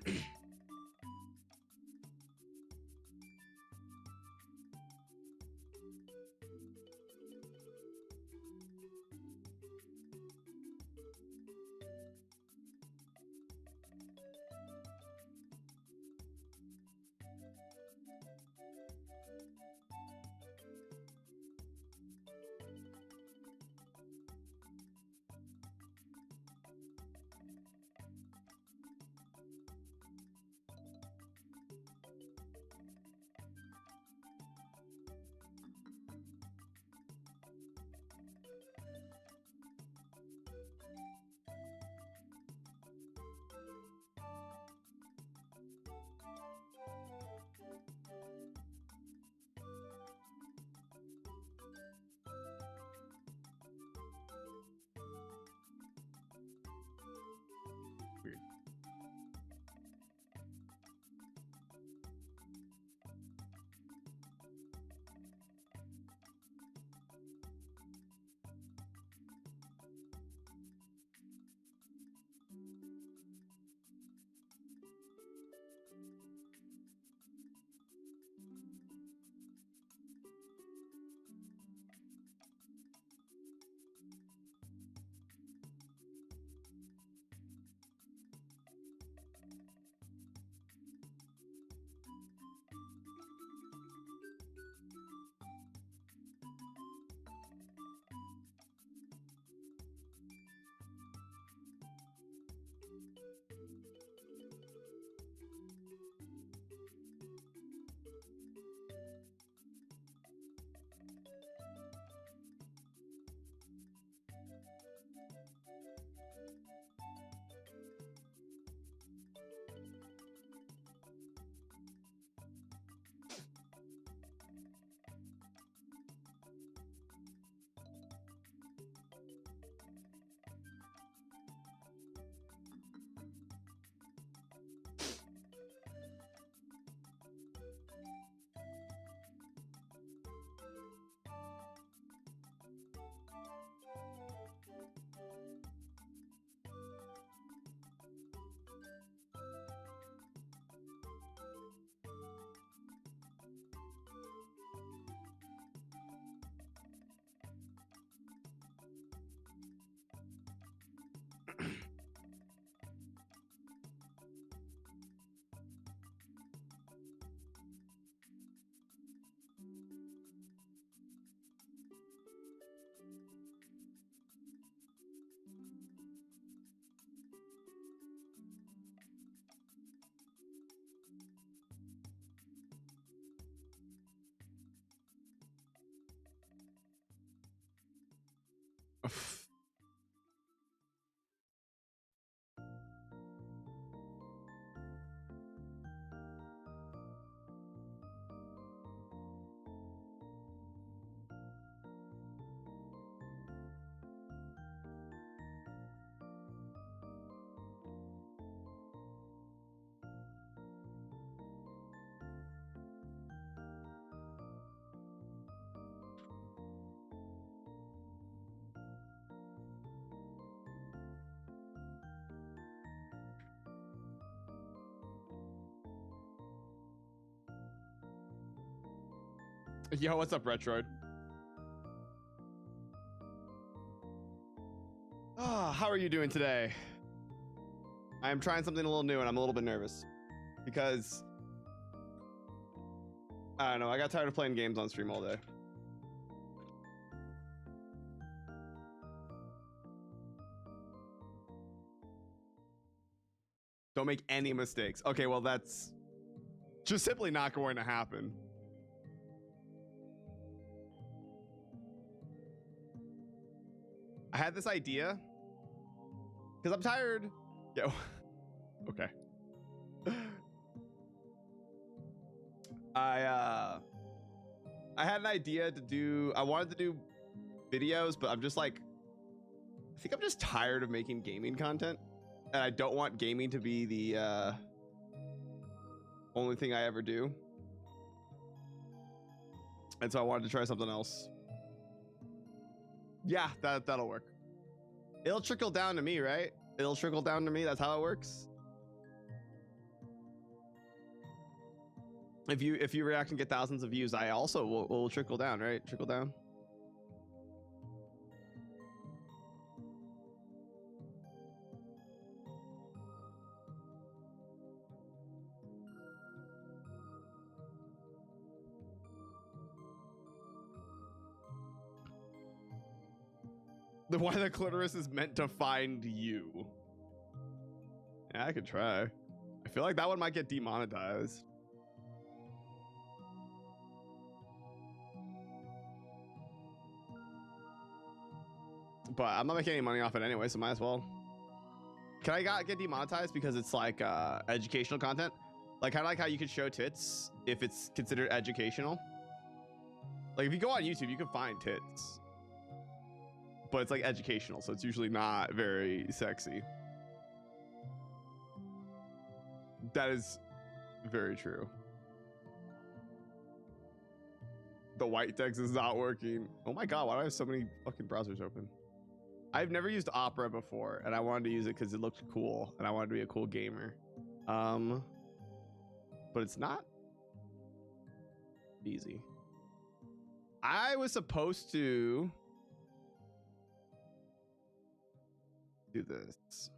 Weird. Yo, what's up, Retroid? Ah, how are you doing today? I am trying something a little new and I'm a little bit nervous because I don't know, I got tired of playing games on stream all day. Don't make any mistakes. Okay, well, that's just simply not going to happen. I had this idea because I'm tired. Yo, okay. I had an idea to do. I wanted to do videos, but I'm just like, I think I'm just tired of making gaming content, and I don't want gaming to be the only thing I ever do. And so I wanted to try something else. Yeah, that'll work. It'll trickle down to me, right? It'll trickle down to me. That's how it works. If you react and get thousands of views, I also will trickle down, right? Trickle down. Why the clitoris is meant to find you. Yeah, I could try. I feel like that one might get demonetized. But I'm not making any money off it anyway, so might as well. Can I get demonetized because it's like educational content? Like kind of like how you could show tits if it's considered educational. Like if you go on YouTube, you can find tits. But it's like educational, so it's usually not very sexy. That is very true. The white text is not working. Oh my god, why do I have so many fucking browsers open? I've never used Opera before, and I wanted to use it because it looked cool, and I wanted to be a cool gamer. But it's not easy. I was supposed to do this.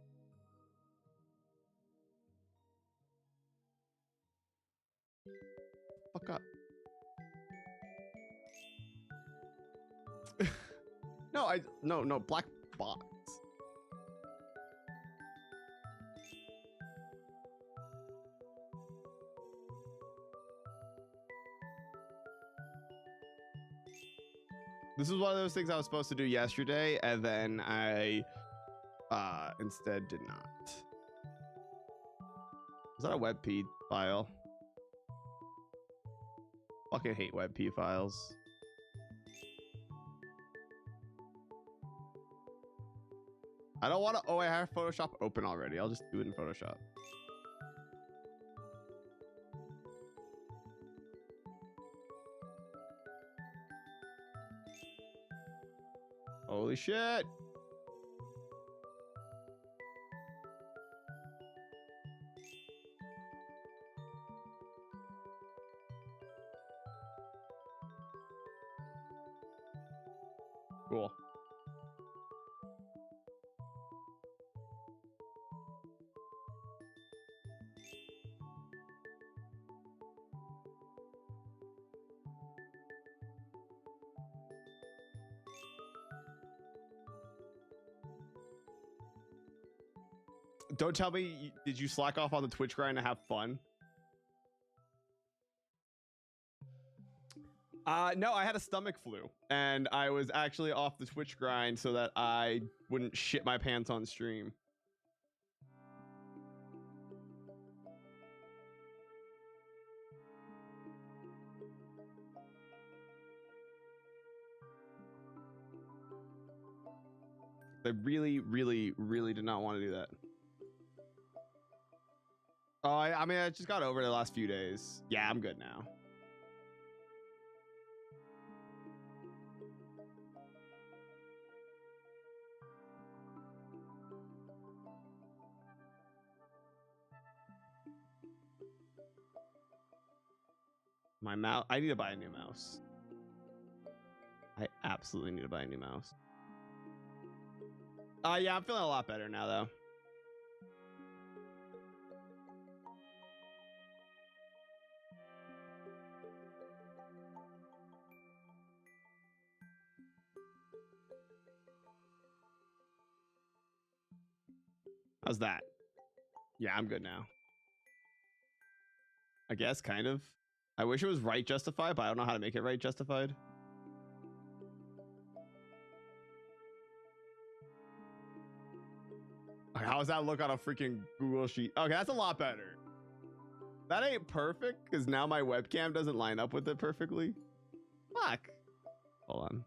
Fuck up. No, black box. This is one of those things I was supposed to do yesterday, and then I instead did not. Is that a WebP file? Fucking hate WebP files. I don't want to. Oh, I have Photoshop open already. I'll just do it in Photoshop. Holy shit. Cool. Don't tell me, did you slack off on the Twitch grind to have fun? No, I had a stomach flu, and I was actually off the Twitch grind so that I wouldn't shit my pants on stream. I really, really, really did not want to do that. Oh, I mean, I just got over the last few days. Yeah, I'm good now. My mouse. I need to buy a new mouse. I absolutely need to buy a new mouse. Yeah, I'm feeling a lot better now, though. How's that? Yeah, I'm good now. I guess, kind of. I wish it was right justified, but I don't know how to make it right justified. How does that look on a freaking Google Sheet? Okay, that's a lot better. That ain't perfect, because now my webcam doesn't line up with it perfectly. Fuck. Hold on.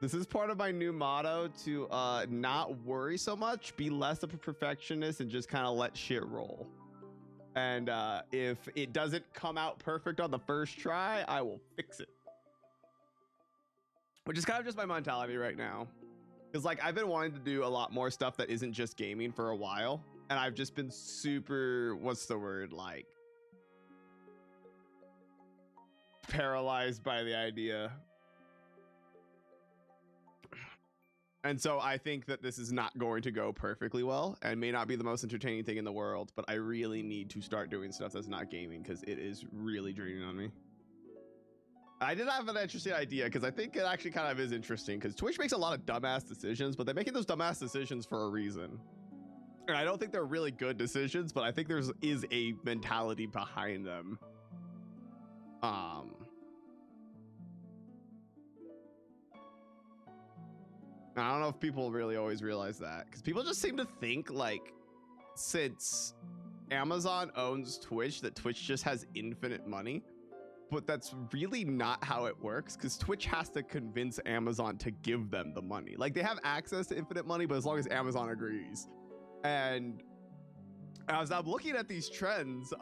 This is part of my new motto to not worry so much, be less of a perfectionist, and just kind of let shit roll. And if it doesn't come out perfect on the first try, I will fix it. Which is kind of just my mentality right now. Because like I've been wanting to do a lot more stuff that isn't just gaming for a while. and I've just been super, what's the word, like paralyzed by the idea. And so I think that this is not going to go perfectly well and may not be the most entertaining thing in the world, but I really need to start doing stuff that's not gaming because it is really draining on me. I did have an interesting idea because I think it actually kind of is interesting because Twitch makes a lot of dumbass decisions, but they're making those dumbass decisions for a reason. And I don't think they're really good decisions, but I think there is a mentality behind them. I don't know if people really always realize that because people just seem to think like since Amazon owns Twitch that Twitch just has infinite money, but that's really not how it works because Twitch has to convince Amazon to give them the money. Like they have access to infinite money, but as long as Amazon agrees. And as I'm looking at these trends,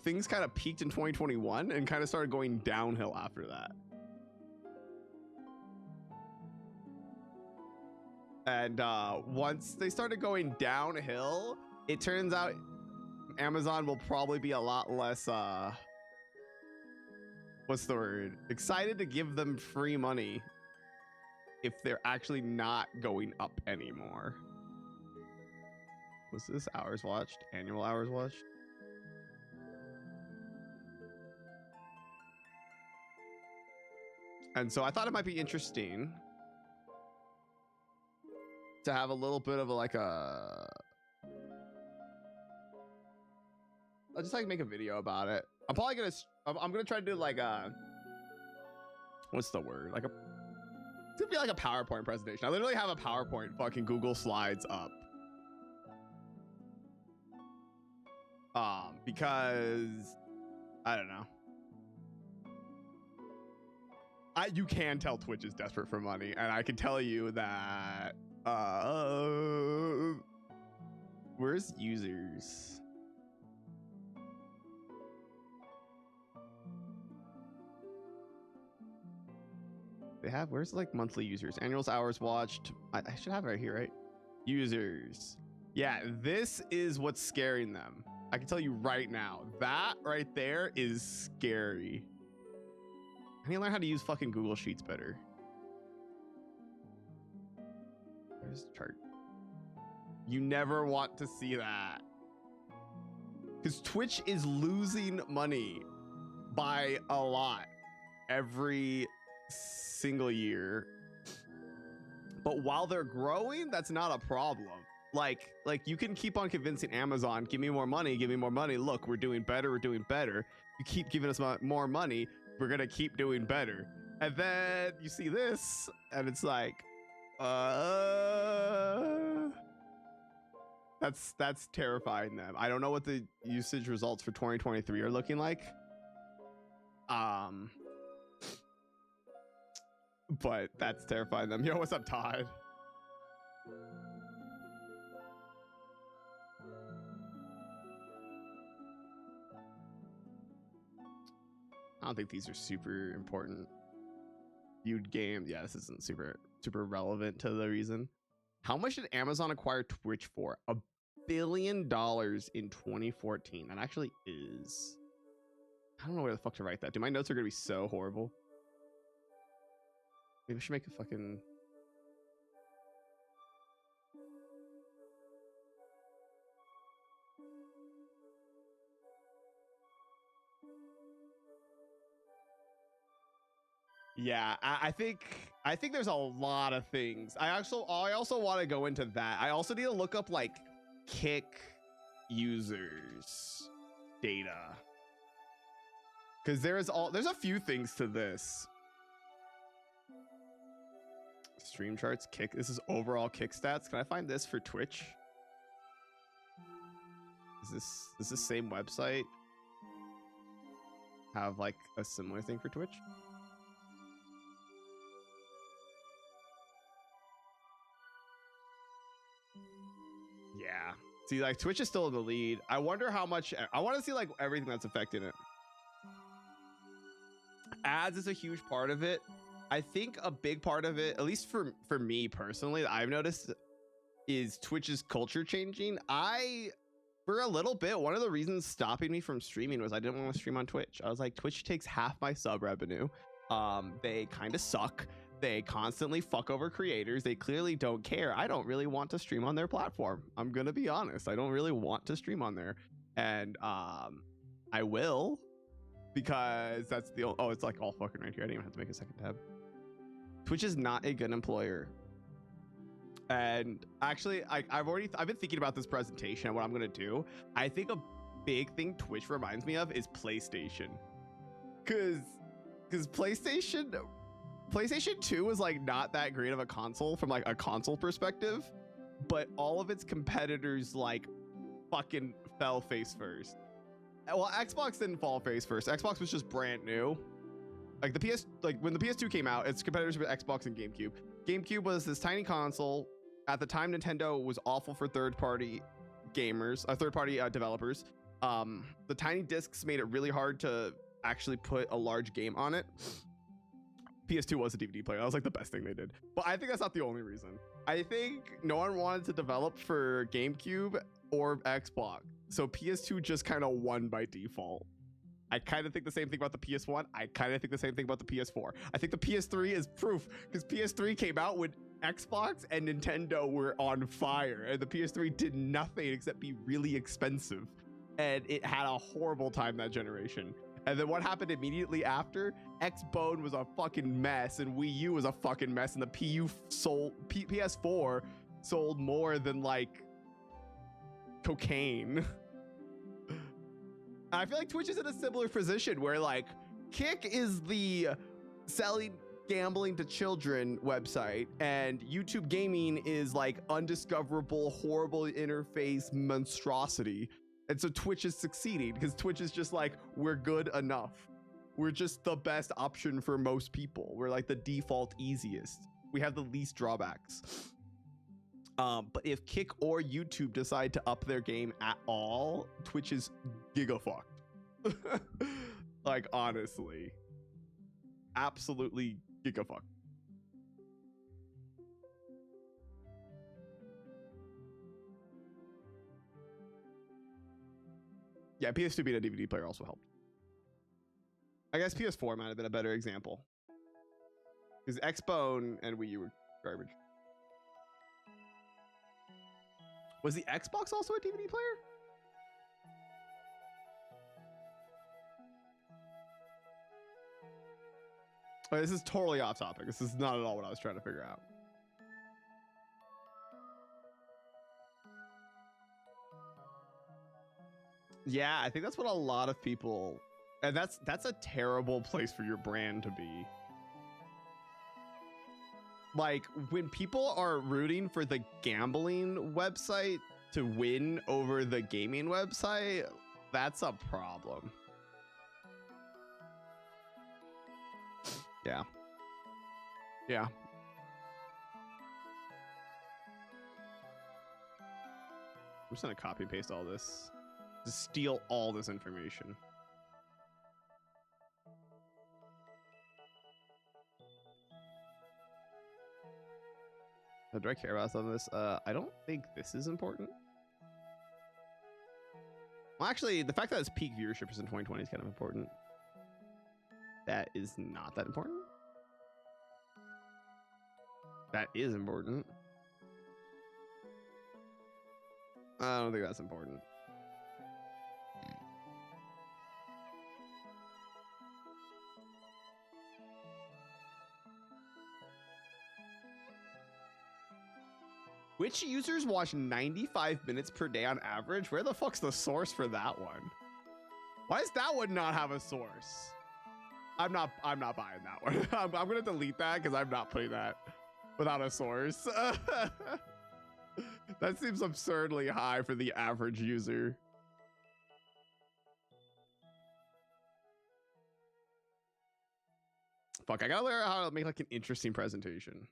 things kind of peaked in 2021 and kind of started going downhill after that. And once they started going downhill, it turns out Amazon will probably be a lot less, what's the word? Excited to give them free money if they're actually not going up anymore. Was this hours watched? Annual hours watched? And so I thought it might be interesting to have a little bit of I'll just like make a video about it. I'm probably gonna try to do like what's the word? Like it's gonna be like a PowerPoint presentation. I literally have a PowerPoint fucking Google Slides up. Because I don't know. You can tell Twitch is desperate for money, and I can tell you that where's users? They have, where's like monthly users? Annuals, hours watched. I should have it right here, right? Users. Yeah, this is what's scaring them. I can tell you right now, that right there is scary. I need to learn how to use fucking Google Sheets better. There's the chart. You never want to see that. Because Twitch is losing money by a lot every single year. But while they're growing, that's not a problem. Like you can keep on convincing Amazon, give me more money, give me more money. Look, we're doing better, we're doing better. You keep giving us more money, we're gonna keep doing better. And then you see this, and it's like, that's terrifying them. I don't know what the usage results for 2023 are looking like. But that's terrifying them. Yo, what's up, Todd? I don't think these are super important. Viewed games. Yeah, this isn't super relevant to the reason. How much did Amazon acquire Twitch for? $1 billion in 2014. That actually is. I don't know where the fuck to write that. Dude, my notes are gonna be so horrible. Maybe we should make a fucking. Yeah, I think there's a lot of things. I also want to go into that. I also need to look up like Kick users data, because there's a few things to this. Stream charts, Kick. This is overall Kick stats. Can I find this for Twitch? Is this the same website have like a similar thing for Twitch? Yeah. See, like Twitch is still in the lead. I wonder how much. I want to see like everything that's affecting it. Ads is a huge part of it. I think a big part of it, at least for me personally, that I've noticed is Twitch's culture changing. I For a little bit, one of the reasons stopping me from streaming was I didn't want to stream on Twitch. I was like, Twitch takes half my sub revenue. They kind of suck. They constantly fuck over creators. They clearly don't care. I don't really want to stream on their platform. I'm gonna be honest. I don't really want to stream on there, and I will, because that's the oh, it's like all fucking right here. I didn't even have to make a second tab. Twitch is not a good employer. And actually, I've been thinking about this presentation and what I'm gonna do. I think a big thing Twitch reminds me of is PlayStation, because PlayStation 2 was like not that great of a console from like a console perspective, but all of its competitors like fucking fell face first. Well, Xbox didn't fall face first. Xbox was just brand new. Like when the PS2 came out, its competitors were Xbox and GameCube. GameCube was this tiny console. At the time, Nintendo was awful for third-party gamers, third-party developers. The tiny discs made it really hard to actually put a large game on it. PS2 was a DVD player. That was like the best thing they did. But I think that's not the only reason. I think no one wanted to develop for GameCube or Xbox, so PS2 just kind of won by default. I kind of think the same thing about the PS1. I kind of think the same thing about the PS4. I think the PS3 is proof, because PS3 came out when Xbox and Nintendo were on fire, and the PS3 did nothing except be really expensive, and it had a horrible time that generation. And then what happened immediately after? Xbone was a fucking mess, and Wii U was a fucking mess, and the PS4 sold more than like cocaine. I feel like Twitch is in a similar position where like Kick is the selling gambling to children website, and YouTube gaming is like undiscoverable, horrible interface monstrosity. And so Twitch is succeeding because Twitch is just like, we're good enough. We're just the best option for most people. We're like the default easiest. We have the least drawbacks. But if Kick or YouTube decide to up their game at all, Twitch is gigafucked. Like, honestly, absolutely gigafucked. Yeah, PS2 being a DVD player also helped. I guess PS4 might have been a better example, because Xbone and Wii U were garbage. Was the Xbox also a DVD player? Oh, this is totally off topic. This is not at all what I was trying to figure out. Yeah, I think that's what a lot of people, and that's a terrible place for your brand to be. Like, when people are rooting for the gambling website to win over the gaming website, that's a problem. Yeah. Yeah. I'm just gonna copy and paste all this. Just steal all this information. Do I care about some of this? I don't think this is important. Well, actually, the fact that its peak viewership is in 2020 is kind of important. That is not that important. That is important. I don't think that's important. Which users watch 95 minutes per day on average? Where the fuck's the source for that one? Why does that one not have a source? I'm not buying that one. I'm gonna delete that because I'm not putting that without a source. That seems absurdly high for the average user. Fuck, I gotta learn how to make like an interesting presentation.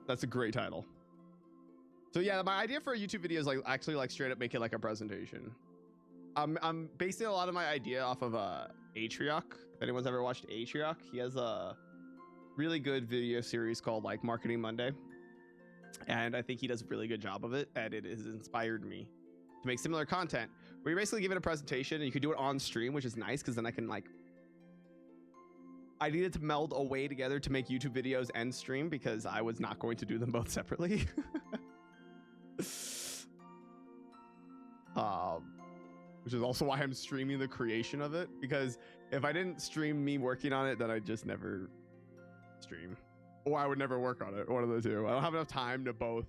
That's a great title. So yeah, my idea for a YouTube video is like actually like straight up make it like a presentation. I'm basing a lot of my idea off of Atriarch. If anyone's ever watched Atriarch, he has a really good video series called like Marketing Monday. and I think he does a really good job of it, and it has inspired me to make similar content where you basically give it a presentation and you can do it on stream, which is nice because then I can like, I needed to meld a way together to make YouTube videos and stream because I was not going to do them both separately. Which is also why I'm streaming the creation of it, because if I didn't stream me working on it, then I'd just never stream, or I would never work on it. One of the two. I don't have enough time to both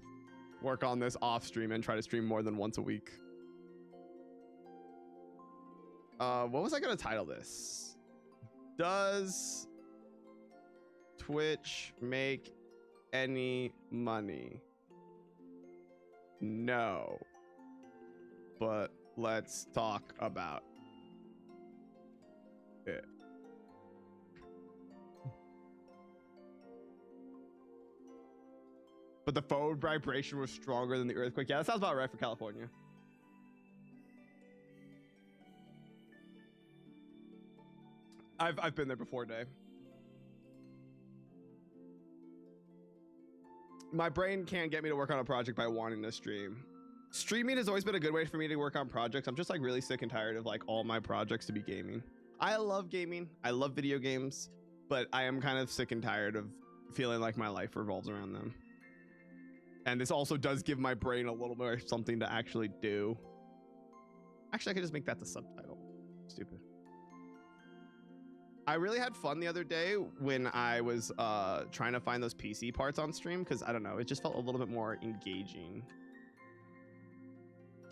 work on this off stream and try to stream more than once a week. What was I gonna title this? Does Twitch make any money? No, but let's talk about it. But the phone vibration was stronger than the earthquake. Yeah, that sounds about right for California. I've been there before, Dave. My brain can't get me to work on a project by wanting to stream. Streaming has always been a good way for me to work on projects. I'm just like really sick and tired of like all my projects to be gaming. I love gaming. I love video games, but I am kind of sick and tired of feeling like my life revolves around them. And this also does give my brain a little more something to actually do. Actually, I could just make that the subtitle. Stupid. I really had fun the other day when I was trying to find those PC parts on stream, because I don't know, it just felt a little bit more engaging.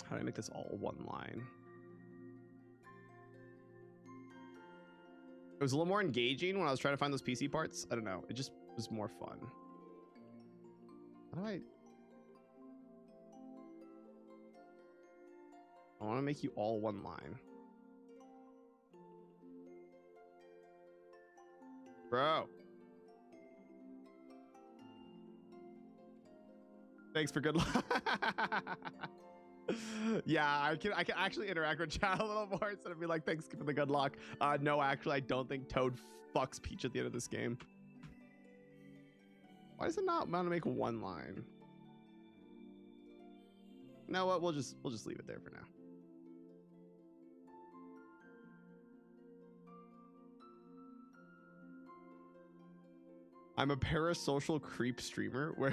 How do I make this all one line? It was a little more engaging when I was trying to find those PC parts. I don't know, it just was more fun. How do I want to make you all one line. Bro. Thanks for good luck. Yeah, I can actually interact with chat a little more instead of being like, thanks for the good luck. No, actually, I don't think Toad fucks Peach at the end of this game. Why does it not want to make one line? You know what? We'll just leave it there for now. I'm a parasocial creep streamer. Wait,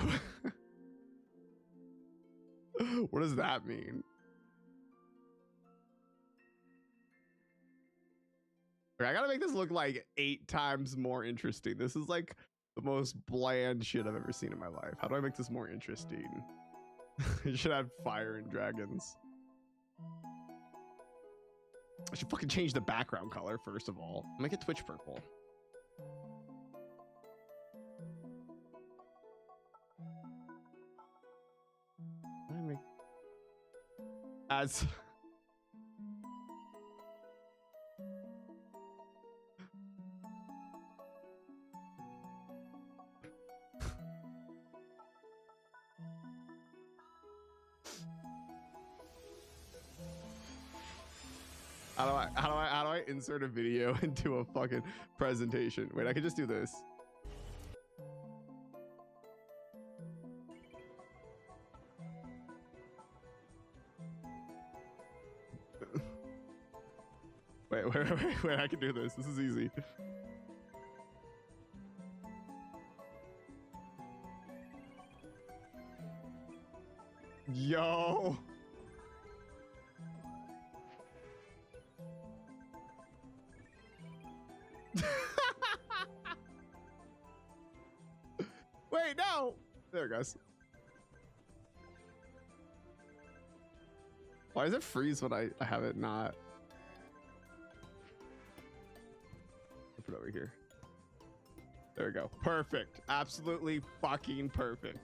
what does that mean? I gotta make this look like 8 times more interesting. This is like the most bland shit I've ever seen in my life. How do I make this more interesting? It should have fire and dragons. I should fucking change the background color first of all. Make it Twitch purple. As how do I insert a video into a fucking presentation? Wait, I could just do this. Wait, I can do this. This is easy. Yo. Wait, no. There it goes. Why does it freeze when I have it not? Put it over here. There we go. Perfect. Absolutely fucking perfect.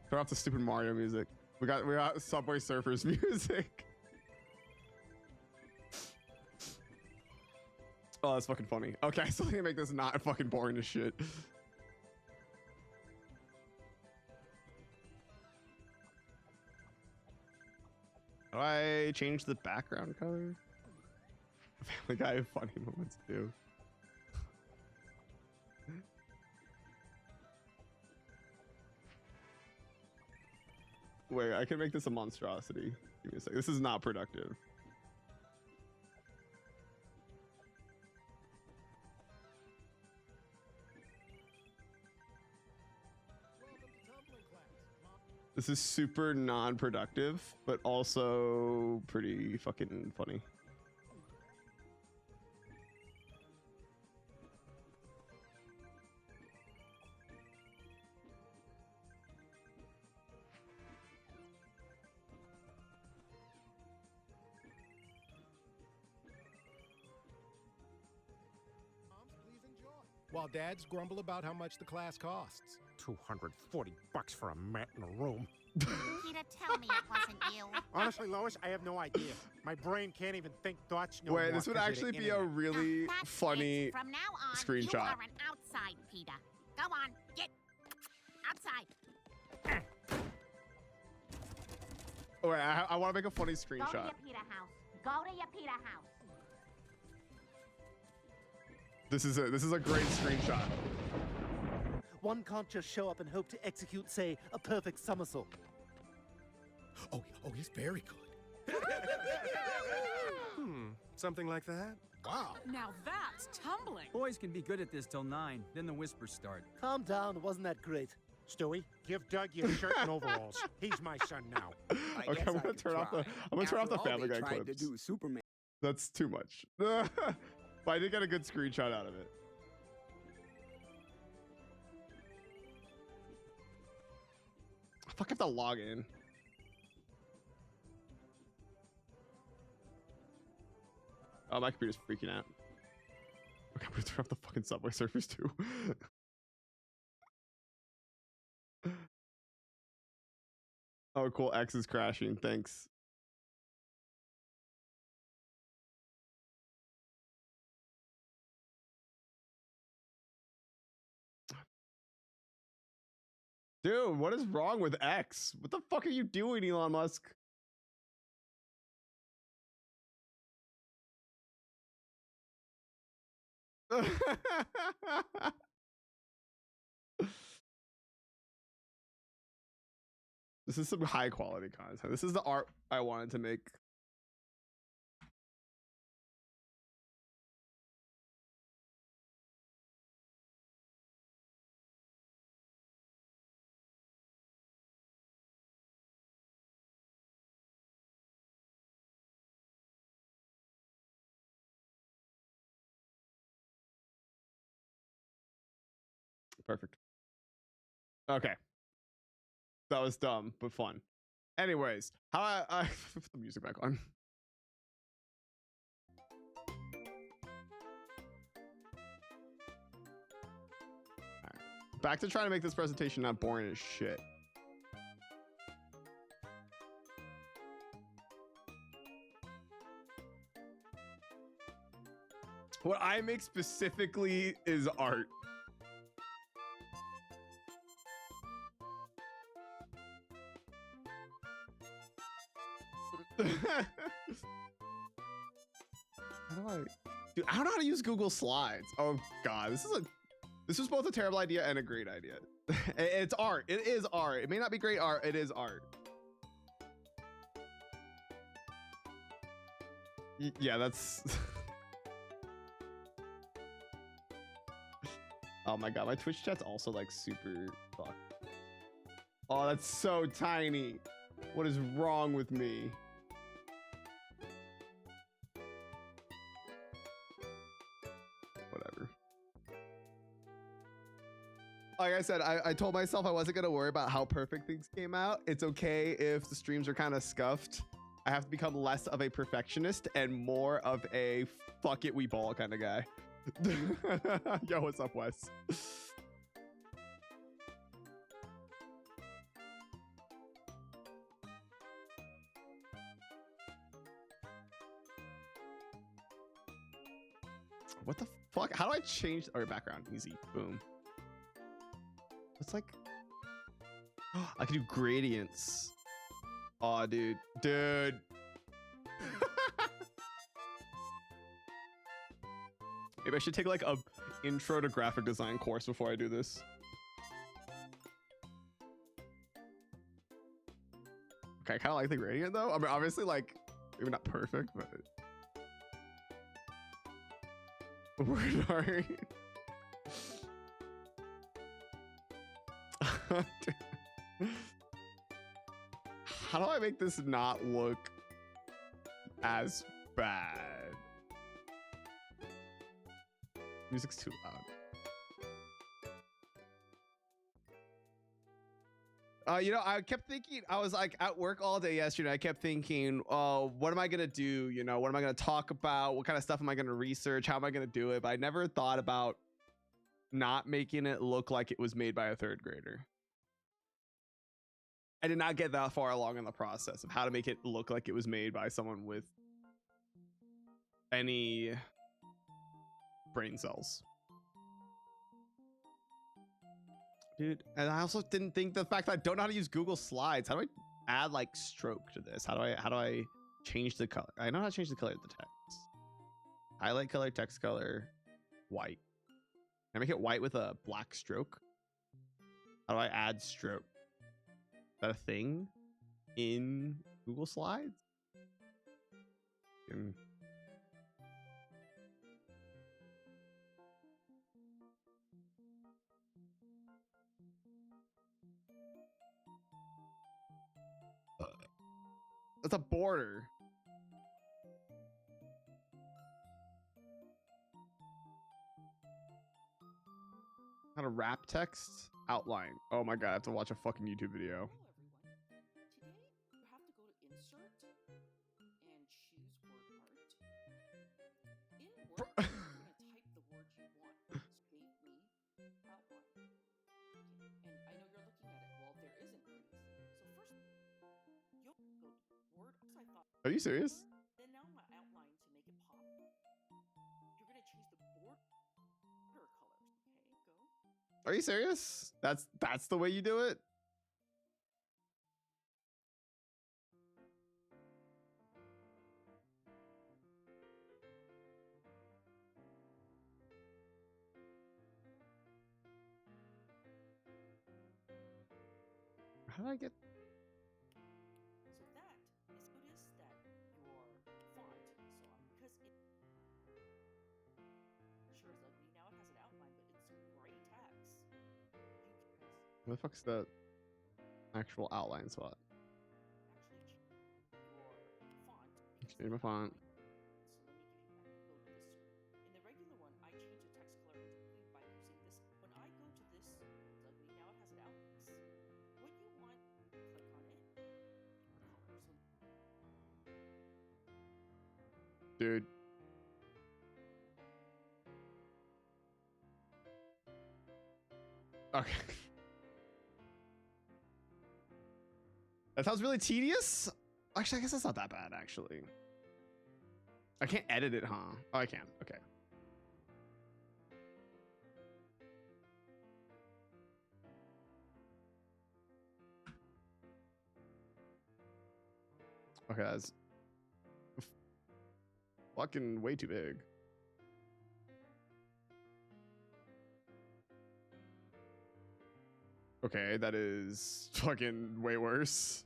Turn off the stupid Mario music. We got Subway Surfers music. Oh, that's fucking funny. Okay, so let me make this not fucking boring as shit. Do I change the background color? Family Guy have funny moments too. Wait, I can make this a monstrosity. Give me a sec. This is not productive. This is super non-productive, but also pretty fucking funny. While dads grumble about how much the class costs. $240 for a mat in a room. Peter, tell me it wasn't you. Honestly, Lois, I have no idea. My brain can't even think thoughts no Wait, more this would 'cause of actually the be a internet. really That's funny it. From now on, screenshot. You are an outside, Peter. Go on, get outside. All right, I want to make a funny Go to screenshot. your Peter house. Go to your Peter house. This is a great screenshot. One can't just show up and hope to execute, say, a perfect somersault. Oh, he's very good. Something like that? Wow. Now that's tumbling. Boys can be good at this till 9, then the whispers start. Calm down, wasn't that great? Stewie, give Doug your shirt and overalls. He's my son now. Okay, I'm gonna turn off the Family Guy clips. To do Superman. That's too much. But I did get a good screenshot out of it. Fuck, I have to log in. Oh, my computer's freaking out. Okay, I'm gonna turn off the fucking Subway Surfers too. Oh, cool. X is crashing. Thanks. Dude, what is wrong with X? What the fuck are you doing, Elon Musk? This is some high quality content. This is the art I wanted to make. Perfect. Okay. That was dumb, but fun. Anyways, how I put the music back on. Alright. Back to trying to make this presentation not boring as shit. What I make specifically is art. How do I, dude, I don't know how to use Google Slides. Oh god, this was both a terrible idea and a great idea. It's art. It is art. It may not be great art. It is art. Yeah, that's oh my god, my Twitch chat's also like super fucked. Oh, that's so tiny. What is wrong with me? Whatever. Like I said, I told myself I wasn't gonna worry about how perfect things came out. It's okay if the streams are kind of scuffed. I have to become less of a perfectionist and more of a fuck it, we ball kind of guy. Yo, what's up, Wes? What the fuck? How do I change our background? Easy. Boom. It's like I can do gradients. Aw, dude. Dude. Maybe I should take like a intro to graphic design course before I do this. Okay, I kind of like the gradient though. I mean, obviously, like, maybe not perfect, but word art. How do I make this not look as bad? Music's too loud. You know, I kept thinking, I was like at work all day yesterday. I kept thinking, oh, what am I going to do? You know, what am I going to talk about? What kind of stuff am I going to research? How am I going to do it? But I never thought about not making it look like it was made by a third grader. I did not get that far along in the process of how to make it look like it was made by someone with any brain cells. Dude, and I also didn't think the fact that I don't know how to use Google Slides. How do I add like stroke to this? How do I change the color? I know how to change the color of the text. Highlight color, text color, white. Can I make it white with a black stroke? How do I add stroke? Is that a thing in Google Slides? That's a border. How to wrap text outline. Oh my god, I have to watch a fucking YouTube video. Hello everyone. Today you have to go to insert and choose word art. In word art, you're going to type the word you want. Save me outline. Okay. And I know you're looking at it. Well, there isn't these. So first, you'll go to word. I thought. Are you serious? Then now my outline to make it pop. You're going to change the border colors. Okay, go. Are you serious? That's the way you do it? How do I get? So that is notice that your font, so because it sure is ugly now, it has an outline, but it's gray text. Where the fuck's the actual outline spot? Actually your font. Change my font. So let me give you back. Go to this. In the regular one, I change the text color into blue by using this. When I go to this, it's ugly now, it has an outline. What you want, click on it. Color. So Dude. Okay. That sounds really tedious. Actually, I guess that's not that bad, actually. I can't edit it, huh? Oh, I can. Okay. Okay, that's fucking way too big. Okay, that is fucking way worse.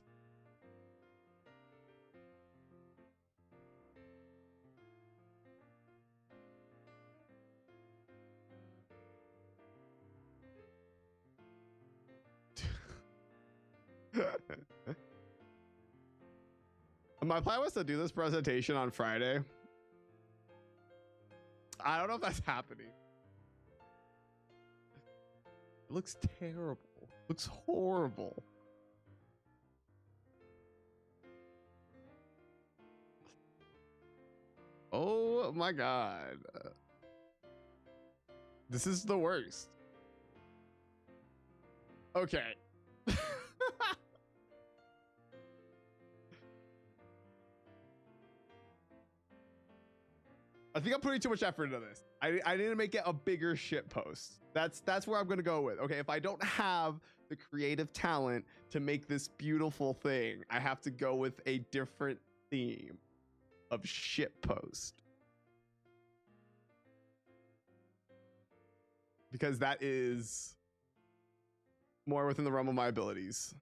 My plan was to do this presentation on Friday. I don't know if that's happening. It looks terrible. It looks horrible. Oh my god. This is the worst. Okay. I think I'm putting too much effort into this. I need to make it a bigger shit post. That's where I'm gonna go with. Okay, if I don't have the creative talent to make this beautiful thing, I have to go with a different theme of shit post. Because that is more within the realm of my abilities.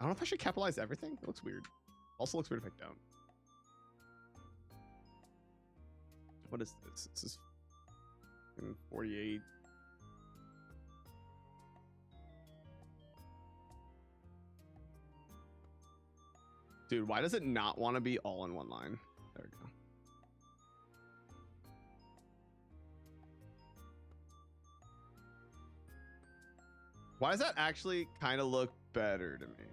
don't know if I should capitalize everything. It looks weird. Also looks weird if I don't. What is this? This is 48. Dude, why does it not want to be all in one line? There we go. Why does that actually kind of look better to me?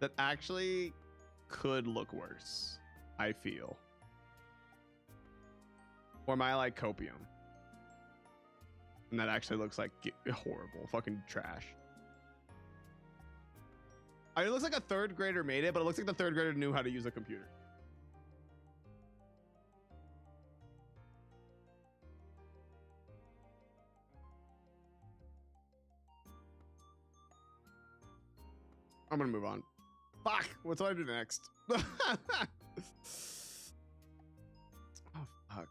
That actually could look worse, I feel. Or am I like copium? And that actually looks like horrible, fucking trash. I mean, it looks like a third grader made it, but it looks like the third grader knew how to use a computer. I'm gonna move on. Fuck, what do I do next? Oh, fuck.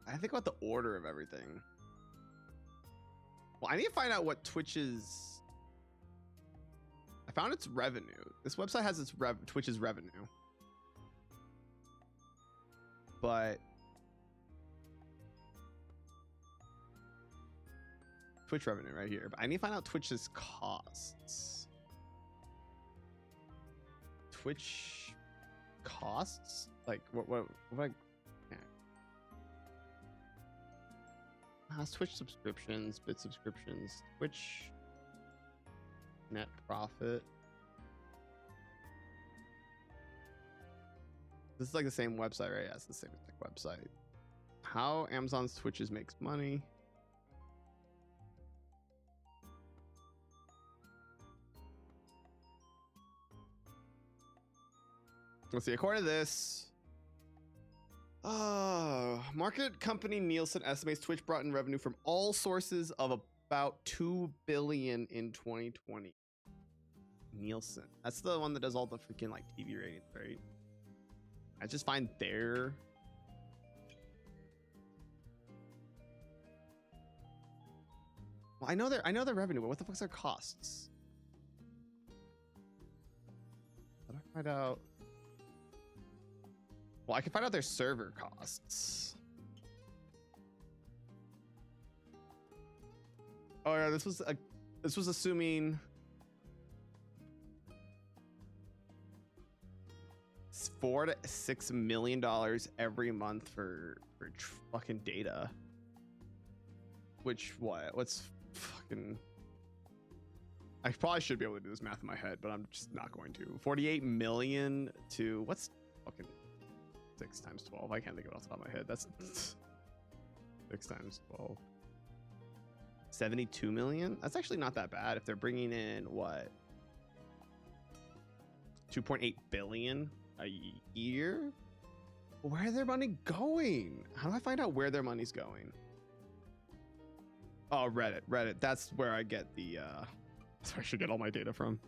I think about the order of everything. Well, I need to find out what Twitch's... I found its revenue. This website has its Twitch's revenue. But... Twitch revenue right here. But I need to find out Twitch's costs. Twitch costs? Like, what I... Yeah. Has Twitch subscriptions, bit subscriptions, Twitch net profit. This is like the same website, right? Yeah, it's the same website. How Amazon's Twitches makes money. Let's see, according to this, market company Nielsen estimates Twitch brought in revenue from all sources of about $2 billion in 2020. Nielsen, that's the one that does all the freaking like TV ratings, right? I just find their... Well, I know their revenue, but what the fuck's their costs? How do I find out? Well, I can find out their server costs. Oh yeah, this was assuming $4 to $6 million every month for fucking data. Which what's fucking... I probably should be able to do this math in my head, but I'm just not going to. 48 million to what's fucking 6 times 12? I can't think of it off the top of my head. That's 6 times 12. 72 million? That's actually not that bad if they're bringing in what? 2.8 billion a year? Where are their money going? How do I find out where their money's going? Oh, Reddit. That's where I get the that's where I should get all my data from.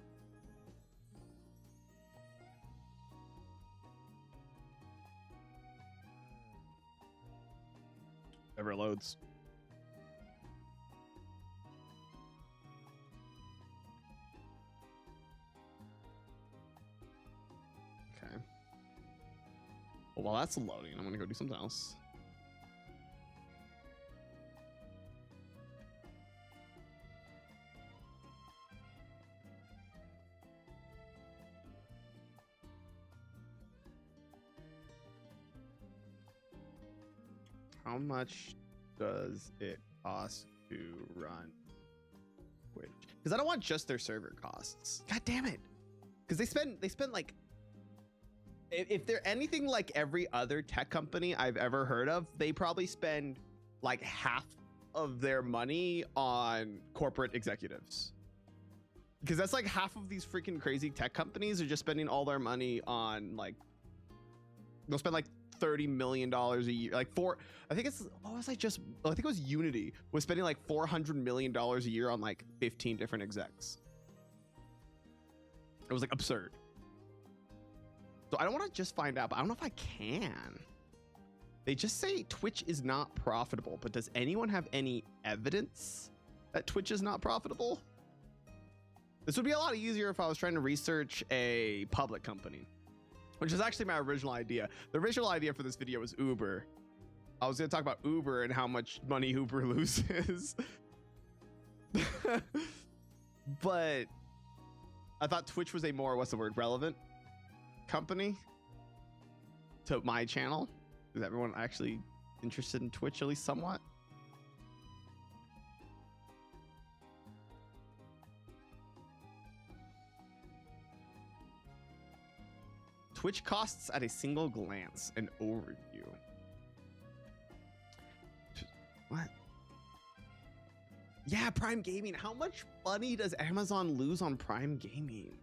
Never loads. Okay. Well, while that's loading, I'm gonna go do something else. How much does it cost to run Twitch? Because I don't want just their server costs. God damn it! Because they spend like, if they're anything like every other tech company I've ever heard of, they probably spend like half of their money on corporate executives. Because that's like half of these freaking crazy tech companies are just spending all their money on like, they'll spend like $30 million a year, like I think it was Unity was spending like $400 million a year on like 15 different execs. It was like absurd. So I don't want to just find out, but I don't know if I can. They just say Twitch is not profitable, but does anyone have any evidence that Twitch is not profitable? This would be a lot easier if I was trying to research a public company, which is actually my original idea. The original idea for this video was Uber. I was going to talk about Uber and how much money Uber loses. But I thought Twitch was a more, what's the word, relevant company to my channel. Is everyone actually interested in Twitch, at least somewhat? Twitch costs at a single glance, an overview. What? Yeah, Prime Gaming. How much money does Amazon lose on Prime Gaming?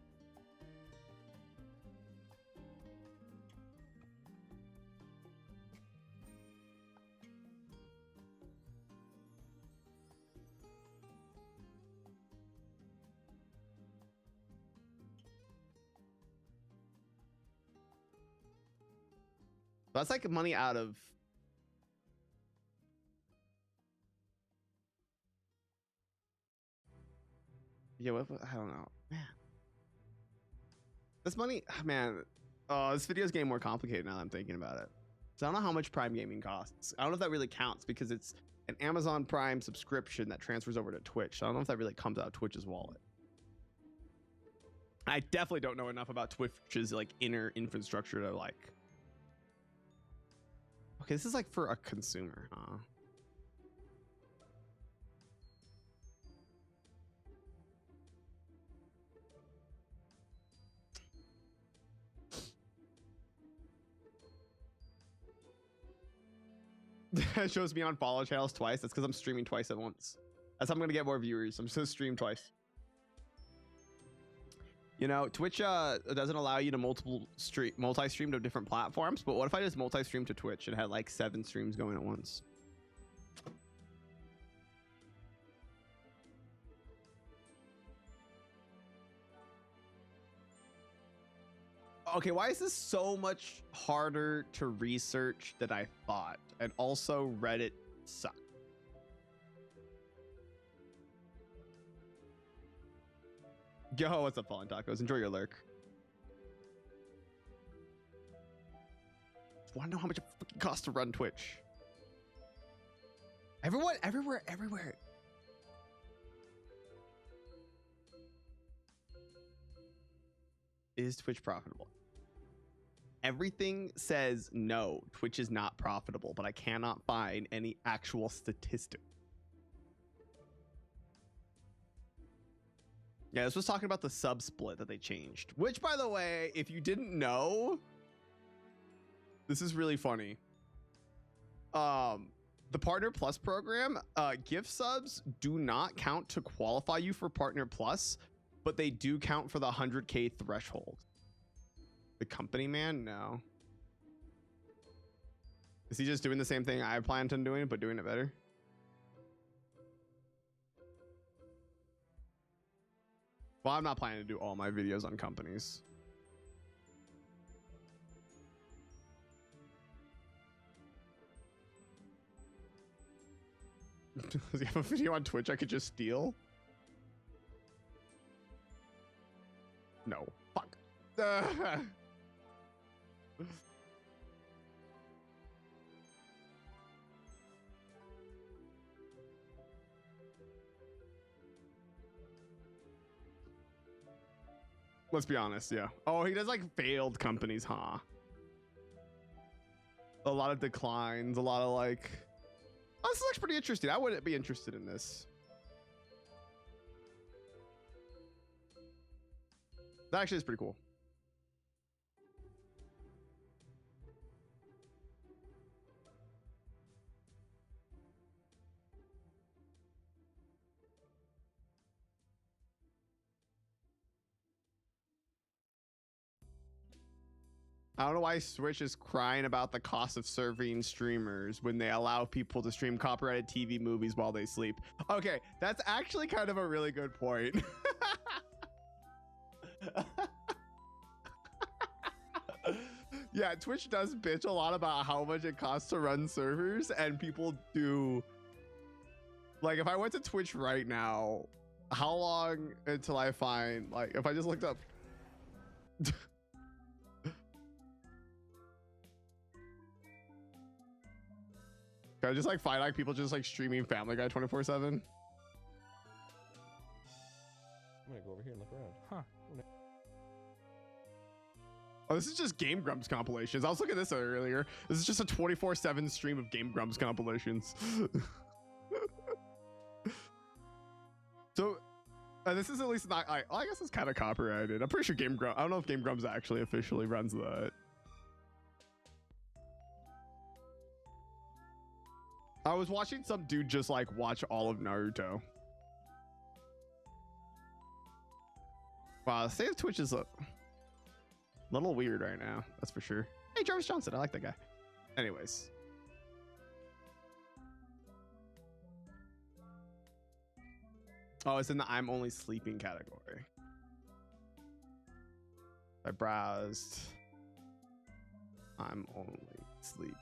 That's like money out of I don't know, man. This money, man. Oh, this video is getting more complicated now that I'm thinking about it. So I don't know how much Prime Gaming costs. I don't know if that really counts because it's an Amazon Prime subscription that transfers over to Twitch. So I don't know if that really comes out of Twitch's wallet. I definitely don't know enough about Twitch's like inner infrastructure to like. Okay, this is like for a consumer, huh? It shows me on follow channels twice. That's because I'm streaming twice at once. That's how I'm gonna get more viewers. I'm just gonna stream twice. You know, Twitch doesn't allow you to multi-stream to different platforms, but what if I just multi-stream to Twitch and had like 7 streams going at once? Okay, why is this so much harder to research than I thought? And also Reddit sucks. Yo, what's up, Fallen Tacos? Enjoy your lurk. Want to know how much it fucking costs to run Twitch? Everyone, everywhere. Is Twitch profitable? Everything says no, Twitch is not profitable, but I cannot find any actual statistic. Yeah, this was talking about the sub split that they changed, which, by the way, if you didn't know, this is really funny. The Partner Plus program, gift subs do not count to qualify you for Partner Plus, but they do count for the 100K threshold. The company man? No. Is he just doing the same thing I planned on doing, but doing it better? Well, I'm not planning to do all my videos on companies. Does he have a video on Twitch I could just steal? No. Fuck. Let's be honest, yeah. Oh, he does like failed companies, huh? A lot of declines, a lot of like... Oh, this looks pretty interesting. I wouldn't be interested in this. That actually is pretty cool. I don't know why Switch is crying about the cost of serving streamers when they allow people to stream copyrighted TV movies while they sleep. Okay, that's actually kind of a really good point. Yeah, Twitch does bitch a lot about how much it costs to run servers, and people do. Like, if I went to Twitch right now, how long until I find, like, if I just looked up can I just like find like people just like streaming Family Guy 24/7? I'm gonna go over here and look around. Huh. Oh, this is just Game Grumps compilations. I was looking at this earlier. This is just a 24/7 stream of Game Grumps compilations. So this is at least not, I guess it's kind of copyrighted. I'm pretty sure Game Grumps, I don't know if Game Grumps actually officially runs that. I was watching some dude just like watch all of Naruto. Wow, the state of Twitch is a little weird right now, that's for sure. Hey, Jarvis Johnson, I like that guy. Anyways. Oh, it's in the I'm only sleeping category. I browsed. I'm only sleep.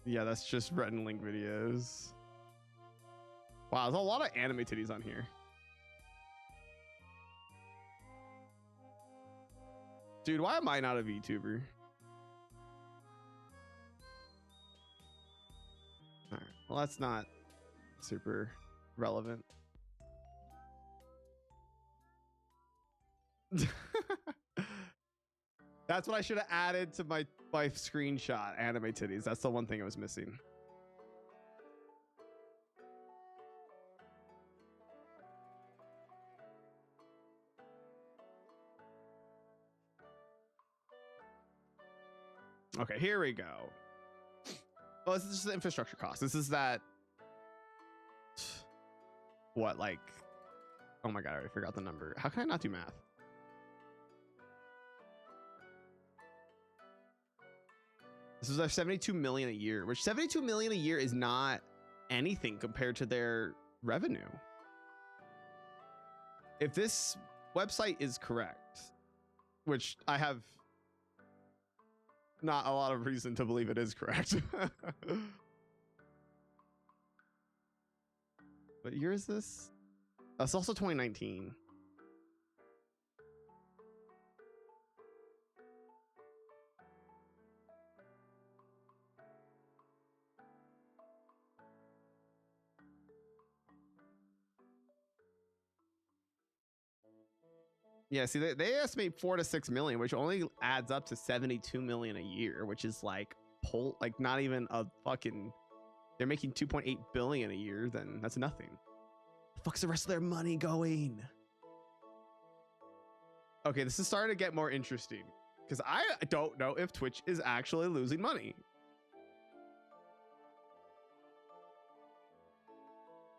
Yeah, that's just Rhett and Link videos. Wow, there's a lot of anime titties on here. Dude, why am I not a VTuber? All right, well, that's not super relevant. That's what I should have added to my screenshot, anime titties. That's the one thing I was missing. Okay, here we go. Oh, this is just the infrastructure cost. This is that. What, like? Oh my god, I already forgot the number. How can I not do math? This is our 72 million a year, which 72 million a year is not anything compared to their revenue. If this website is correct, which I have not a lot of reason to believe it is correct. What year is this? That's also 2019. Yeah, see, they estimate 4 to 6 million, which only adds up to 72 million a year, which is like not even a fucking. They're making 2.8 billion a year, then that's nothing. The fuck's the rest of their money going? Okay, this is starting to get more interesting because I don't know if Twitch is actually losing money.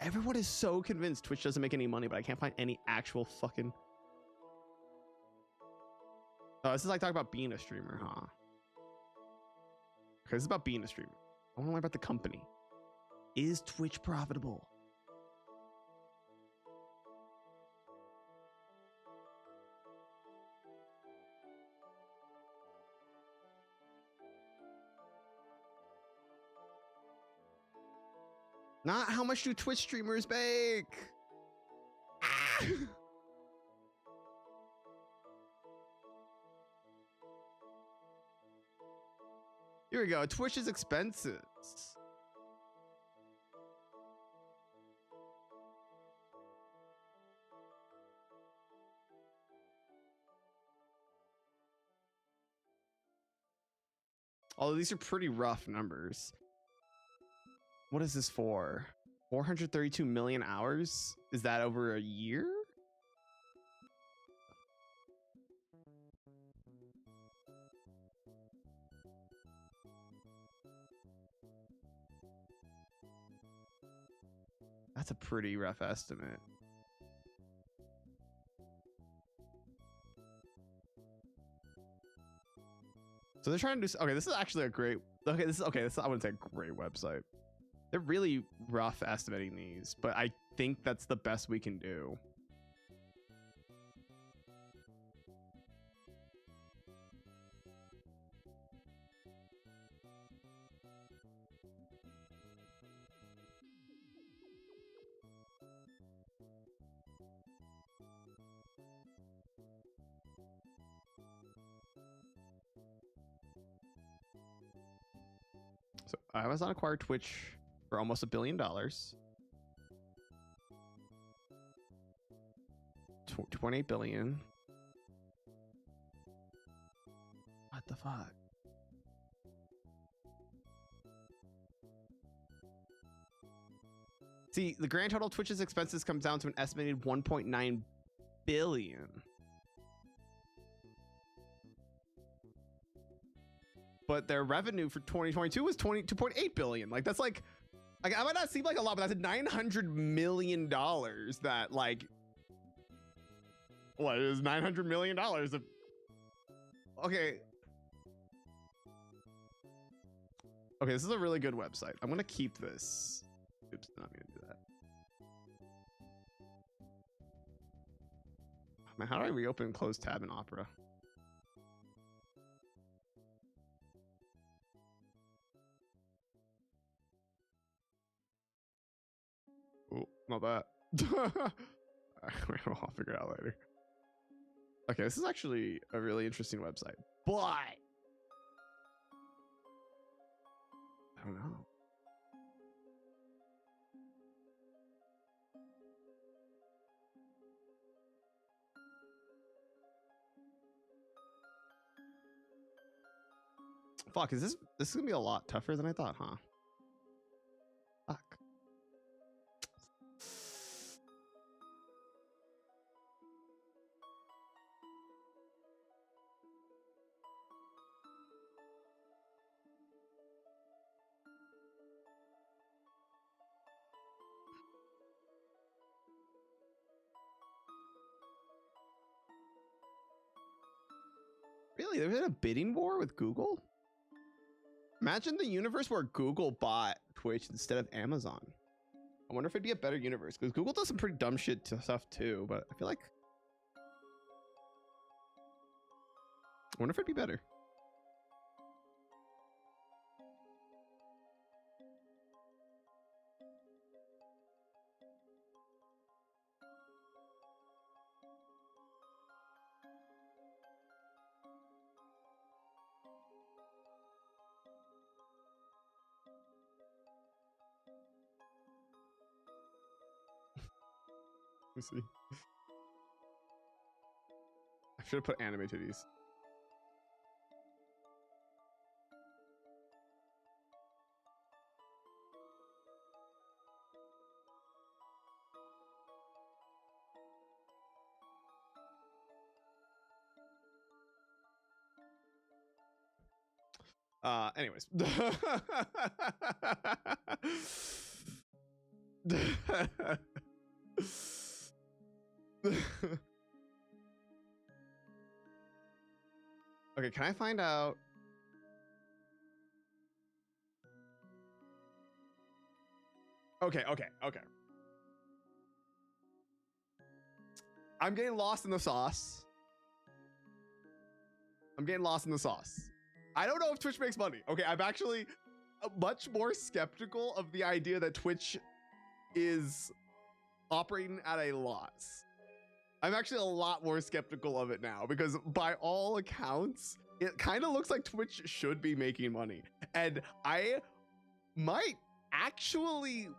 Everyone is so convinced Twitch doesn't make any money, but I can't find any actual fucking. Oh, this is like talking about being a streamer, huh? Okay, this is about being a streamer. I want to learn about the company. Is Twitch profitable? Not how much do Twitch streamers make? Ah! Here we go. Twitch's expenses. Although these are pretty rough numbers. What is this for? 432 million hours? Is that over a year? That's a pretty rough estimate. So they're trying to do. Okay, this is actually a great. Okay, this is okay. This I wouldn't say a great website. They're really rough estimating these, but I think that's the best we can do. So Amazon acquired Twitch for almost $1 billion. 2.8 billion. What the fuck? See, the grand total of Twitch's expenses comes down to an estimated 1.9 billion. But their revenue for 2022 was 22.8 billion. Like, that's like I might not seem like a lot, but that's $900 million that, like, what is $900 million of, okay, this is a really good website. I'm gonna keep this. Oops, I'm not gonna do that. Man, how do I reopen and close tab in Opera? Oh, not that. I'll figure it out later. Okay, this is actually a really interesting website, but I don't know. Fuck, is this gonna be a lot tougher than I thought, huh? Fuck. Really? There's been a bidding war with Google? Imagine the universe where Google bought Twitch instead of Amazon. I wonder if it'd be a better universe, because Google does some pretty dumb shit stuff too, but I feel like, I wonder if it'd be better. Let me see. I should have put anime titties. Anyways. Okay, can I find out? Okay. I'm getting lost in the sauce. I don't know if Twitch makes money. Okay, I'm actually much more skeptical of the idea that Twitch is operating at a loss. I'm actually a lot more skeptical of it now, because by all accounts, it kind of looks like Twitch should be making money. And I might actually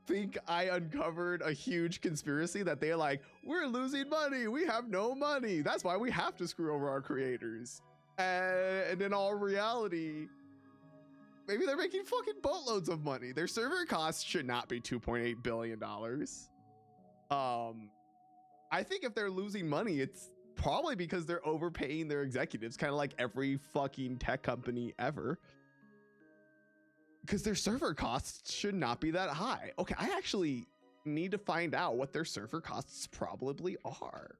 think I uncovered a huge conspiracy that they're like, we're losing money, we have no money, that's why we have to screw over our creators. And in all reality, maybe they're making fucking boatloads of money. Their server costs should not be $2.8 billion. I think if they're losing money, it's probably because they're overpaying their executives, kind of like every fucking tech company ever. Because their server costs should not be that high. Okay, I actually need to find out what their server costs probably are.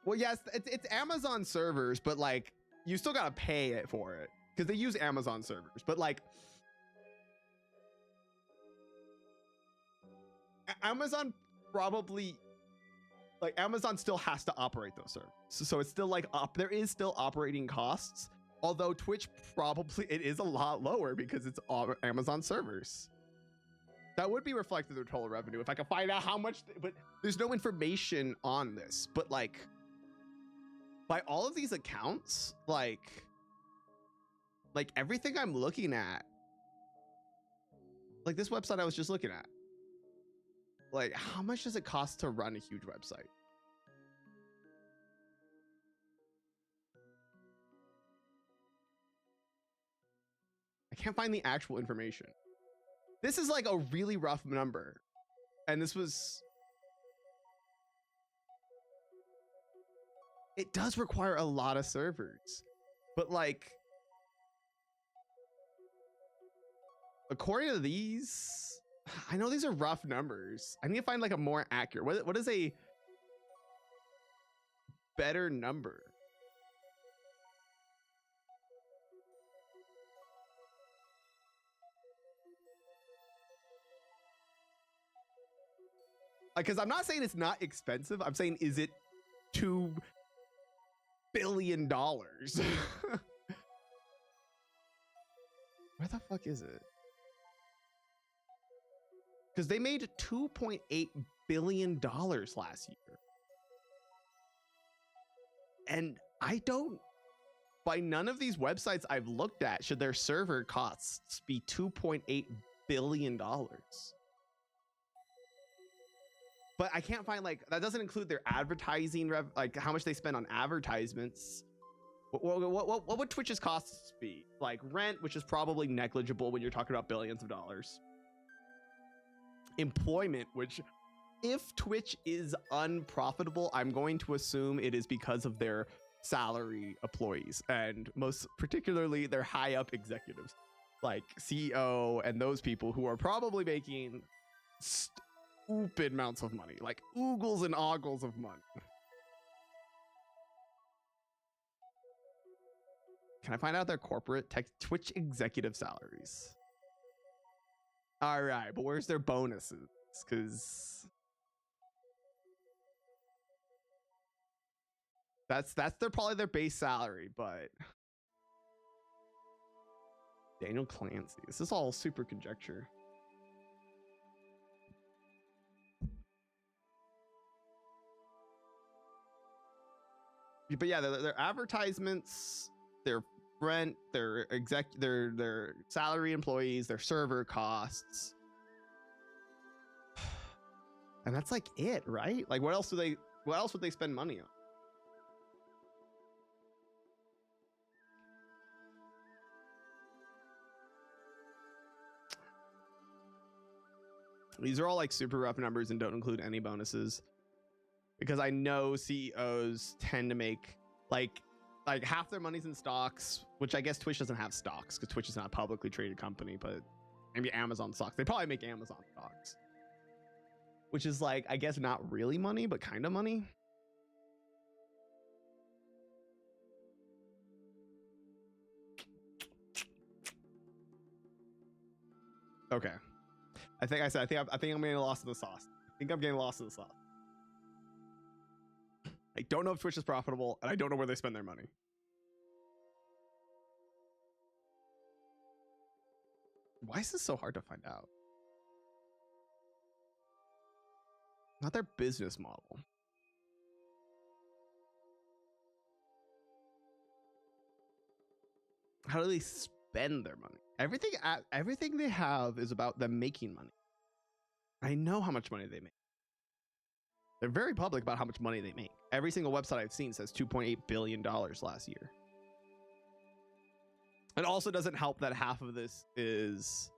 Well, yes, it's Amazon servers, but like you still gotta pay it for it because they use Amazon servers. But like Amazon probably, like Amazon still has to operate those servers, so it's still like there is still operating costs. Although Twitch probably it is a lot lower because it's all Amazon servers. That would be reflected in their total revenue if I could find out how much, but there's no information on this. But like, by all of these accounts, like everything I'm looking at, like this website I was just looking at, like how much does it cost to run a huge website? I can't find the actual information. This is like a really rough number. And this was... It does require a lot of servers. But like... According to these... I know these are rough numbers. I need to find like a more accurate... What is a better number? Because I'm not saying it's not expensive. I'm saying, is it $2 billion? Where the fuck is it? Because they made $2.8 billion last year. And I don't, by none of these websites I've looked at, should their server costs be $2.8 billion. But I can't find, like, that doesn't include their advertising, like how much they spend on advertisements. What would Twitch's costs be? Like rent, which is probably negligible when you're talking about billions of dollars. Employment, which if Twitch is unprofitable, I'm going to assume it is because of their salary employees, and most particularly their high up executives like CEO and those people who are probably making stupid amounts of money, like oogles and ogles of money. Can I find out their corporate Twitch executive salaries? All right, but where's their bonuses? Because that's probably their base salary. But Daniel Clancy, this is all super conjecture. But yeah, their advertisements, their rent, their salary employees, their server costs, and that's like it, right? Like, what else would they spend money on? These are all like super rough numbers and don't include any bonuses, because I know CEOs tend to make like half their money's in stocks, which I guess Twitch doesn't have stocks because Twitch is not a publicly traded company, but maybe Amazon stocks. They probably make Amazon stocks, which is like, I guess not really money, but kind of money. Okay. I think I'm getting lost in the sauce. I think I'm getting lost in the sauce. I don't know if Twitch is profitable, and I don't know where they spend their money. Why is this so hard to find out? Not their business model. How do they spend their money? Everything they have is about them making money. I know how much money they make. They're very public about how much money they make. Every single website I've seen says $2.8 billion last year. It also doesn't help that half of this is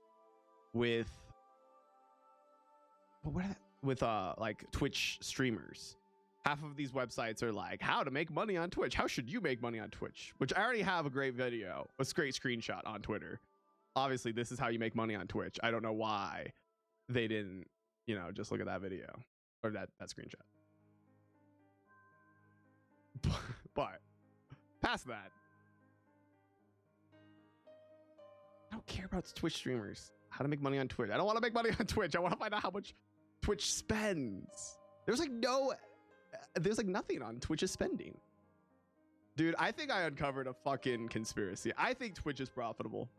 with like Twitch streamers. Half of these websites are like, how to make money on Twitch. How should you make money on Twitch? Which I already have a great video, a great screenshot on Twitter. Obviously, this is how you make money on Twitch. I don't know why they didn't, just look at that video or that screenshot. But past that, I don't care about Twitch streamers. How to make money on Twitch. I don't want to make money on Twitch. I want to find out how much Twitch spends. There's nothing on Twitch's spending. Dude, I think I uncovered a fucking conspiracy. I think Twitch is profitable.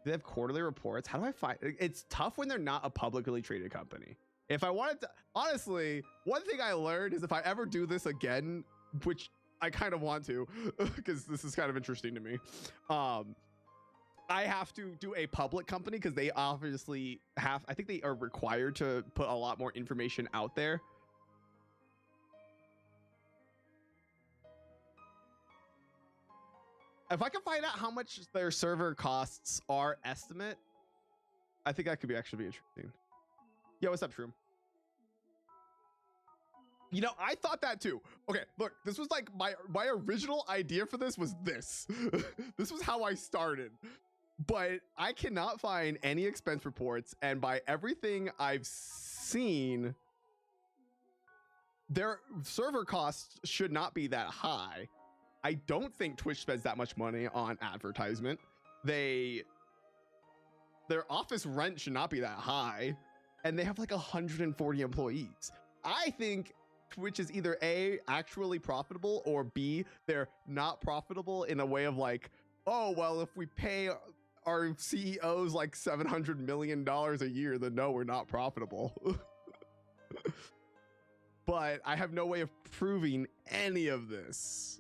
they have quarterly reports? How do I find? It's tough when they're not a publicly traded company. If I wanted to, honestly, one thing I learned is if I ever do this again, which I kind of want to, because this is kind of interesting to me. I have to do a public company because they obviously have, I think they are required to put a lot more information out there. If I can find out how much their server costs are estimate, I think that could be actually be interesting. Yo, what's up, Shroom? You know, I thought that too. Okay, look, this was like my original idea for this was this. This was how I started. But I cannot find any expense reports, and by everything I've seen, their server costs should not be that high. I don't think Twitch spends that much money on advertisement. Their office rent should not be that high, and they have like 140 employees. I think Twitch is either A, actually profitable, or B, they're not profitable in a way of like, oh, well, if we pay our CEOs like $700 million a year, then no, we're not profitable. But I have no way of proving any of this.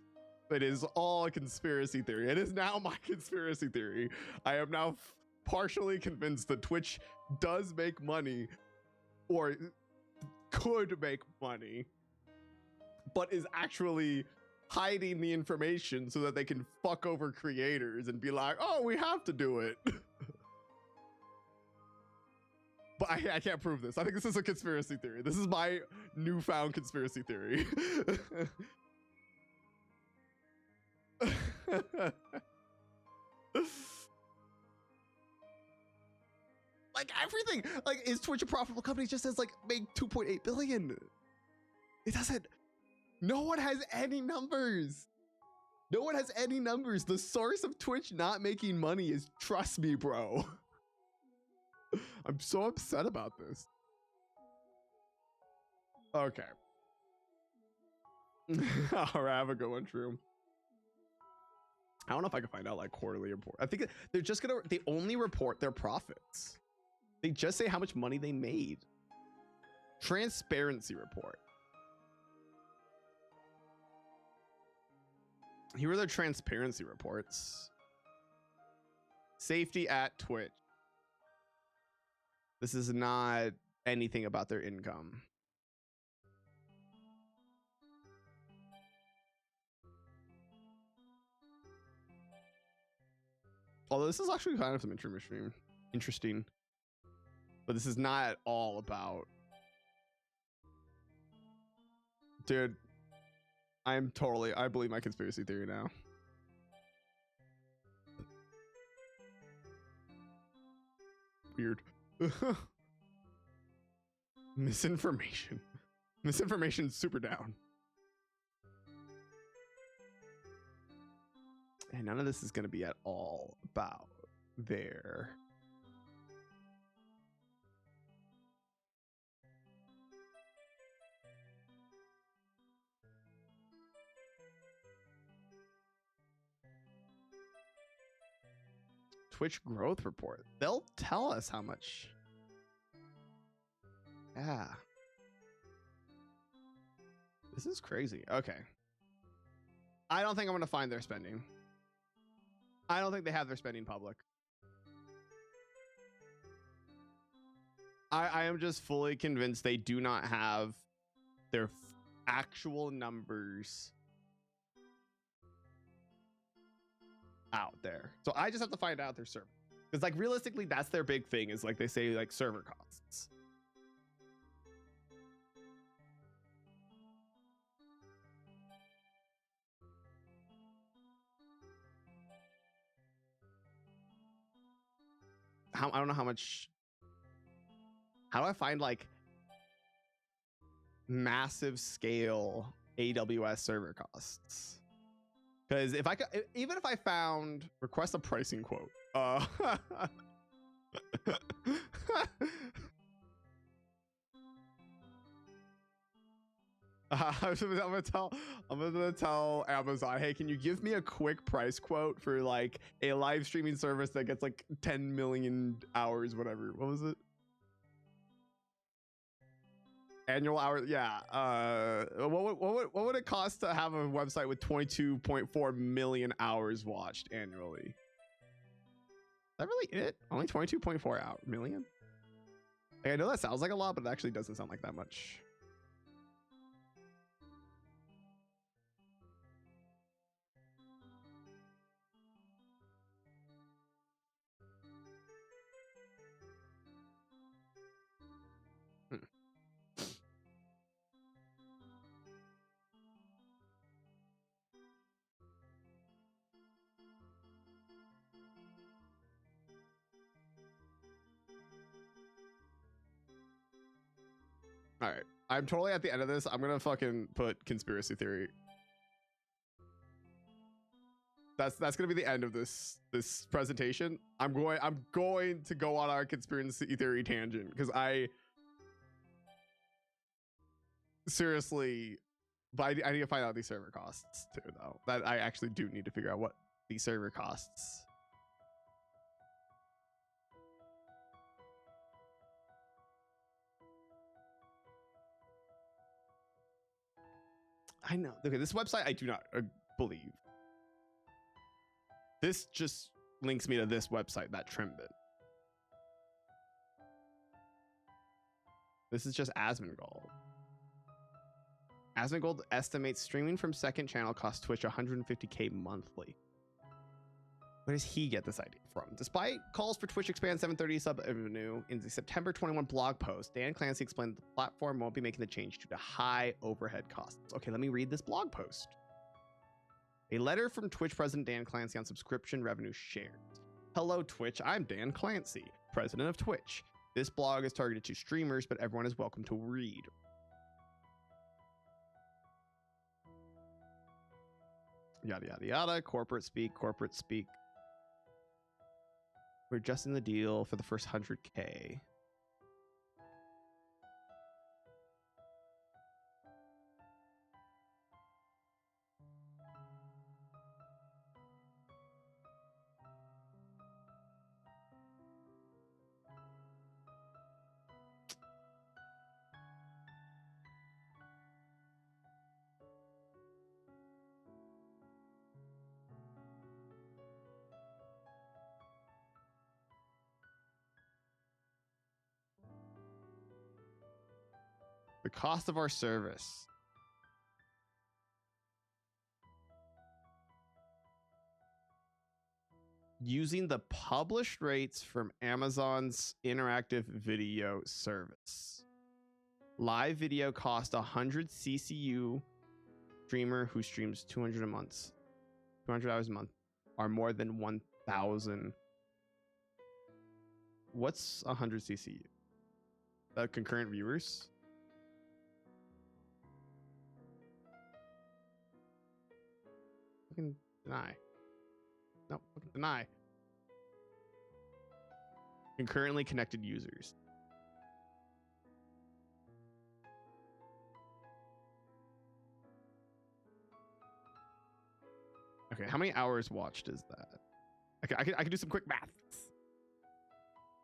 It is all a conspiracy theory. It is now my conspiracy theory. I am now partially convinced that Twitch does make money, or could make money, but is actually hiding the information so that they can fuck over creators and be like, oh, we have to do it. But I can't prove this. I think this is a conspiracy theory. This is my newfound conspiracy theory. Like everything, like, is Twitch a profitable company? It just says like make 2.8 billion. It doesn't. No one has any numbers. No one has any numbers. The source of Twitch not making money is, trust me, bro. I'm so upset about this. Okay. All right, have a good one, True. I don't know if I can find out like quarterly report. I think they're just gonna, they only report their profits. They just say how much money they made. Transparency report. Here are their transparency reports. Safety at Twitch. This is not anything about their income. Although this is actually kind of some interesting. But this is not all about. Dude, I believe my conspiracy theory now. Weird. Misinformation. Misinformation's super down. And none of this is going to be at all about their Twitch growth report. They'll tell us how much. Yeah. This is crazy. Okay. I don't think I'm going to find their spending. I don't think they have their spending public. I am just fully convinced they do not have their actual numbers out there. So I just have to find out their server. Because like realistically, that's their big thing, is like they say like server costs. I don't know how much. How do I find like massive scale AWS server costs? Because if I could, even if I found request a pricing quote, I'm gonna tell Amazon, hey, can you give me a quick price quote for like a live streaming service that gets like 10 million hours, whatever. What was it? Annual hours, yeah. What would it cost to have a website with 22.4 million hours watched annually? Is that really it? Only 22.4 million? Like, I know that sounds like a lot, but it actually doesn't sound like that much. All right, I'm totally at the end of this. I'm gonna fucking put conspiracy theory. That's gonna be the end of this presentation. I'm going to go on our conspiracy theory tangent because I seriously, but I need to find out these server costs too, though. That I actually do need to figure out what these server costs. I know. Okay, this website I do not believe. This just links me to this website, that Trimbit. This is just Asmongold. Asmongold estimates streaming from second channel costs Twitch $150K monthly. Where does he get this idea from? Despite calls for Twitch expand 730 sub revenue, in the September 21 blog post, Dan Clancy explained that the platform won't be making the change due to high overhead costs. Okay, let me read this blog post. A letter from Twitch president Dan Clancy on subscription revenue shared. Hello, Twitch. I'm Dan Clancy, president of Twitch. This blog is targeted to streamers, but everyone is welcome to read. Yada, yada, yada. Corporate speak, corporate speak. We're adjusting the deal for the first 100K. The cost of our service. Using the published rates from Amazon's interactive video service. Live video cost 100 CCU. Streamer who streams 200 a month, 200 hours a month, are more than 1,000. What's 100 CCU? Concurrent viewers? Fucking deny. No, fucking deny. Concurrently connected users. Okay, how many hours watched is that? Okay, I can do some quick maths.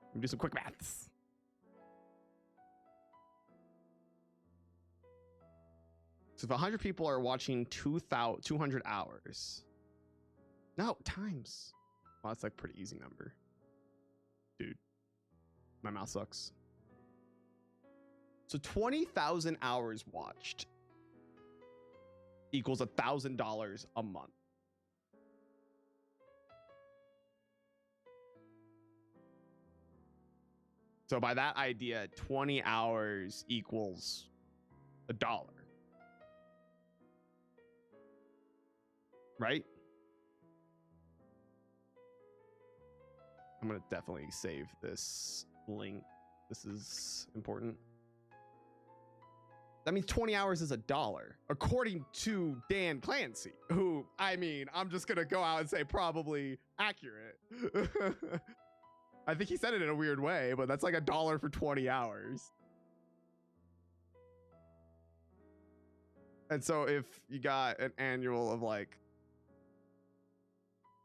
Let me do some quick maths. So if 100 people are watching 200 hours. No, times. Well, that's like a pretty easy number. Dude, my mouse sucks. So 20,000 hours watched equals $1,000 a month. So by that idea, 20 hours equals $1. Right? I'm gonna definitely save this link. This is important. That means 20 hours is $1, according to Dan Clancy, who, I mean, I'm just gonna go out and say probably accurate. I think he said it in a weird way, but that's like $1 for 20 hours. And so if you got an annual of like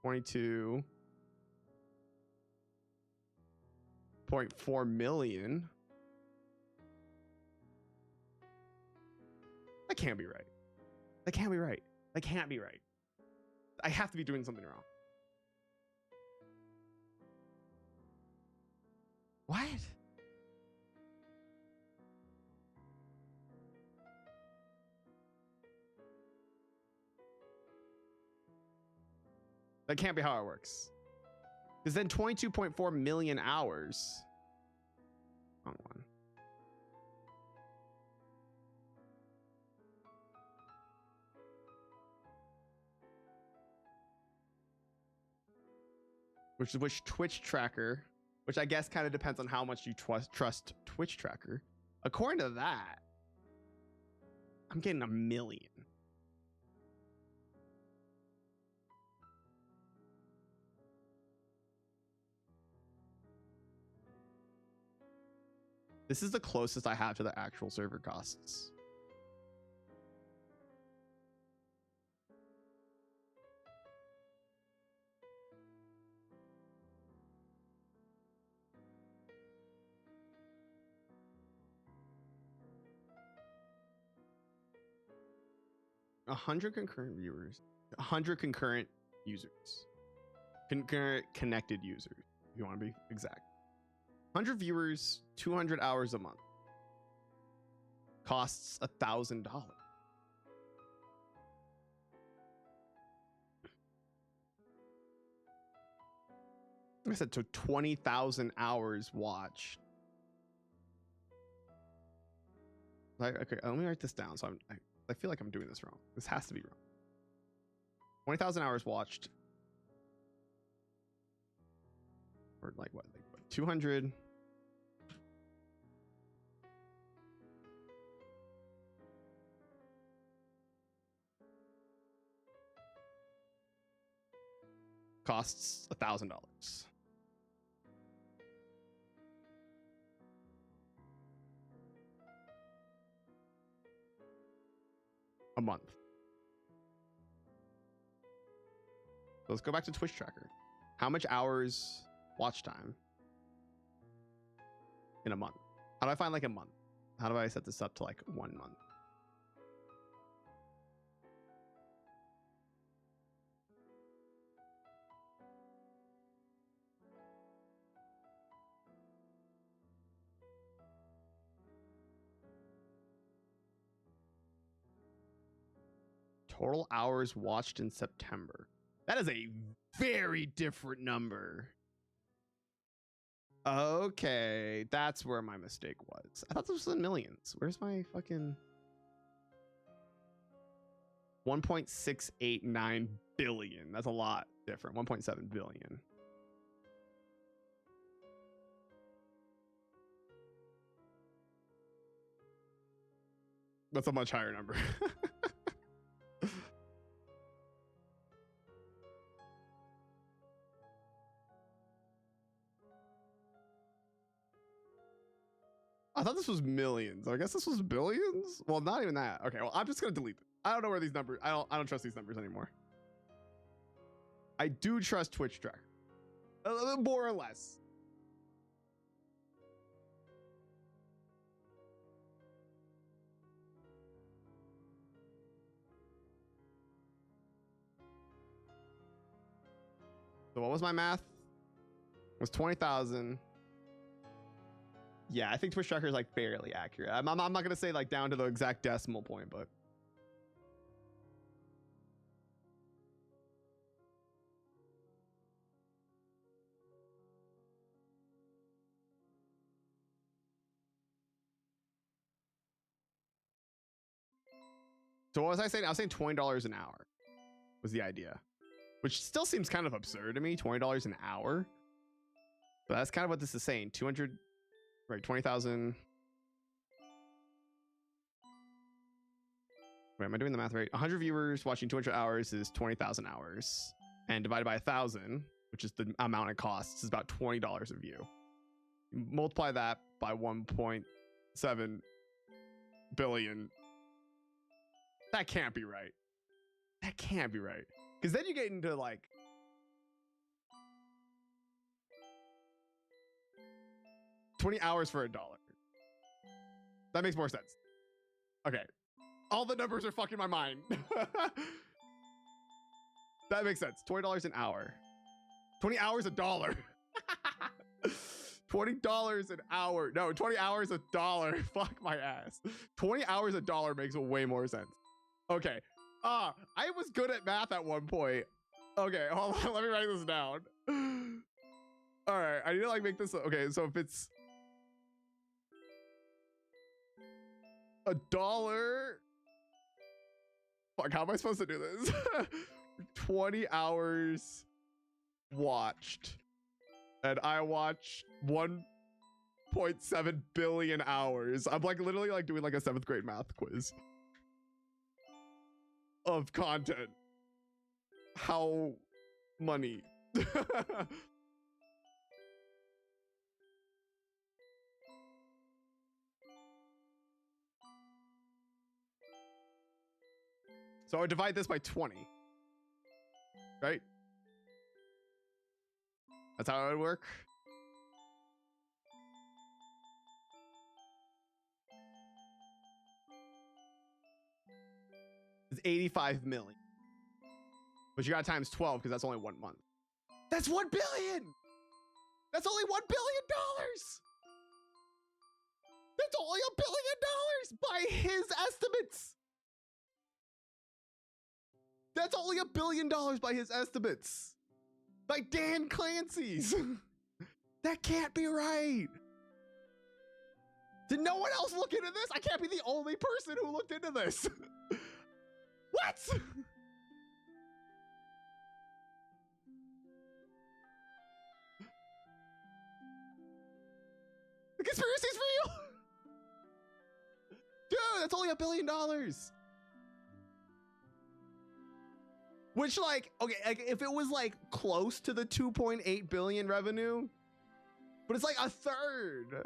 22.4 million, that can't be right. That can't be right. That can't be right. I have to be doing something wrong. What? That can't be how it works. Because then 22.4 million hours. Wrong one. Which Twitch tracker, which I guess kind of depends on how much you trust Twitch tracker. According to that, I'm getting 1 million. This is the closest I have to the actual server costs. A 100 concurrent viewers, 100 concurrent users, concurrent connected users, if you want to be exact. 100 viewers, 200 hours a month. Costs $1,000. I said, so 20,000 hours watched. Okay, let me write this down. So I feel like I'm doing this wrong. This has to be wrong. 20,000 hours watched. Or like what? 200. Costs $1,000. A month. So let's go back to Twitch tracker. How much hours watch time in a month? How do I find like a month? How do I set this up to like 1 month? Total hours watched in September. That is a very different number. Okay, that's where my mistake was. I thought this was in millions. Where's my fucking 1.689 billion? That's a lot different. 1.7 billion. That's a much higher number. I thought this was millions. I guess this was billions. Well, not even that. Okay, well, I'm just gonna delete it. I don't know where these numbers. I don't trust these numbers anymore. I do trust Twitch tracker, more or less. So what was my math? It was 20,000. Yeah, I think Twitch tracker is like barely accurate. I'm not gonna say like down to the exact decimal point, but so what was I saying? I was saying $20 an hour was the idea, which still seems kind of absurd to me. $20 an hour, but that's kind of what this is saying. 200. Right, 20,000. Wait, am I doing the math right? 100 viewers watching 200 hours is 20,000 hours, and divided by 1,000, which is the amount it costs, is about $20 a view. Multiply that by 1.7 billion, That can't be right. That can't be right. Because then you get into like $20 hours for $1. That makes more sense. Okay. All the numbers are fucking my mind. That makes sense. $20 an hour. 20 hours $1. $20 an hour. No, 20 hours $1. Fuck my ass. 20 hours $1 makes way more sense. Okay. I was good at math at one point. Okay, hold on. Let me write this down. All right, I need to like make this. Okay, so if it's $1. Fuck, how am I supposed to do this? 20 hours watched. And I watch 1.7 billion hours. I'm like literally like doing like a 7th grade math quiz of content. How money? So I would divide this by 20, right? That's how it would work. It's 85 million. But you got times 12 because that's only 1 month. That's 1 billion. That's only $1 billion. That's only $1 billion by his estimates. That's only $1 billion by his estimates. By Dan Clancy's. That can't be right. Did no one else look into this? I can't be the only person who looked into this. What? The conspiracy's real. Dude, that's only $1 billion. Which like, okay, like if it was like close to the 2.8 billion revenue, but it's like a third.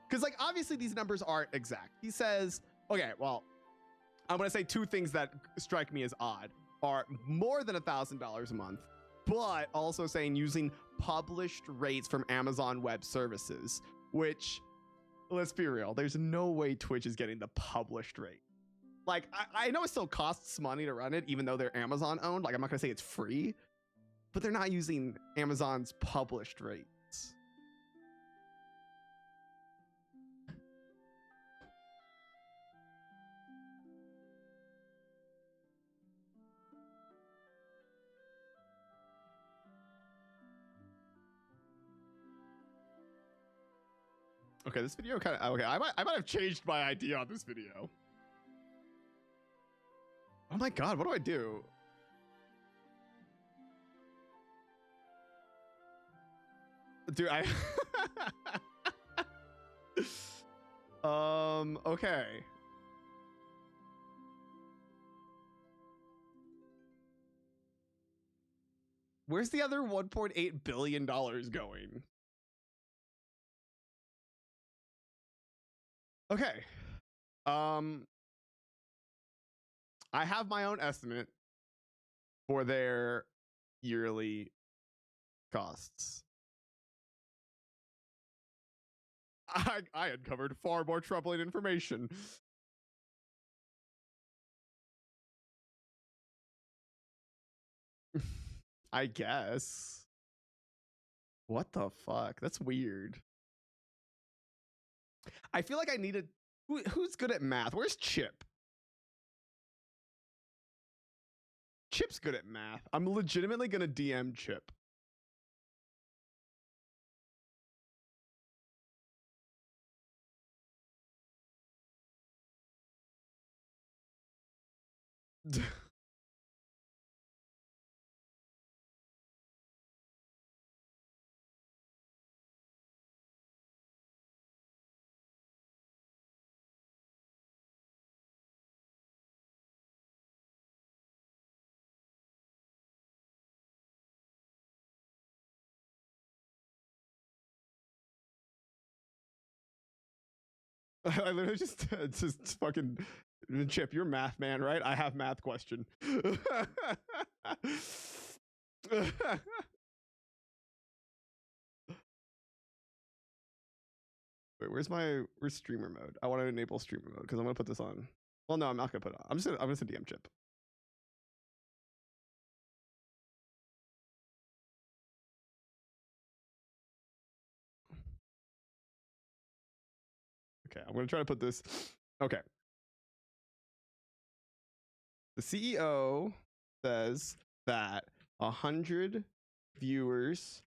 Because like, obviously these numbers aren't exact. He says, okay, well, I'm gonna say two things that strike me as odd are more than $1,000 a month, but also saying using published rates from Amazon Web Services, which, let's be real, there's no way Twitch is getting the published rate. Like, I know it still costs money to run it, even though they're Amazon owned. Like, I'm not gonna say it's free, but they're not using Amazon's published rates. Okay, this video kind of, okay, I might have changed my idea on this video. Oh my God, what do I do? Dude, okay. Where's the other $1.8 billion going? Okay. I have my own estimate for their yearly costs. I uncovered far more troubling information. I guess. What the fuck? That's weird. I feel like I needed... Who's good at math? Where's Chip? Chip's good at math. I'm legitimately gonna DM Chip. I literally just fucking Chip, you're math man, right? I have math question. Wait, where's streamer mode? I want to enable streamer mode because I'm gonna put this on. Well, no, I'm not gonna put it on. I'm gonna say DM Chip. Okay, I'm gonna try to put this. Okay. The CEO says that 100 viewers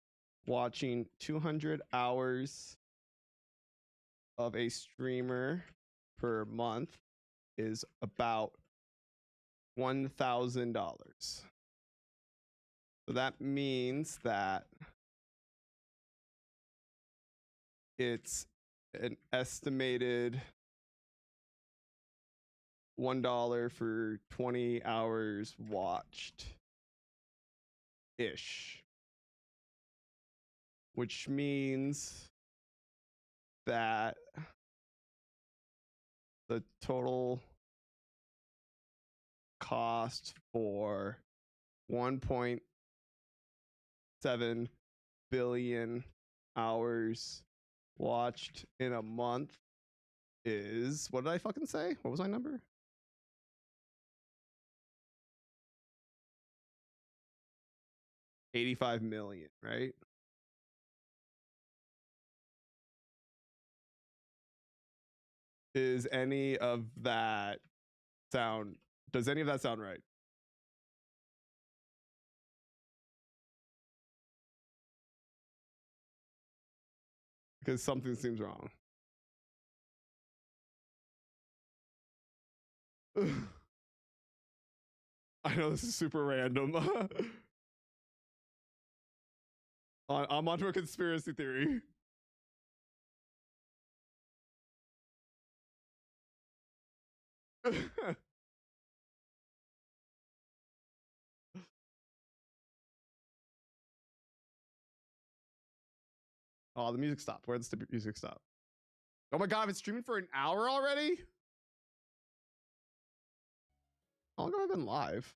watching 200 hours of a streamer per month is about $1,000. So that means that it's an estimated $1 for 20 hours watched ish, which means that the total cost for 1.7 billion hours watched in a month is, what did I fucking say? What was my number? $85 million, right? Does any of that sound right? Because something seems wrong. I know this is super random. I'm onto a conspiracy theory. Oh, the music stopped. Where does the music stop? Oh my god, I've been streaming for an hour already? How long have I been live?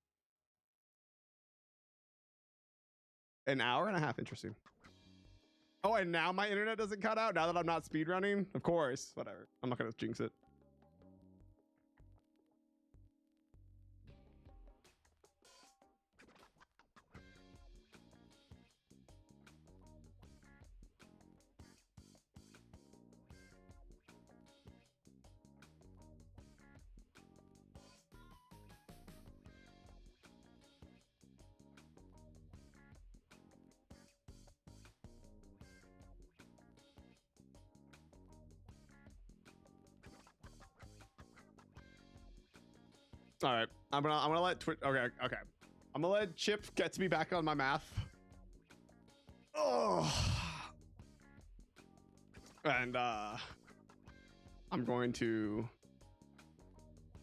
An hour and a half. Interesting. Oh, and now my internet doesn't cut out now that I'm not speedrunning? Of course. Whatever. I'm not gonna jinx it. All right, I'm gonna let Twitch. Okay. I'm gonna let Chip get me back on my math. Oh, and I'm going to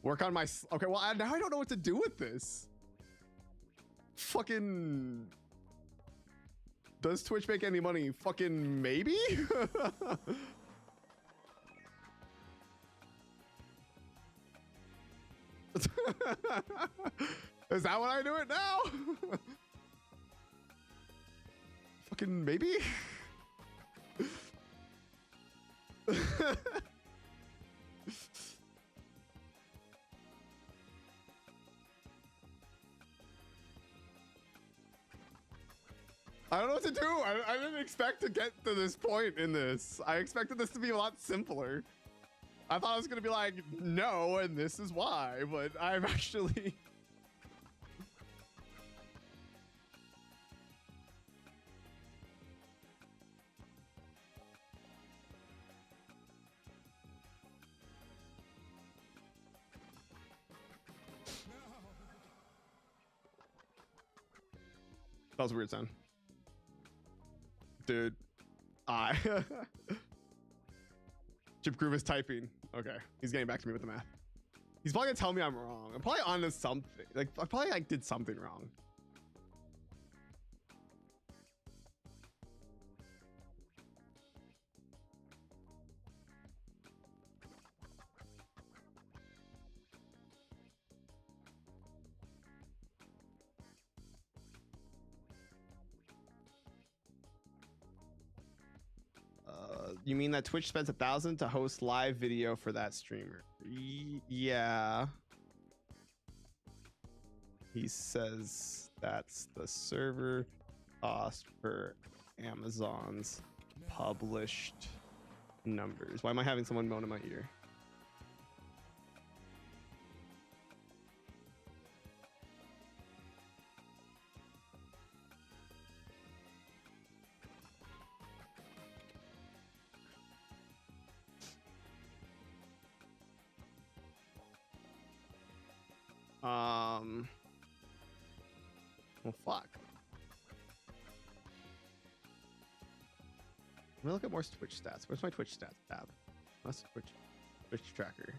work on my. Okay, well now I don't know what to do with this. Fucking. Does Twitch make any money? Fucking maybe. Is that what I do it now? Fucking maybe. I don't know what to do. I didn't expect to get to this point in this. I expected this to be a lot simpler. I thought I was gonna be like, no, and this is why, but I'm actually. That was a weird sound. Dude, Chip Groove is typing. Okay, he's getting back to me with the math. He's probably gonna tell me I'm wrong. I'm probably onto something. Like I probably did something wrong. You mean that Twitch spends $1,000 to host live video for that streamer? Yeah. He says that's the server cost for Amazon's published numbers. Why am I having someone moan in my ear? Well, fuck. Let me look at more Twitch stats. Where's my Twitch stats tab? That's Twitch tracker.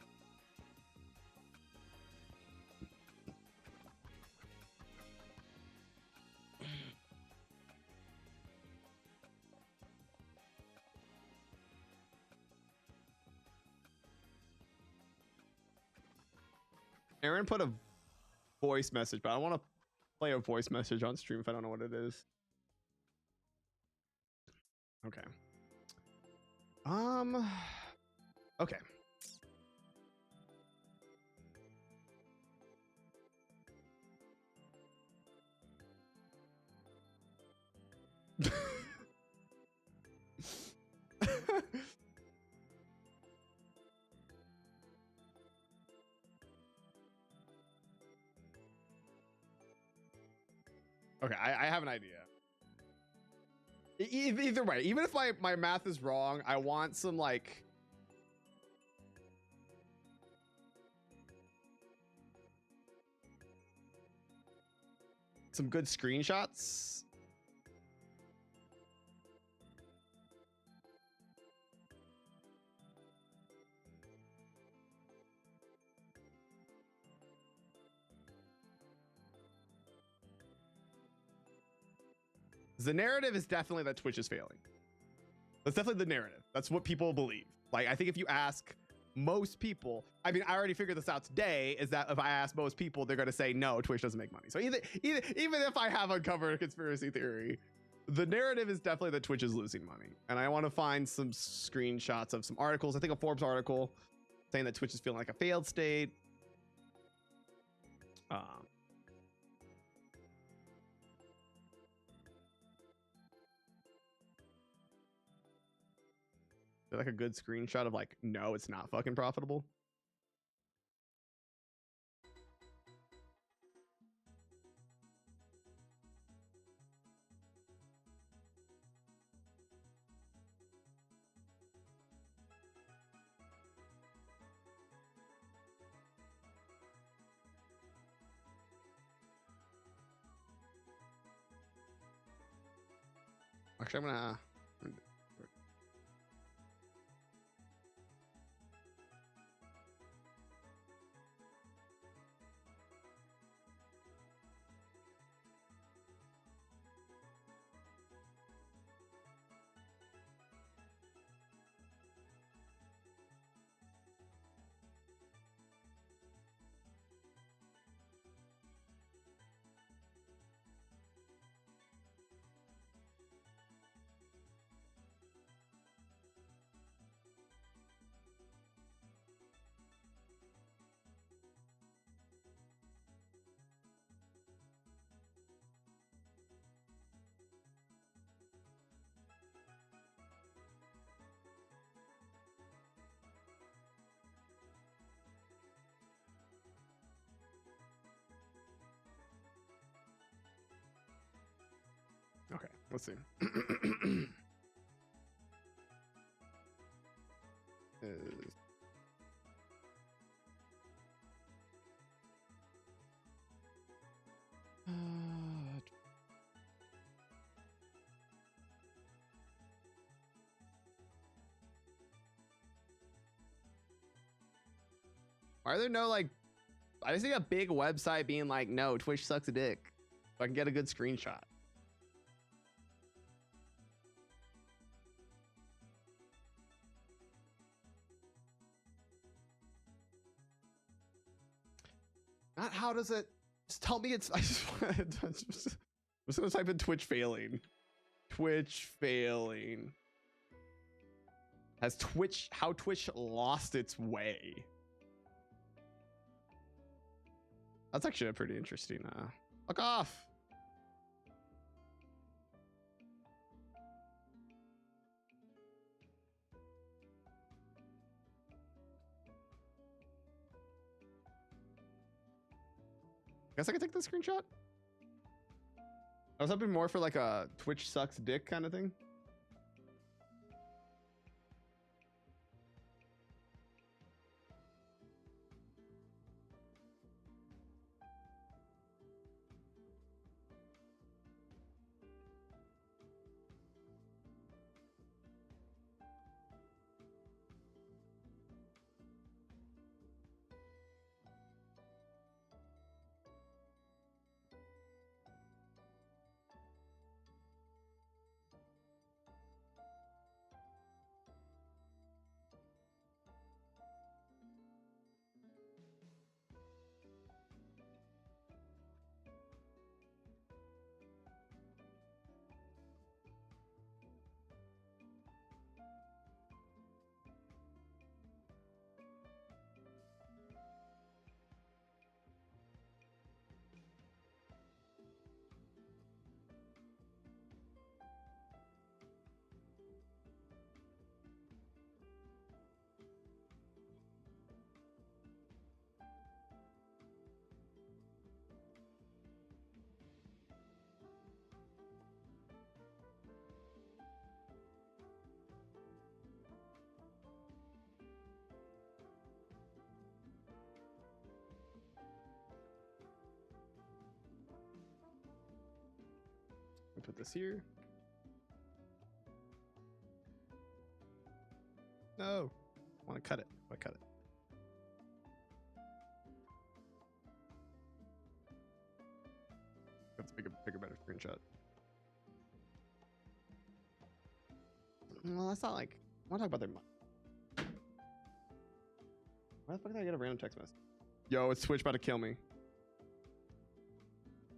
Aaron put a voice message, but I want to play a voice message on stream if I don't know what it is. Okay. Okay. Okay, I have an idea. Either way, even if my math is wrong, I want some like some good screenshots. The narrative is definitely that Twitch is failing. That's definitely the narrative. That's what people believe. Like, I think if you ask most people, I mean, I already figured this out today, is that if I ask most people, they're going to say, no, Twitch doesn't make money. So even if I have uncovered a conspiracy theory, the narrative is definitely that Twitch is losing money. And I want to find some screenshots of some articles. I think a Forbes article saying that Twitch is feeling like a failed state. Like a good screenshot of like, no, it's not fucking profitable. Actually, I'm gonna okay, let's see. Are there no like, I just see a big website being like, no, Twitch sucks a dick. So I can get a good screenshot. Not how does it, just tell me it's, I just want to, I'm just gonna type in Twitch failing. Twitch failing. Has how Twitch lost its way. That's actually a pretty interesting, fuck off. Guess I could take the screenshot. I was hoping more for like a Twitch sucks dick kind of thing. Put this here. No, I want to cut it. I cut it. That's a bigger, better screenshot. Well, that's not like. I want to talk about their money. Why the fuck did I get a random text message? Yo, it's Twitch about to kill me.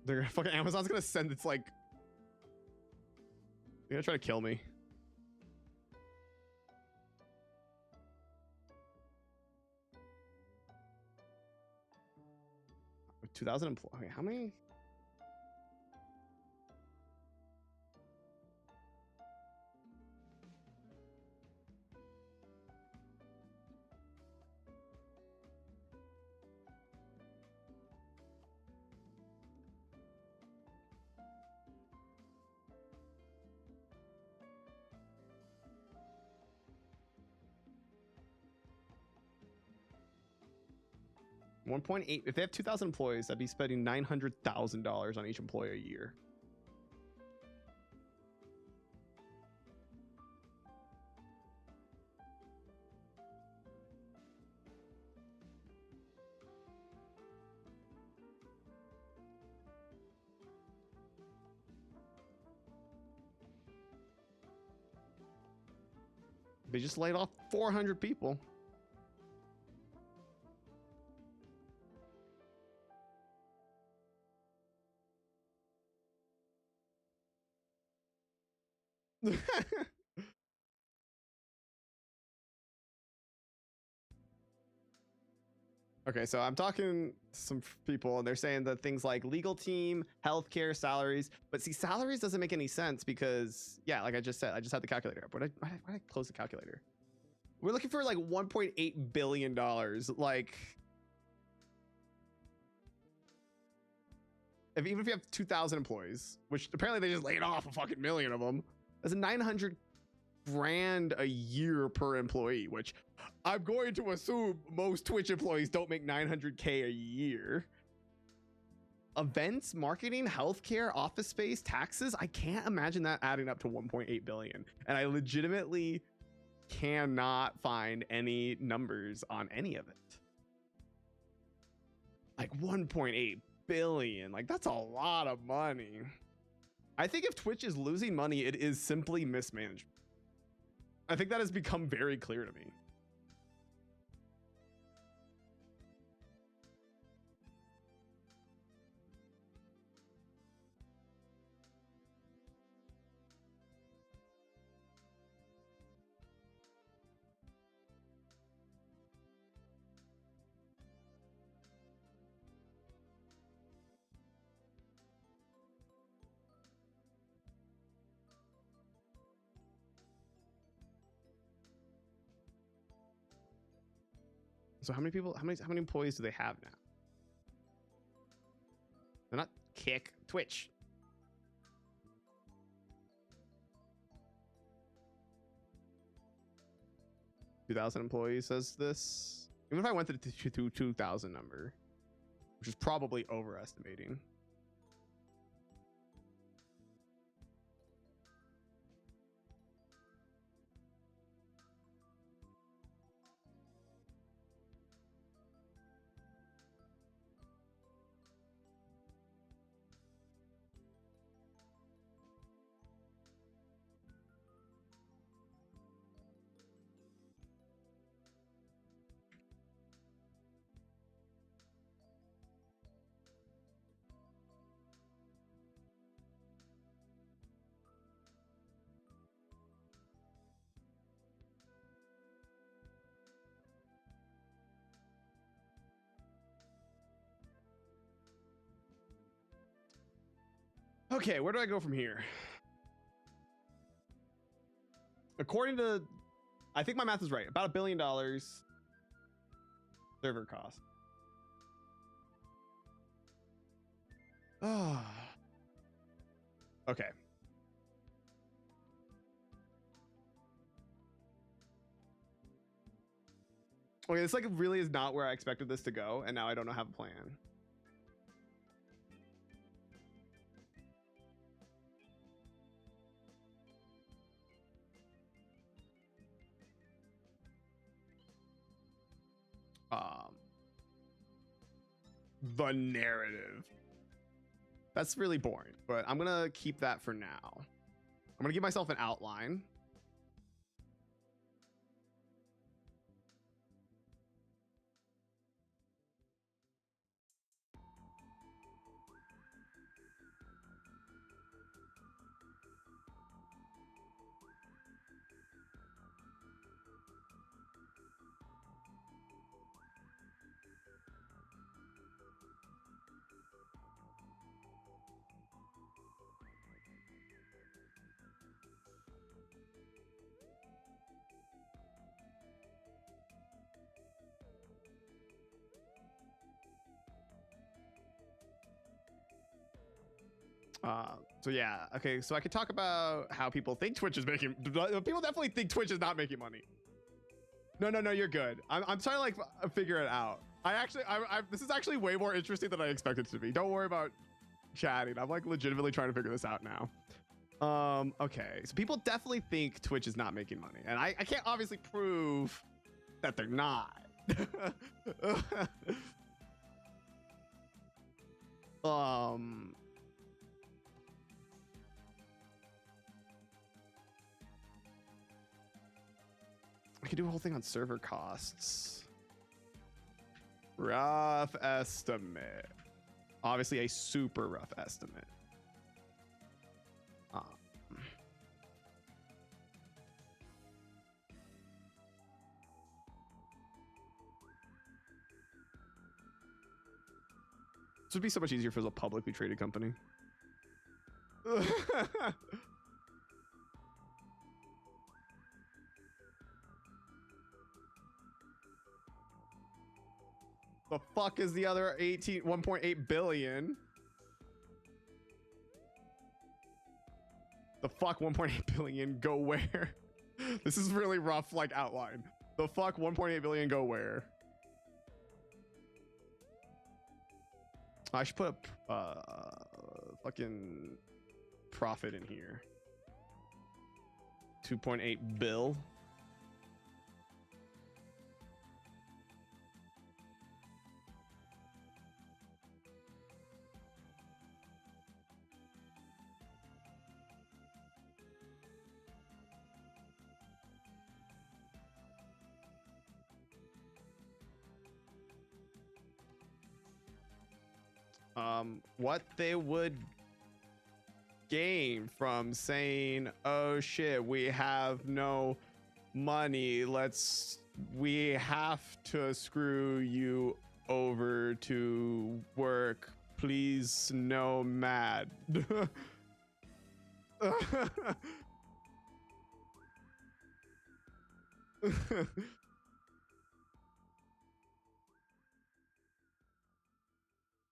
They're gonna fucking Amazon's gonna send its like. They're gonna try to kill me. With 2,000 employees. Okay, how many? $1.8. If they have 2,000 employees, I'd be spending $900,000 on each employee a year. They just laid off 400 people. Okay, so I'm talking to some people and they're saying that things like legal team, healthcare, salaries, but see, salaries doesn't make any sense because, yeah, like I just said, I just had the calculator up. Why did I close the calculator? We're looking for like $1.8 billion. Like, even if you have 2,000 employees, which apparently they just laid off a fucking million of them, that's 900 grand a year per employee, which I'm going to assume most Twitch employees don't make 900K a year. Events, marketing, healthcare, office space, taxes. I can't imagine that adding up to 1.8 billion. And I legitimately cannot find any numbers on any of it. Like 1.8 billion. Like, that's a lot of money. I think if Twitch is losing money, it is simply mismanagement. I think that has become very clear to me. So how many people? How many employees do they have now? They're not Kick, Twitch. $2,000 employees says this. Even if I went to the 2,000 number, which is probably overestimating. Okay, where do I go from here? According to, I think my math is right. About $1 billion server cost. Ah. Okay. Okay, this like really is not where I expected this to go, and now I don't have a plan. The narrative. That's really boring, but I'm gonna keep that for now. I'm gonna give myself an outline. So yeah, okay, so I could talk about how people think Twitch is making, people definitely think Twitch is not making money. No, you're good. I'm trying to like figure it out. This is actually way more interesting than I expected it to be. Don't worry about chatting. I'm like legitimately trying to figure this out now. Okay, so people definitely think Twitch is not making money, and I can't obviously prove that they're not. I could do a whole thing on server costs. Rough estimate. Obviously a super rough estimate. This would be so much easier if it was a publicly traded company. The fuck is the other 1.8 billion? The fuck 1.8 billion go where? This is really rough like outline. The fuck 1.8 billion go where? I should put a fucking profit in here. 2.8 bill. What they would gain from saying, oh shit, we have no money, we have to screw you over to work, please, no mad.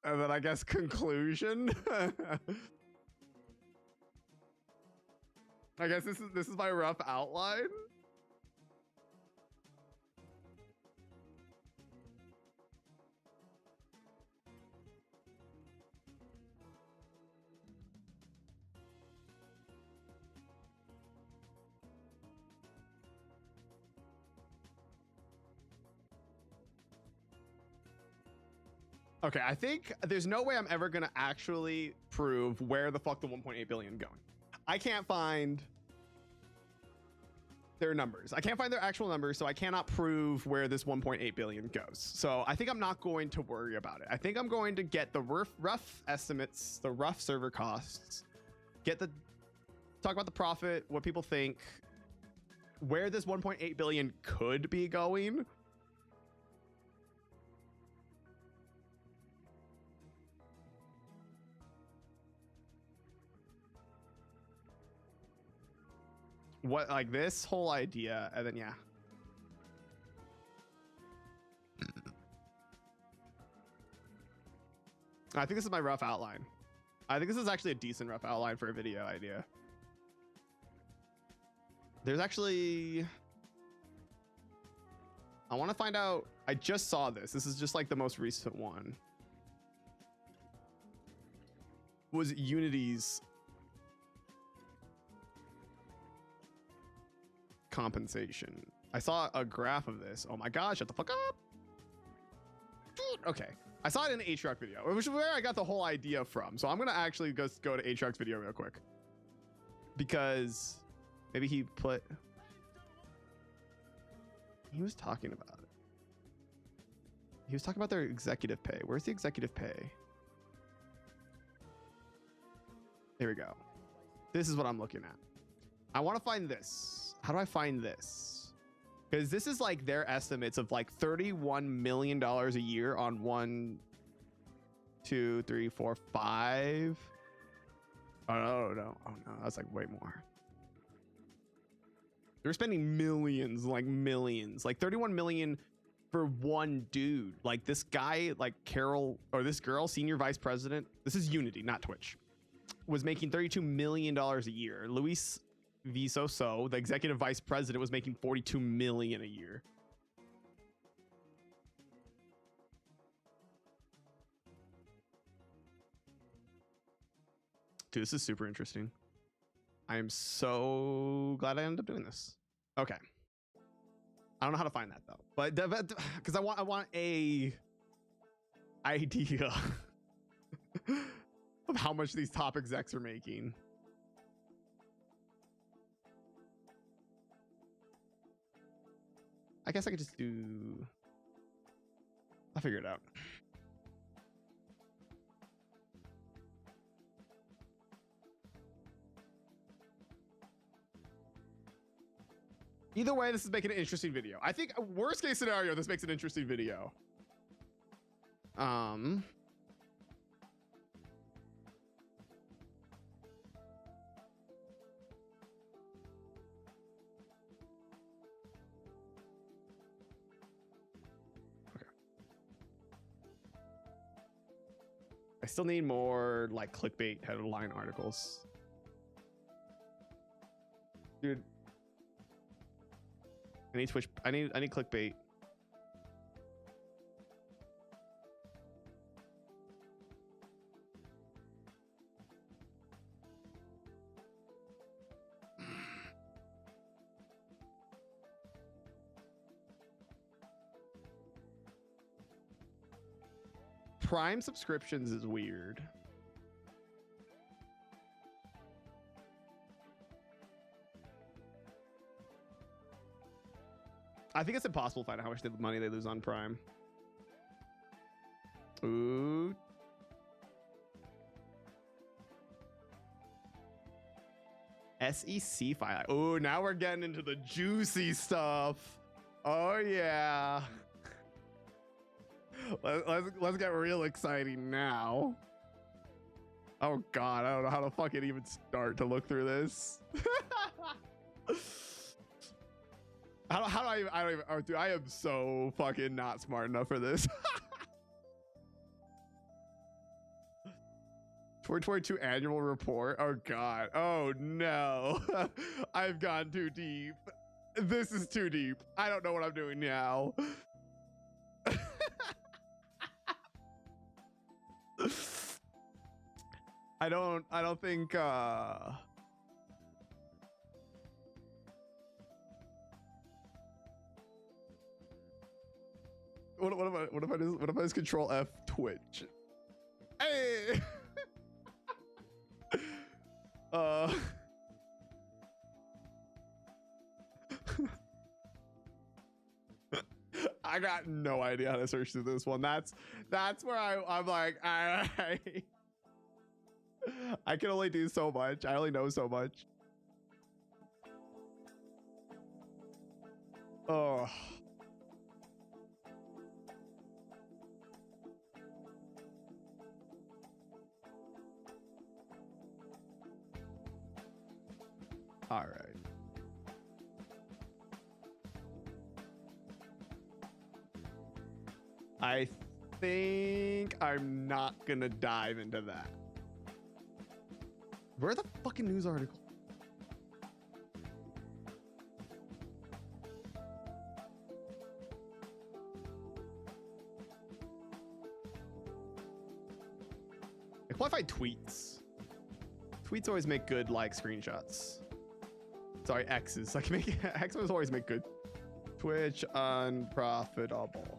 And then I guess conclusion. I guess this is my rough outline. Okay, I think there's no way I'm ever gonna actually prove where the fuck the 1.8 billion going. I can't find their numbers. I can't find their actual numbers, so I cannot prove where this 1.8 billion goes. So I think I'm not going to worry about it. I think I'm going to get the rough estimates, the rough server costs, talk about the profit, what people think, where this 1.8 billion could be going. What, like this whole idea, and then yeah. I think this is my rough outline. I think this is actually a decent rough outline for a video idea. There's actually, I want to find out, I just saw this. This is just like the most recent one. Was Unity's compensation. I saw a graph of this. Oh my god, shut the fuck up. Okay. I saw it in the Aatrox video, which is where I got the whole idea from. So I'm gonna actually go to Aatrox video real quick. Because maybe he was talking about it. He was talking about their executive pay. Where's the executive pay? Here we go. This is what I'm looking at. I want to find this. How do I find this? Because this is like their estimates of like $31 million a year on 1, 2, 3, 4, 5. Oh no, that's like way more. They're spending millions, like 31 million for one dude. Like this guy, like Carol, or this girl, senior vice president. This is Unity, not Twitch. Was making $32 million a year. Luis Visoso, the executive vice president, was making 42 million a year. Dude, this is super interesting. I am so glad I ended up doing this. Okay. I don't know how to find that though, but because I want a idea of how much these top execs are making. I guess I could just do, I'll figure it out. Either way, this is making an interesting video. I think worst case scenario, this makes an interesting video. I still need more like clickbait headline articles. Dude. I need Twitch. I need clickbait. Prime subscriptions is weird. I think it's impossible to find out how much money they lose on Prime. Ooh. SEC file. Oh, now we're getting into the juicy stuff. Oh yeah. Let's get real exciting now. Oh god, I don't know how to fucking even start to look through this. How do I don't even, oh, dude, I am so fucking not smart enough for this. 2022 annual report. Oh god. Oh no. I've gone too deep. This is too deep. I don't know what I'm doing now. I don't think what if I just control F Twitch? Hey. I got no idea how to search through this one. That's where I'm like, I can only do so much. I only know so much. Oh. All right. I think I'm not gonna dive into that. Where are the fucking news article? Like, what if I tweets? Tweets always make good like screenshots. Sorry, X's. I can make X's always make good. Twitch unprofitable.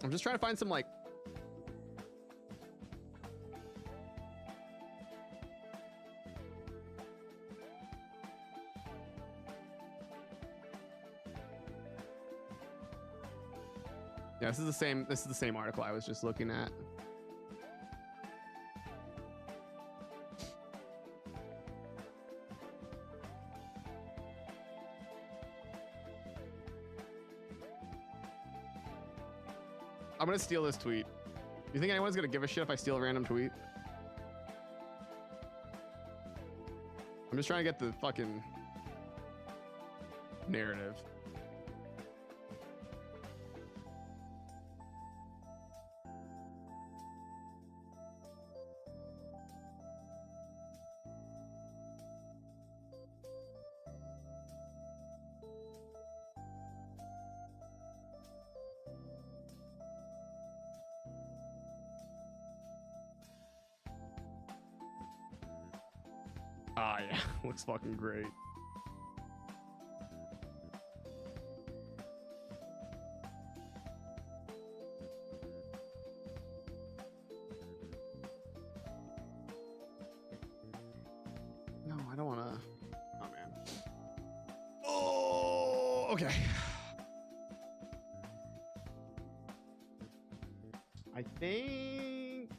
I'm just trying to find some like yeah, this is the same article I was just looking at. I'm gonna steal this tweet. You think anyone's gonna give a shit if I steal a random tweet? I'm just trying to get the fucking narrative. Ah, yeah, looks fucking great. No, I don't wanna. Oh, man. Oh, okay. I think.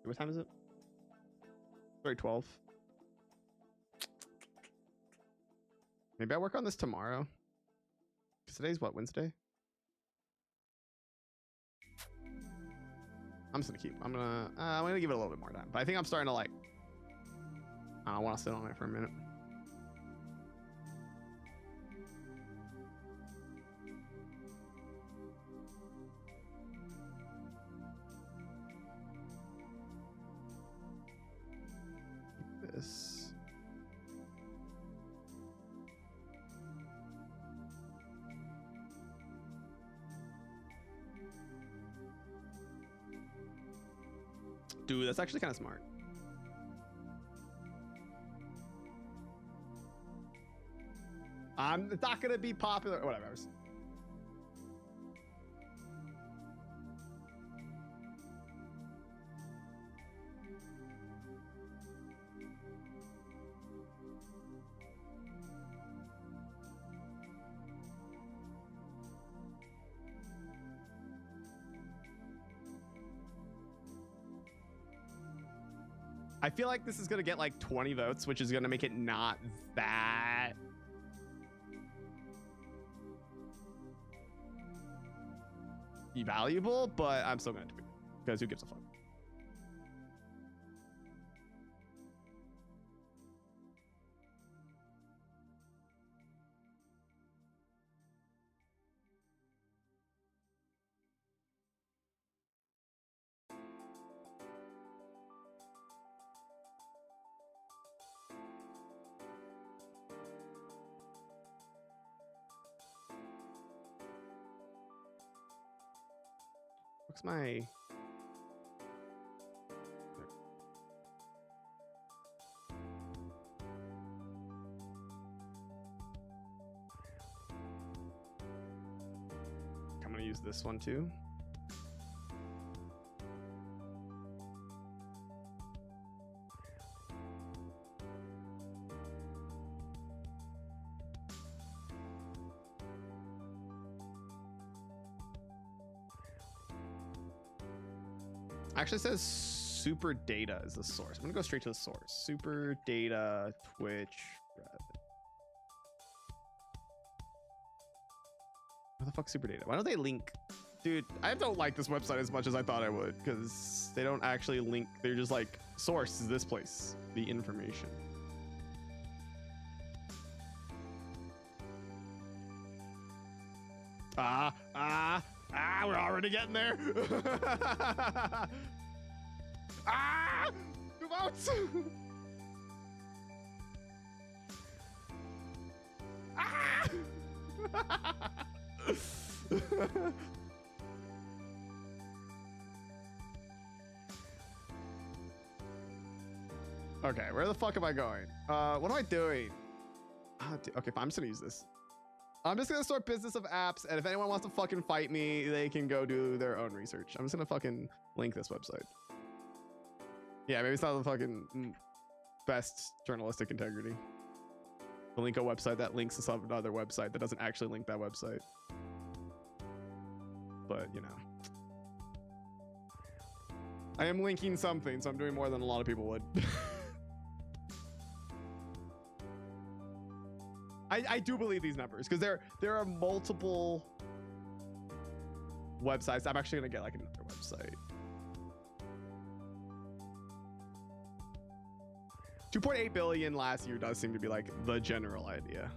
What time is it? Sorry, 12. Maybe I work on this tomorrow. 'Cause today's what, Wednesday? I'm just gonna give it a little bit more time. But I think I'm starting to like, I want to sit on it for a minute. This. Dude, that's actually kind of smart. It's not gonna be popular. Whatever. I feel like this is gonna get like 20 votes, which is gonna make it not that valuable, but I'm still gonna do it because who gives a fuck? What's my I'm gonna use this one too. Actually says super data is the source. I'm gonna go straight to the source. Super data Twitch Reddit. What the fuck super data? Why don't they link? Dude, I don't like this website as much as I thought I would because they don't actually link. They're just like source is this place, the information. We're already getting there. Two votes. Okay, where the fuck am I going? What am I doing? Okay, fine, I'm just gonna use this. I'm just gonna start business of apps, and if anyone wants to fucking fight me, they can go do their own research. I'm just gonna fucking link this website. Yeah, maybe it's not the fucking best journalistic integrity. To link a website that links to some other website that doesn't actually link that website. But, you know. I am linking something, so I'm doing more than a lot of people would. I do believe these numbers because there are multiple websites. I'm actually gonna get like another website. 2.8 billion last year does seem to be like the general idea.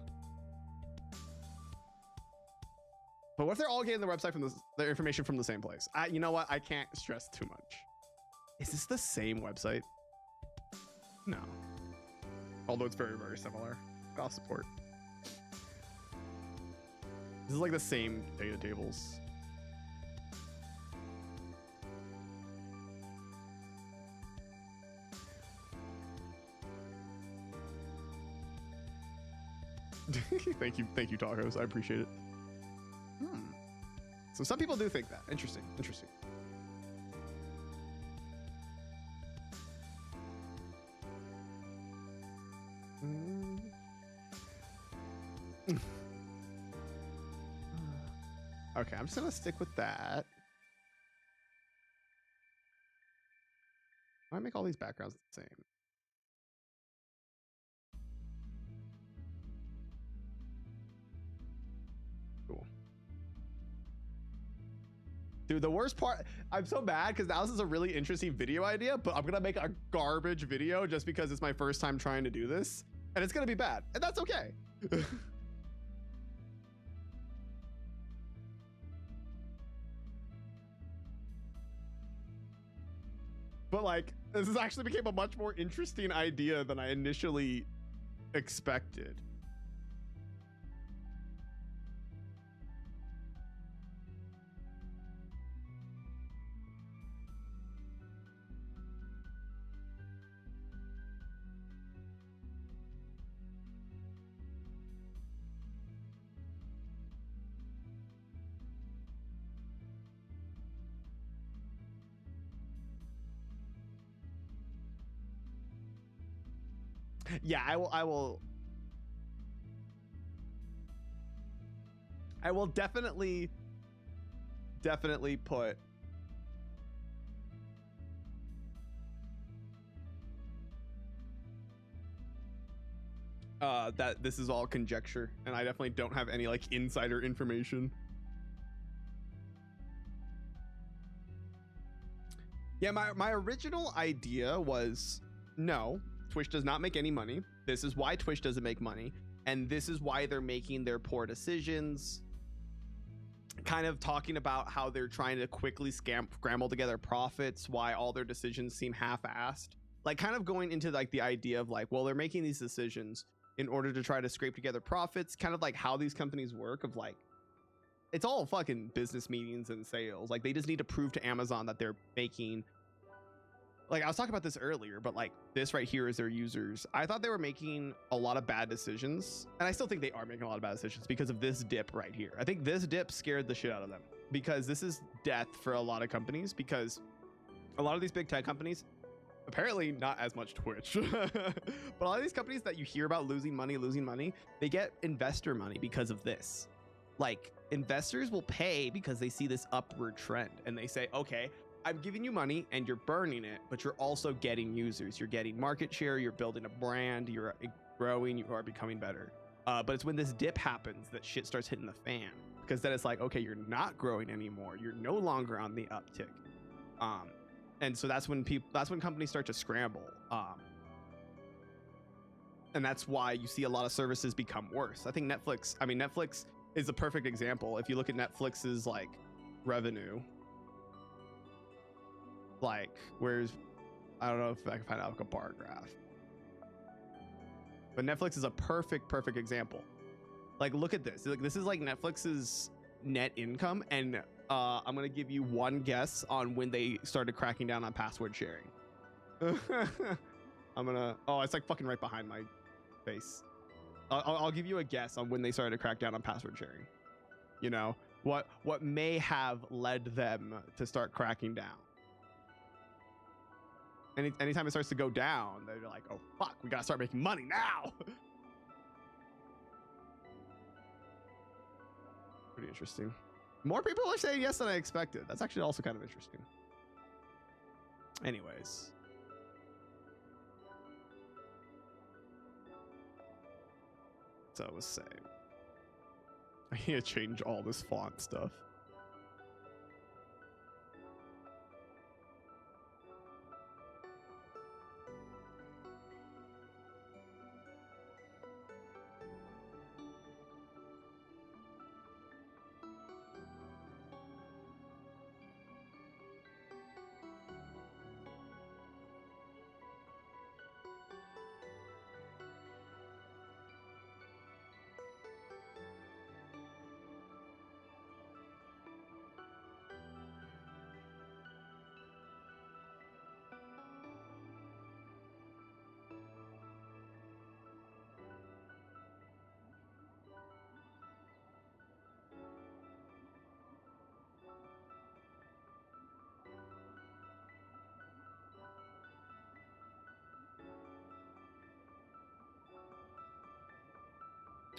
But what if they're all getting the website from their information from the same place? You know what? I can't stress too much. Is this the same website? No. Although it's very, very similar. Golf support. This is like the same data tables. Thank you, tacos. I appreciate it. So some people do think that. Interesting. Okay, I'm just gonna stick with that. Why make all these backgrounds the same? Cool. Dude, the worst part, I'm so mad because now this is a really interesting video idea, but I'm gonna make a garbage video just because it's my first time trying to do this, and it's gonna be bad, and that's okay. But like, this has actually became a much more interesting idea than I initially expected. Yeah, I will definitely put that this is all conjecture, and I definitely don't have any like insider information. Yeah, my original idea was, no, Twitch does not make any money. This is why Twitch doesn't make money, and this is why they're making their poor decisions. Kind of talking about how they're trying to quickly scramble together profits, why all their decisions seem half-assed. Like kind of going into like the idea of like, well, they're making these decisions in order to try to scrape together profits, kind of like how these companies work of like, it's all fucking business meetings and sales. Like they just need to prove to Amazon that they're making, like I was talking about this earlier, but like this right here is their users. I thought they were making a lot of bad decisions, and I still think they are making a lot of bad decisions because of this dip right here. I think this dip scared the shit out of them because this is death for a lot of companies, because a lot of these big tech companies, apparently not as much Twitch, but a lot of these companies that you hear about losing money, they get investor money because of this. Like investors will pay because they see this upward trend and they say, okay, I'm giving you money and you're burning it, but you're also getting users, you're getting market share, you're building a brand, you're growing, you are becoming better. But it's when this dip happens that shit starts hitting the fan, because then it's like, okay, you're not growing anymore, you're no longer on the uptick. And so that's when companies start to scramble. And that's why you see a lot of services become worse. I think Netflix is a perfect example. If you look at Netflix's like revenue, like I don't know if I can find out like a bar graph, but Netflix is a perfect example. Like look at this. Like this is like Netflix's net income, and I'm gonna give you one guess on when they started cracking down on password sharing. It's like fucking right behind my face. I'll give you a guess on when they started to crack down on password sharing. You know what may have led them to start cracking down. Anytime it starts to go down, they're like, oh fuck, we gotta start making money now. Pretty interesting. More people are saying yes than I expected. That's actually also kind of interesting. Anyways. So I was saying, I need to change all this font stuff.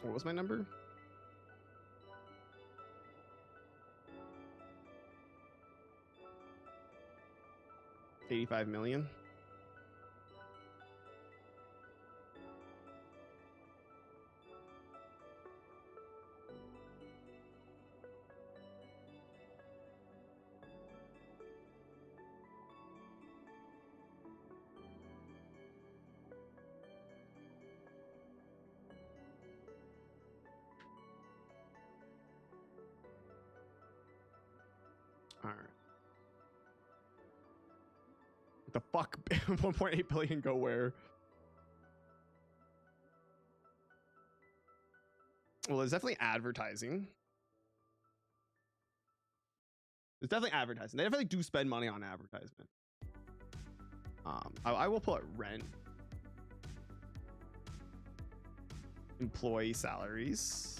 What was my number? $85 million. All right. What the fuck? 1.8 billion go where? Well, there's definitely advertising. There's definitely advertising. They definitely do spend money on advertisement. I will put rent, employee salaries,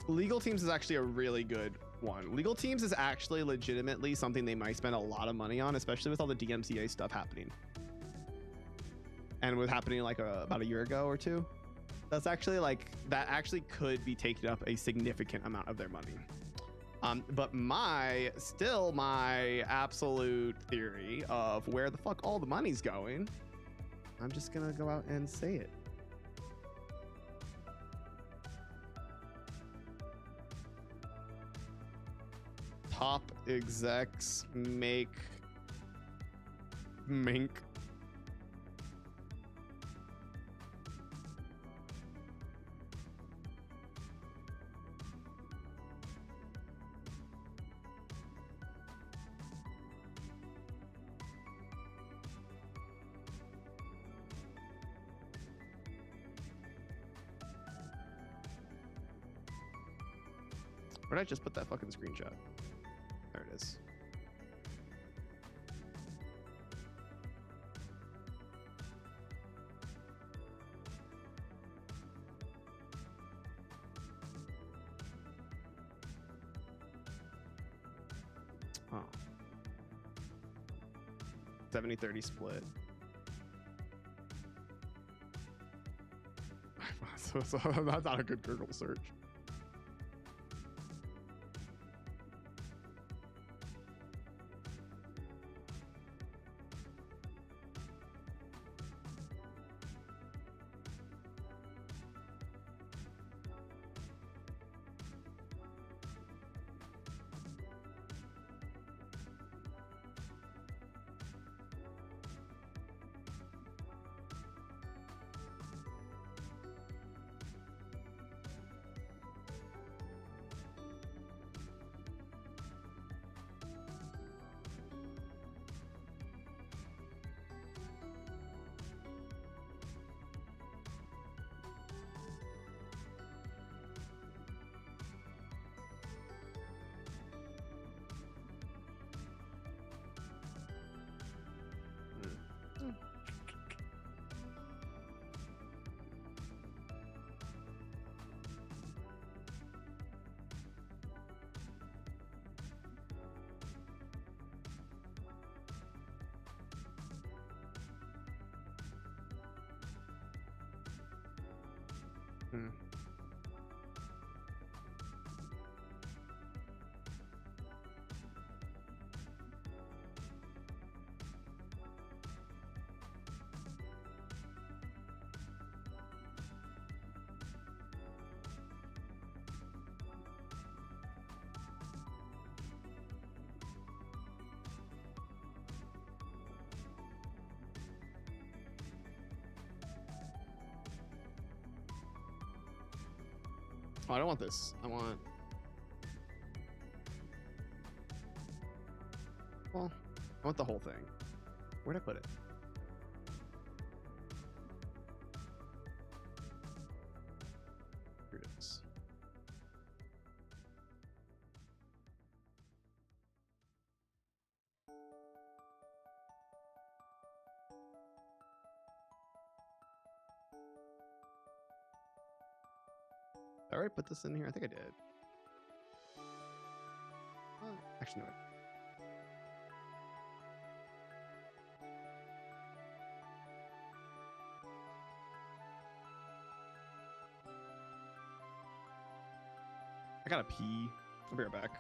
legal teams is actually a really good one. Legal teams is actually legitimately something they might spend a lot of money on, especially with all the DMCA stuff happening. And with happening like about a year ago or two. That's actually like, that actually could be taking up a significant amount of their money. But my absolute theory of where the fuck all the money's going, I'm just gonna go out and say it. Top execs make mink. Where did I just put that fucking screenshot? There it is. Oh. 70-30 split. so that's not a good Google search. Oh, I don't want this. I want... Well, I want the whole thing. Where'd I put it? Here it is. All right, put this in here. I think I did. Actually, no. I gotta pee. I'll be right back.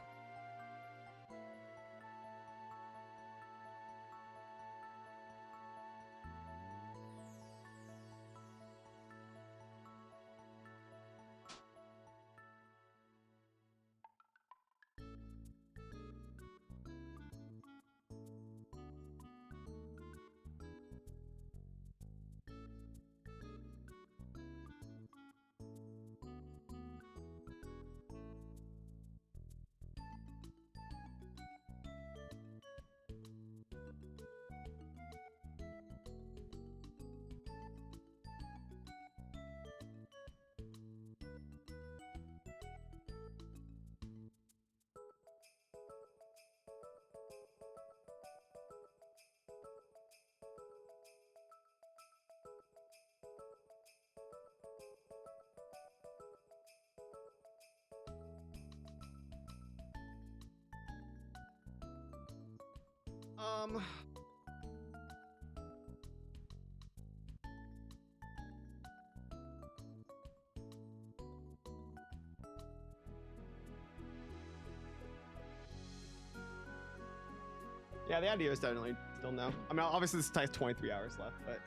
Yeah, the idea is definitely still no. I mean, obviously this has 23 hours left, but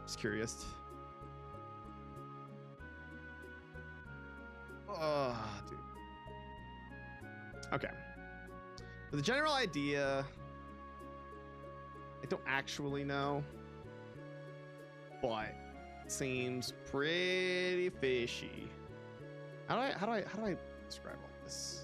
just curious. Oh, dude. Okay. But the general idea, I don't actually know, but it seems pretty fishy. How do I describe all this?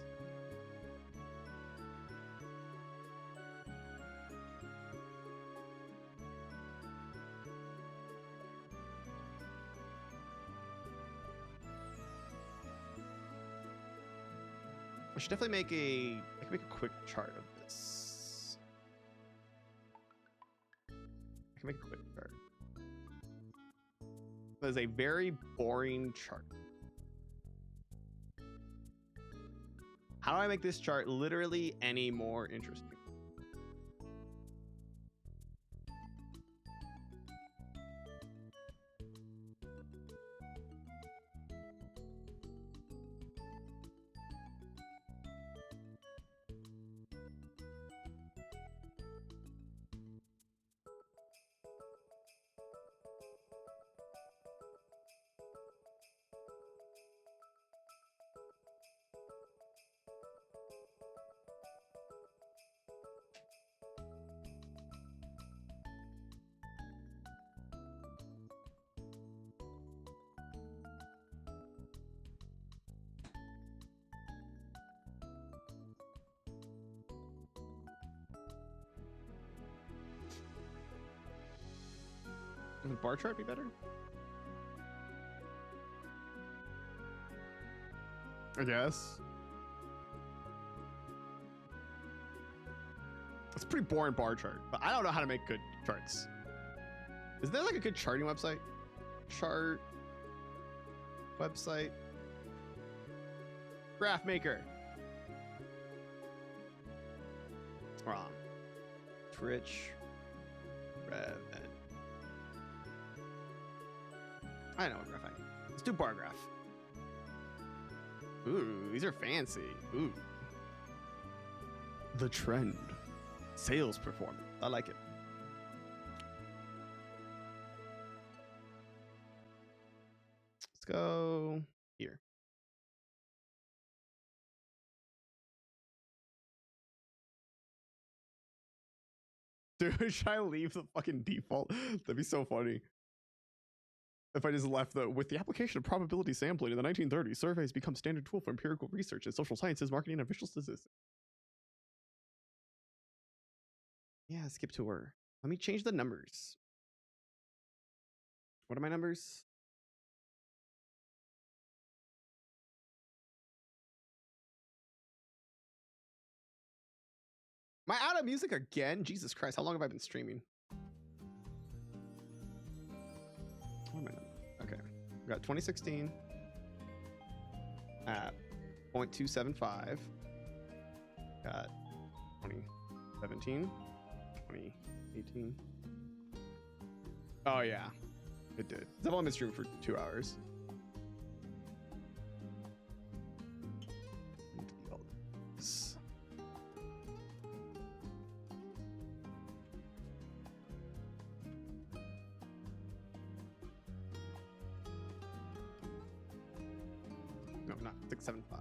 I should definitely I can make a quick chart of this. I can make a quick chart. That is a very boring chart. How do I make this chart literally any more interesting? Would bar chart be better? I guess. It's a pretty boring bar chart, but I don't know how to make good charts. Is there like a good charting website? Chart website. Graph maker. Wrong. Twitch. Rev. I know what graph I need. Let's do bar graph. Ooh, these are fancy. Ooh. The trend. Sales performance. I like it. Let's go here. Dude, should I leave the fucking default? That'd be so funny. If I just left with the application of probability sampling in the 1930s, surveys become standard tool for empirical research in social sciences, marketing, and official statistics. Yeah, skip tour. Let me change the numbers. What are my numbers? Am I out of music again? Jesus Christ, how long have I been streaming? What am I? Okay, we got 2016 at 0.275. Got 2017, 2018. Oh yeah, it did. I've only been streaming for 2 hours. No, not 675.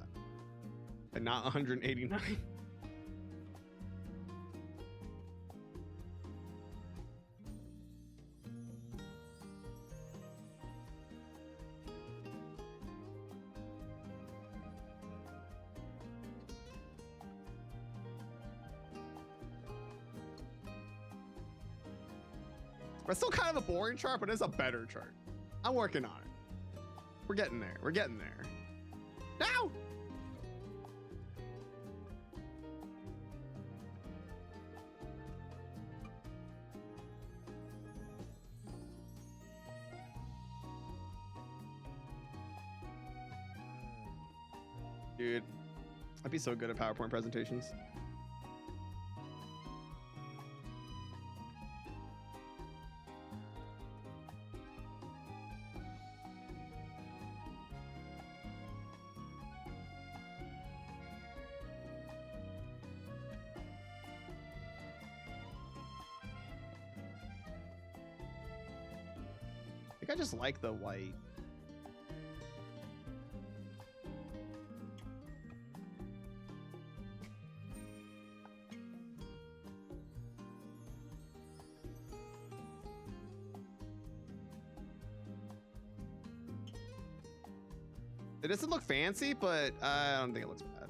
And not 189. It's still kind of a boring chart, but it's a better chart. I'm working on it. We're getting there. We're getting there. Now! Dude, I'd be so good at PowerPoint presentations. think I just like the white. It doesn't look fancy, but I don't think it looks bad.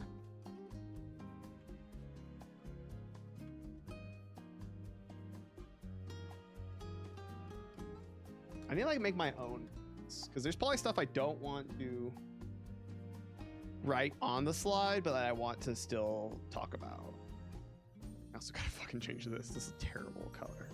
I need to like make my own, because there's probably stuff I don't want to write on the slide, but that I want to still talk about. I also gotta fucking change this. This is a terrible color.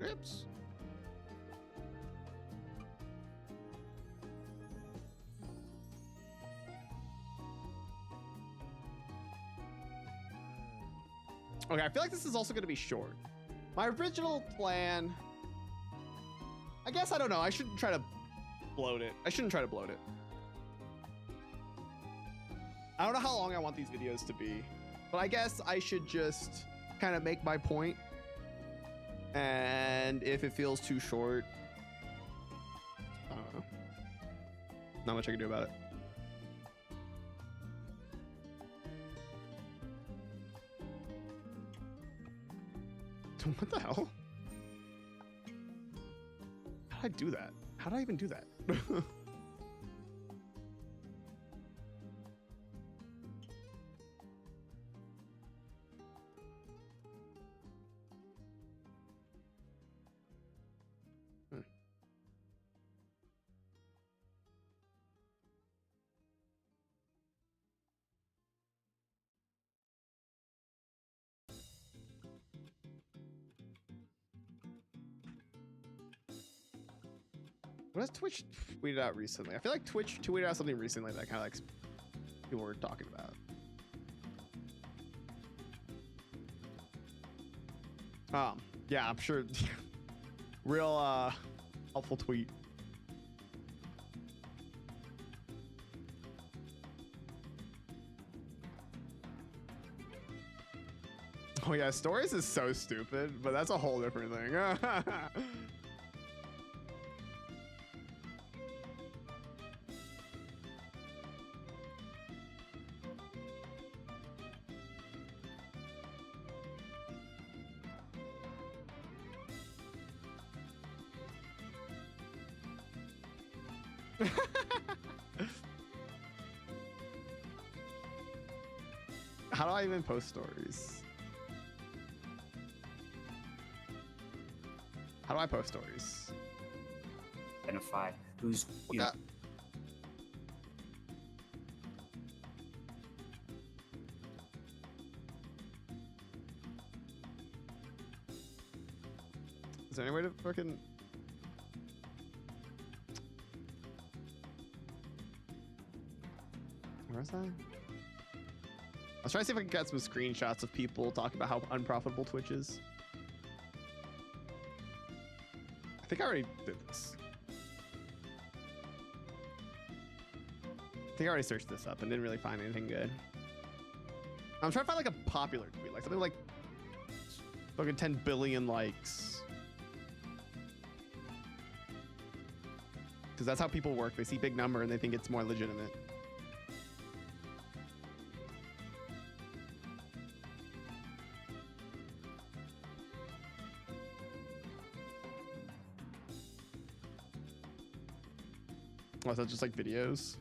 Oops. Okay, I feel like this is also going to be short. My original plan, I guess, I don't know. I shouldn't try to bloat it. I shouldn't try to bloat it. I don't know how long I want these videos to be, but I guess I should just kind of make my point. And if it feels too short, I don't know. Not much I can do about it. What the hell? How did I do that? How did I even do that? What has Twitch tweeted out recently? I feel like Twitch tweeted out something recently that kind of like people were talking about. Yeah, I'm sure. Real helpful tweet. Oh yeah, stories is so stupid, but that's a whole different thing. How do I even post stories? How do I post stories? Identify who's What that? Is there any way to fucking... Where's that? I was trying to see if I can get some screenshots of people talking about how unprofitable Twitch is. I think I already did this. I think I already searched this up and didn't really find anything good. I'm trying to find like a popular tweet, like something like fucking 10 billion likes. Because that's how people work. They see big number and they think it's more legitimate. Oh, is that just like videos?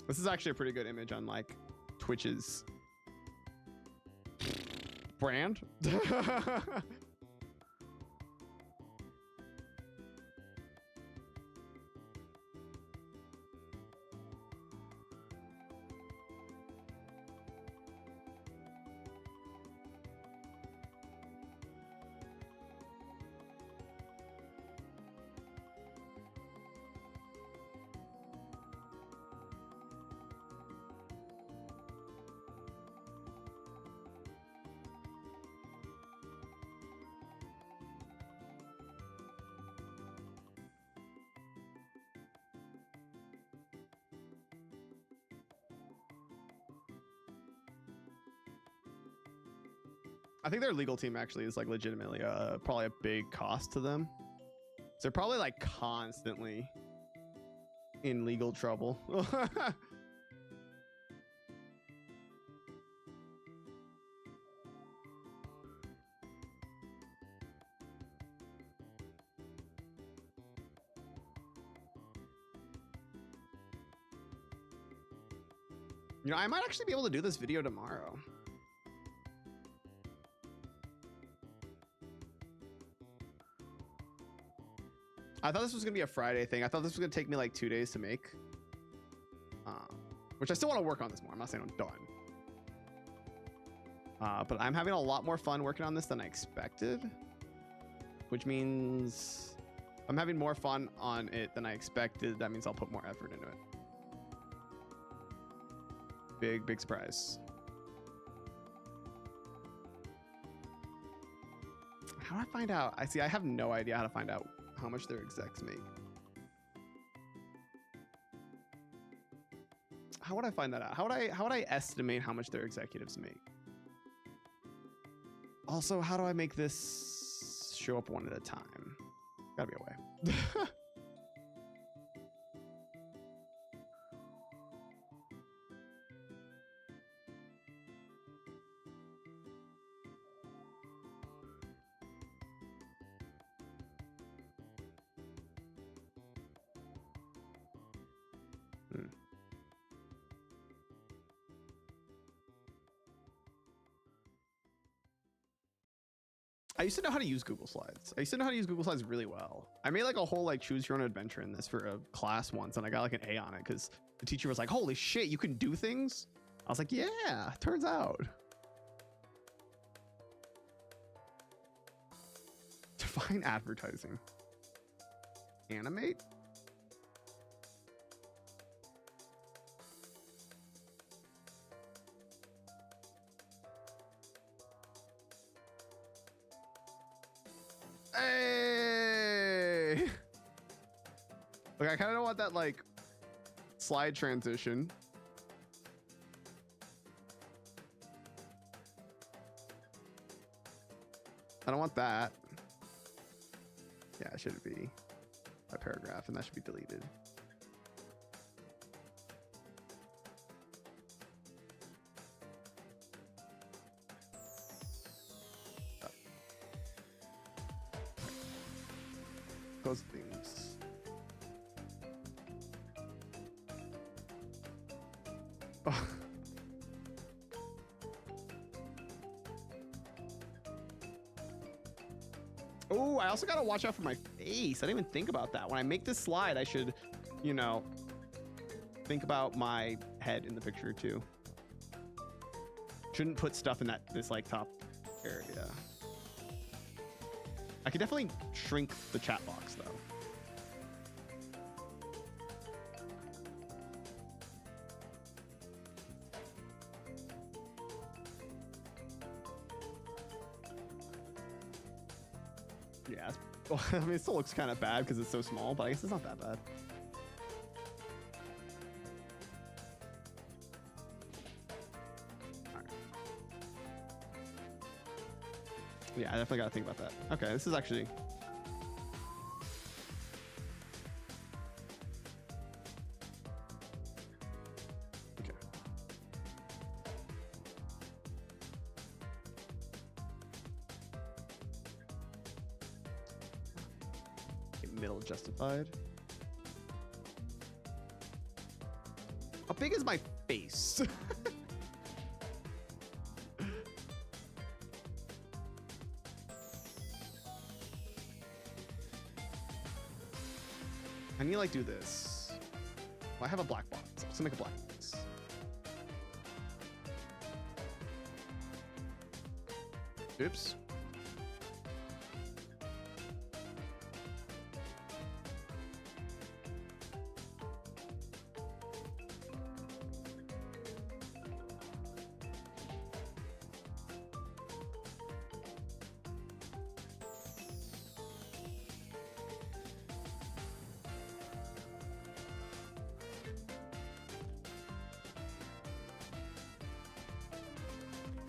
This is actually a pretty good image on like Twitch's brand. I think their legal team actually is like legitimately probably a big cost to them. So they're probably like constantly in legal trouble. You know, I might actually be able to do this video tomorrow. I thought this was gonna be a Friday thing. I thought this was gonna take me like 2 days to make, which I still want to work on this more. I'm not saying I'm done, but I'm having a lot more fun working on this than I expected, which means I'm having more fun on it than I expected. That means I'll put more effort into it. Big surprise. How do I find out? I have no idea how to find out how much their execs make. How would I find that out? How would I estimate how much their executives make? Also, how do I make this show up one at a time? Gotta be a way. I used to know how to use Google Slides. I used to know how to use Google Slides really well. I made like a whole like choose your own adventure in this for a class once, and I got like an A on it because the teacher was like, holy shit, you can do things? I was like, yeah, turns out. Define advertising. Animate? Hey! Look, I kind of don't want that like slide transition. I don't want that. Yeah, it should be a paragraph, and that should be deleted. Those things. Oh. Oh, I also gotta watch out for my face. I didn't even think about that. When I make this slide, I should, you know, think about my head in the picture too. Shouldn't put stuff in this like top area. I could definitely shrink the chat box though. Yeah, well, I mean, it still looks kind of bad because it's so small, but I guess it's not that bad. All right. Yeah, I definitely got to think about that. Okay, this is actually... Okay. Middle justified. How big is my face? Let me like do this. Well, I have a black box. Let's make a black box. Oops.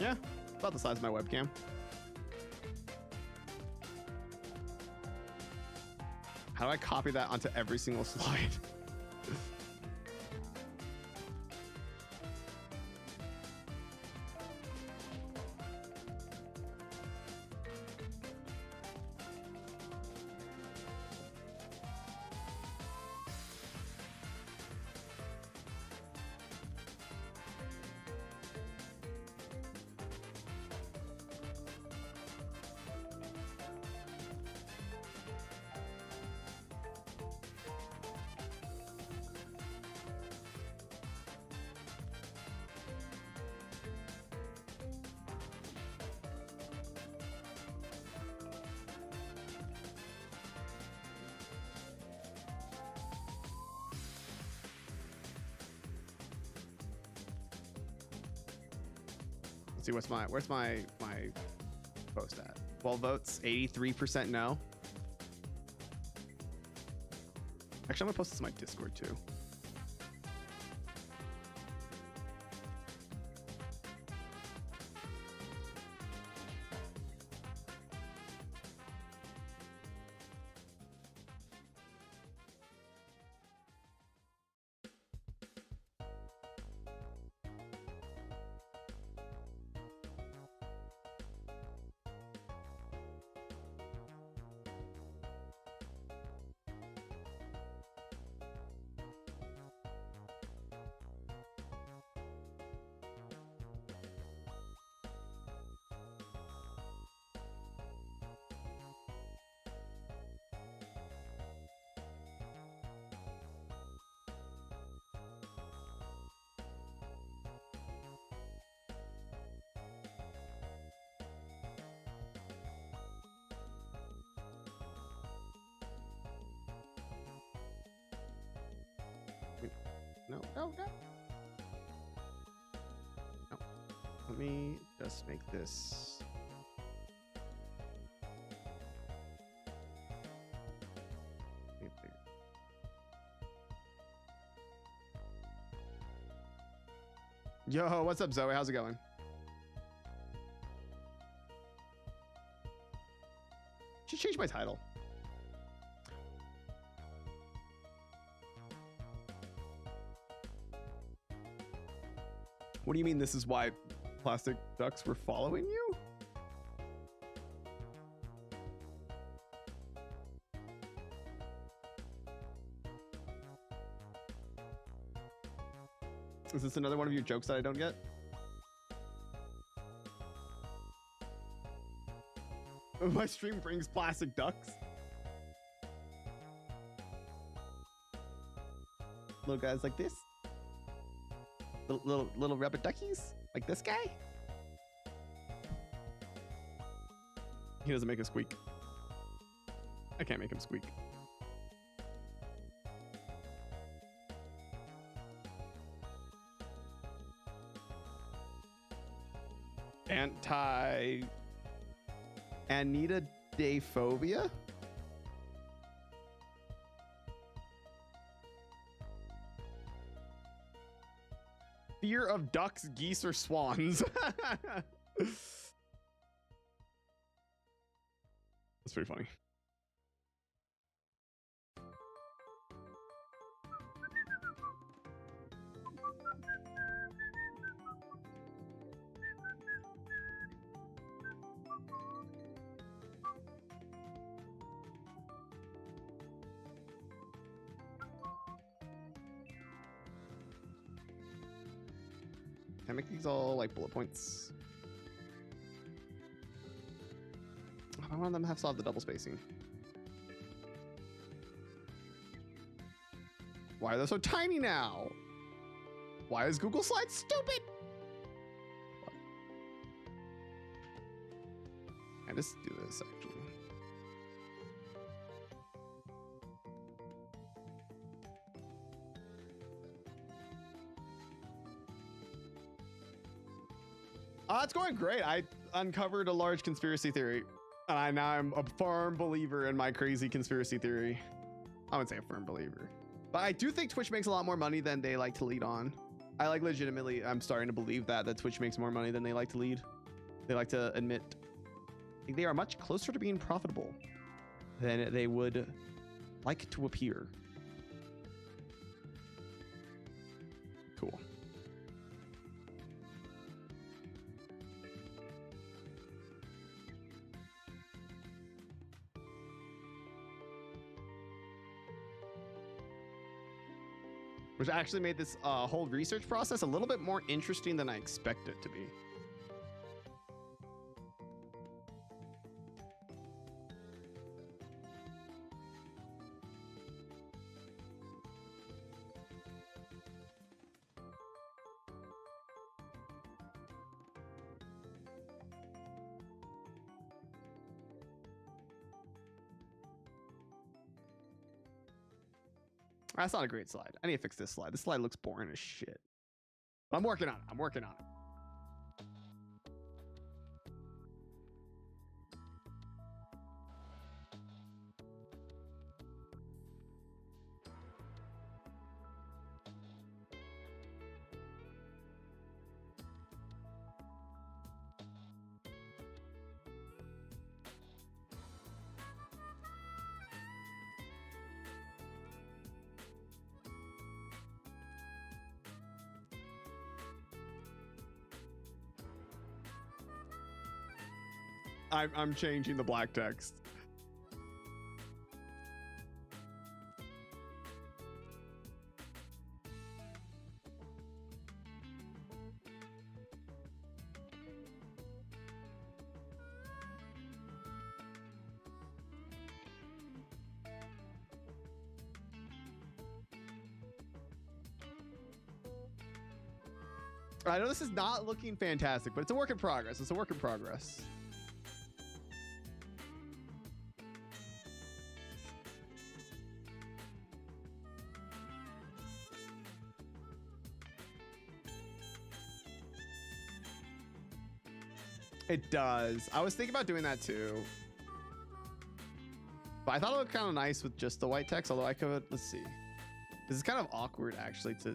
Yeah, about the size of my webcam. How do I copy that onto every single slide? See where's my post at? 12 votes, 83% no. Actually, I'm gonna post this to my Discord too. No. Let me just make this. Yo, what's up, Zoe? How's it going? Should change my title. What do you mean this is why plastic ducks were following you? Is this another one of your jokes that I don't get? My stream brings plastic ducks. Little guys like this. Little rubber duckies like this guy. He doesn't make a squeak. I can't make him squeak. Anatidaphobia? Fear of ducks, geese, or swans. That's pretty funny. Can I make these all like bullet points? I want them to have solved the double spacing. Why are they so tiny now? Why is Google Slides stupid? I just do this actually. It's going great. I uncovered a large conspiracy theory, and now I'm a firm believer in my crazy conspiracy theory. I wouldn't say a firm believer, but I do think Twitch makes a lot more money than they like to lead on. I like legitimately, I'm starting to believe that Twitch makes more money than they like to lead. They like to admit. I think they are much closer to being profitable than they would like to appear. Cool. Which actually made this whole research process a little bit more interesting than I expected it to be. That's not a great slide. I need to fix this slide. This slide looks boring as shit. But I'm working on it. I'm working on it. I'm changing the black text. I know this is not looking fantastic, but it's a work in progress. It's a work in progress. It does. I was thinking about doing that too. But I thought it looked kind of nice with just the white text, although I could, let's see. This is kind of awkward actually to...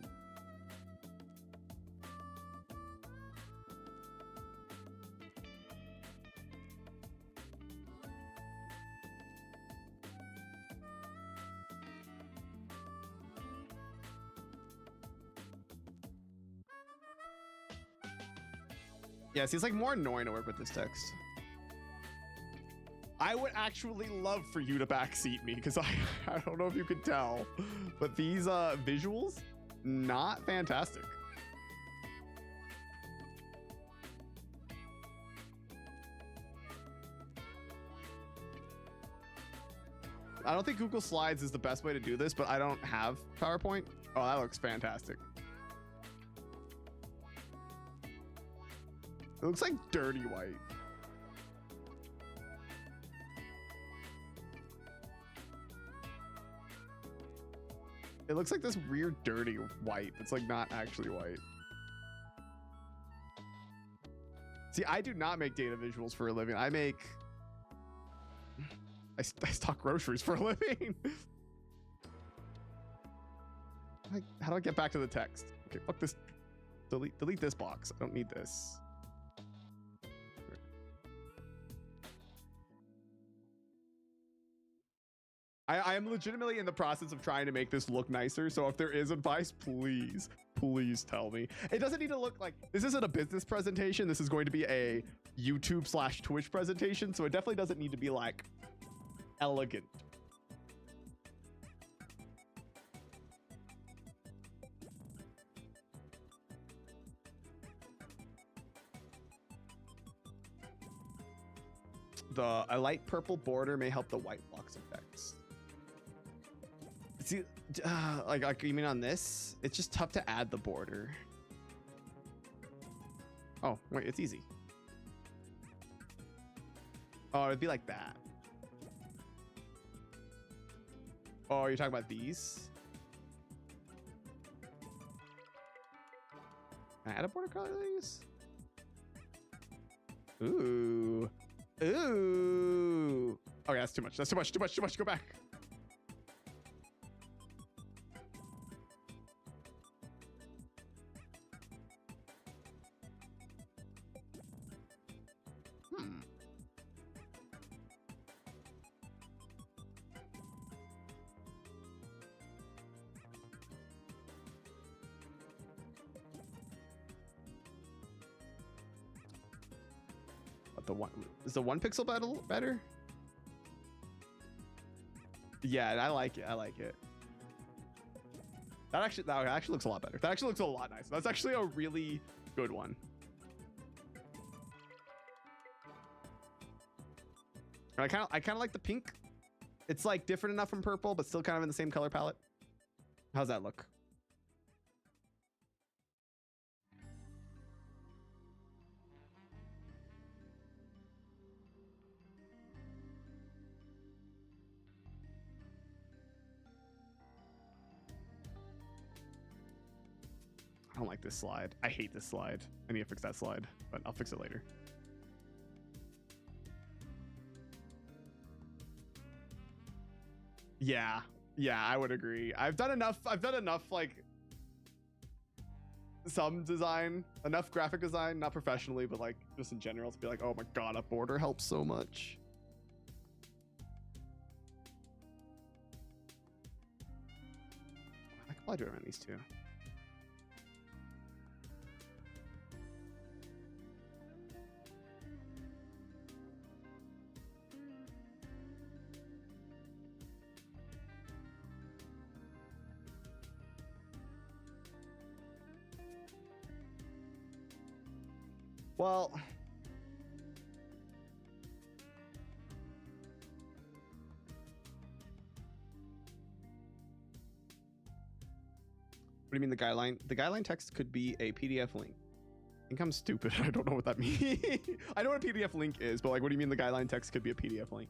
Yeah, see, it's like more annoying to work with this text. I would actually love for you to backseat me because I don't know if you could tell, but these visuals, not fantastic. I don't think Google Slides is the best way to do this, but I don't have PowerPoint. Oh, that looks fantastic. It looks like dirty white. It looks like this weird dirty white that's like not actually white. See, I do not make data visuals for a living. I stock groceries for a living. How do I get back to the text? Okay, fuck this. Delete this box. I don't need this. I am legitimately in the process of trying to make this look nicer. So if there is advice, please tell me. It doesn't need to look like, this isn't a business presentation. This is going to be a YouTube/Twitch presentation. So it definitely doesn't need to be like elegant. A light purple border may help the white box effects. See, Like you mean on this? It's just tough to add the border. Oh, wait, it's easy. Oh, it'd be like that. Oh, you're talking about these? Can I add a border color to these? Ooh. Ooh. Okay, that's too much. That's too much. Too much. Too much. Go back. Is the 1 pixel better? Yeah, I like it. I like it. That actually looks a lot better. That actually looks a lot nicer. That's actually a really good one. I kind of like the pink. It's like different enough from purple, but still kind of in the same color palette. How's that look? I don't like this slide. I hate this slide. I need to fix that slide, but I'll fix it later. Yeah, I would agree. I've done enough like some design, enough graphic design, not professionally, but like just in general to be like, oh my God, a border helps so much. I could probably do it on these two. Well, what do you mean the guideline? The guideline text could be a PDF link. I think I'm stupid. I don't know what that means. I know what a PDF link is, but like, what do you mean the guideline text could be a PDF link?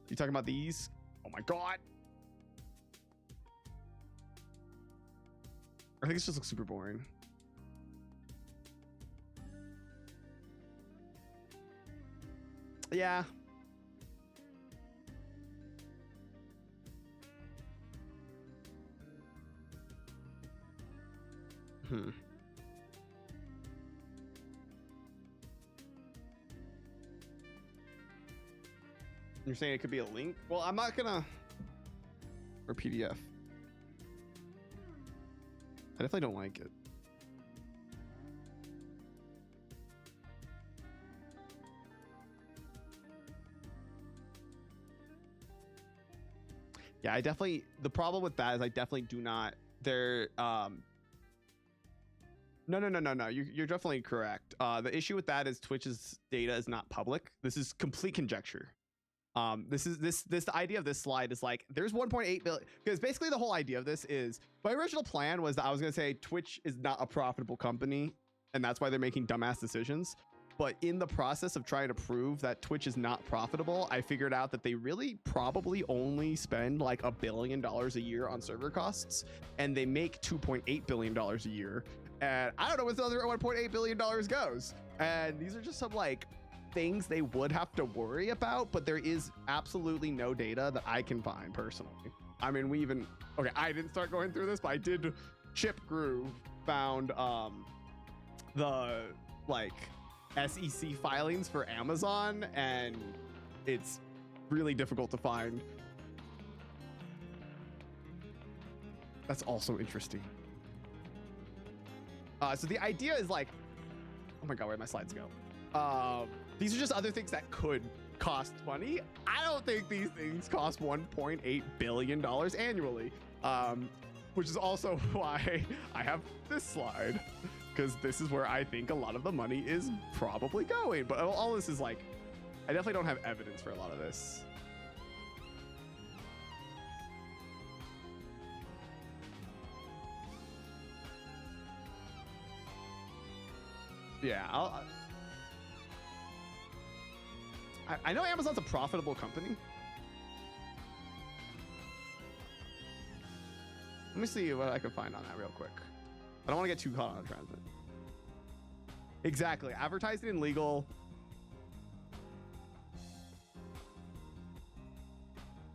You talking about these? Oh my God. I think it just looks super boring. Yeah. You're saying it could be a link? Well, I'm not gonna... Or PDF. I definitely don't like it. Yeah, I definitely, the problem with that is I definitely do not, no, you're definitely correct. The issue with that is Twitch's data is not public. This is complete conjecture. This idea of this slide is like, there's 1.8 billion, because basically the whole idea of this is, my original plan was that I was going to say Twitch is not a profitable company, and that's why they're making dumbass decisions. But in the process of trying to prove that Twitch is not profitable, I figured out that they really probably only spend like $1 billion a year on server costs, and they make $2.8 billion a year. And I don't know where the other $1.8 billion goes. And these are just some like things they would have to worry about, but there is absolutely no data that I can find personally. I mean, okay, I didn't start going through this, but I did. Chip Groove found the like SEC filings for Amazon, and it's really difficult to find. That's also interesting. So the idea is like, oh my God, where'd my slides go? These are just other things that could cost money. I don't think these things cost $1.8 billion annually, which is also why I have this slide, because this is where I think a lot of the money is probably going. But all this is like, I definitely don't have evidence for a lot of this. Yeah, I know Amazon's a profitable company. Let me see what I can find on that real quick. I don't want to get too caught on a transmit. Exactly. Advertising and legal.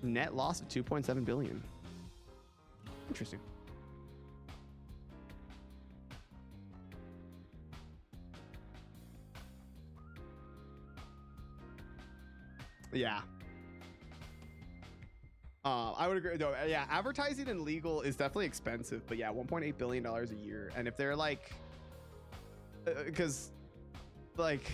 Net loss of 2.7 billion. Interesting. Yeah. I would agree though. Yeah, advertising and legal is definitely expensive, but yeah, $1.8 billion a year. And if they're like, because like,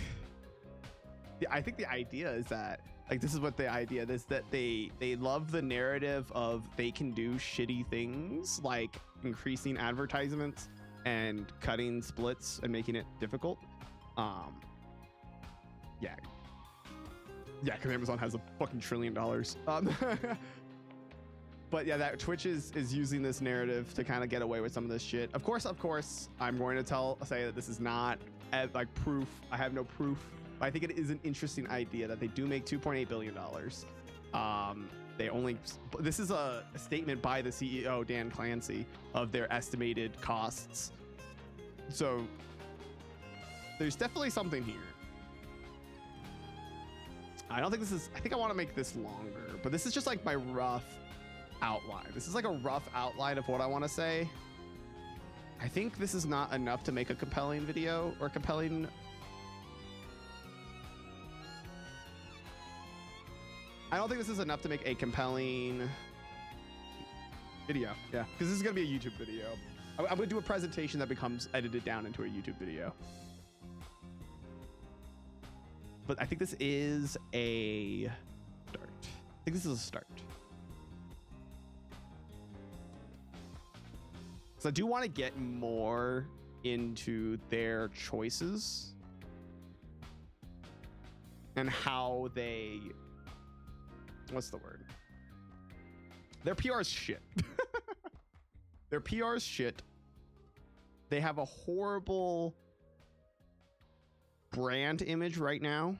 I think the idea is that like, this is what the idea is, that they love the narrative of they can do shitty things like increasing advertisements and cutting splits and making it difficult. Yeah, because Amazon has a fucking $1 trillion. But yeah, that Twitch is using this narrative to kind of get away with some of this shit. Of course, I'm going to say that this is not like proof. I have no proof, but I think it is an interesting idea that they do make $2.8 billion. This is a statement by the CEO, Dan Clancy, of their estimated costs. So there's definitely something here. I think I want to make this longer, but this is just like my rough outline. This is like a rough outline of what I want to say. I think this is not enough to make a compelling video or compelling. I don't think this is enough to make a compelling video. Yeah, because this is going to be a YouTube video. I'm going to do a presentation that becomes edited down into a YouTube video. But I think this is a start. So I do want to get more into their choices and how they, what's the word? Their PR is shit. Their PR is shit. They have a horrible brand image right now.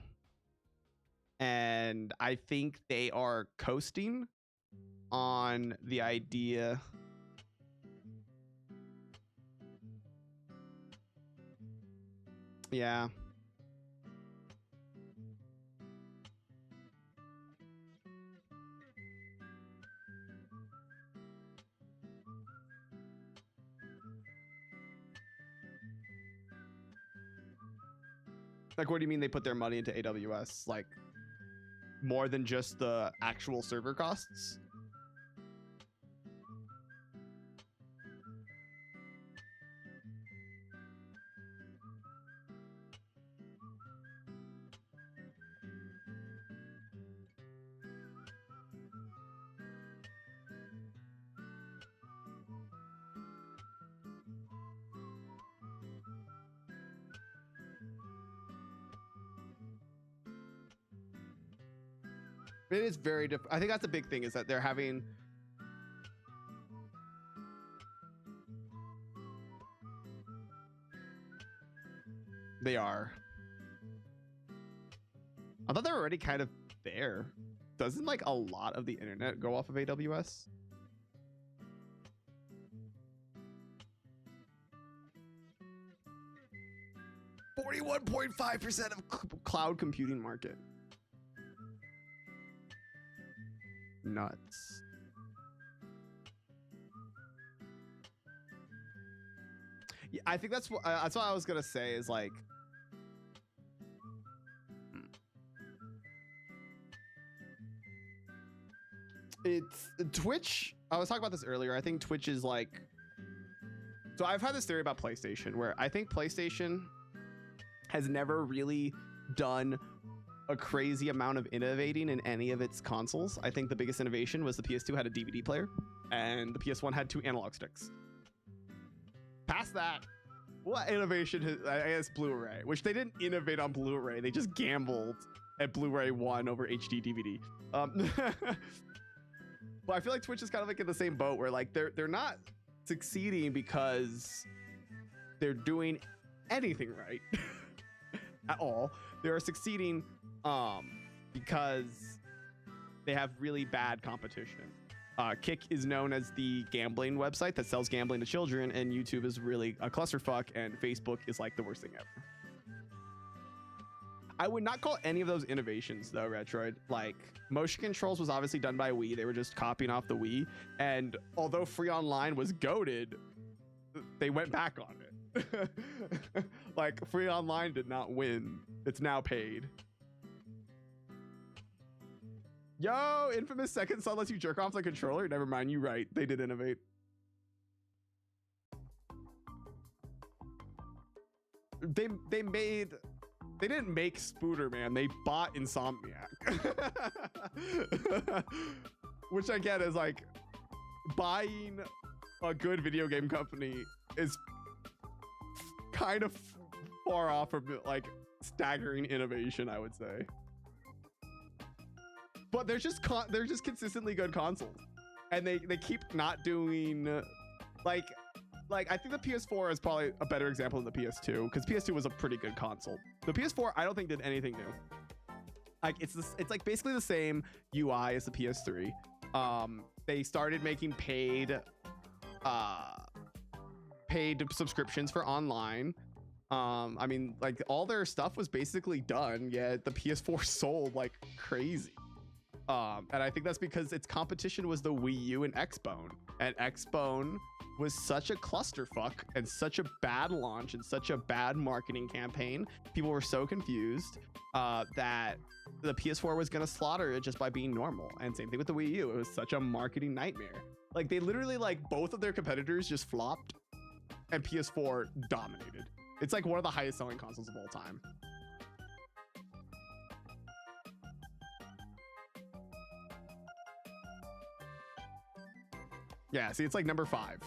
And I think they are coasting on the idea. Yeah. Like, what do you mean they put their money into AWS? Like, more than just the actual server costs? It is very different. I think that's a big thing, is that they're having they are. I thought they were already kind of there. Doesn't like a lot of the internet go off of AWS? .5% of cloud computing market. Nuts. Yeah, I think that's what I was gonna say, is like, it's Twitch. I was talking about this earlier. I think Twitch is like, so I've had this theory about PlayStation where I think PlayStation has never really done a crazy amount of innovating in any of its consoles. I think the biggest innovation was the PS2 had a DVD player and the PS1 had 2 analog sticks. Past that, what innovation has, I guess, Blu-ray, which they didn't innovate on Blu-ray. They just gambled at Blu-ray 1 over HD DVD. But I feel like Twitch is kind of like in the same boat where like they're not succeeding because they're doing anything right at all. They are succeeding because they have really bad competition. Kick is known as the gambling website that sells gambling to children, and YouTube is really a clusterfuck, and Facebook is like the worst thing ever. I would not call any of those innovations though, Retroid. Like, motion controls was obviously done by Wii. They were just copying off the Wii, and although free online was goated, they went back on it. Like, free online did not win. It's now paid. Yo, Infamous Second Son lets you jerk off the controller. Never mind, you right. They did innovate. They didn't make Spooder, man. They bought Insomniac. Which I get is like, buying a good video game company is kind of far off from like staggering innovation, I would say. But they're just consistently good consoles, and they keep not doing like I think the PS4 is probably a better example than the PS2, because PS2 was a pretty good console. The PS4 I don't think did anything new. Like it's like basically the same UI as the PS3. They started making paid subscriptions for online. I mean, like all their stuff was basically done, yet the PS4 sold like crazy. And I think that's because its competition was the Wii U and Xbone, and Xbone was such a clusterfuck and such a bad launch and such a bad marketing campaign. People were so confused that the PS4 was gonna slaughter it just by being normal. And same thing with the Wii U. It was such a marketing nightmare. Like they literally, like, both of their competitors just flopped and PS4 dominated. It's like one of the highest selling consoles of all time. Yeah, see, it's like number 5.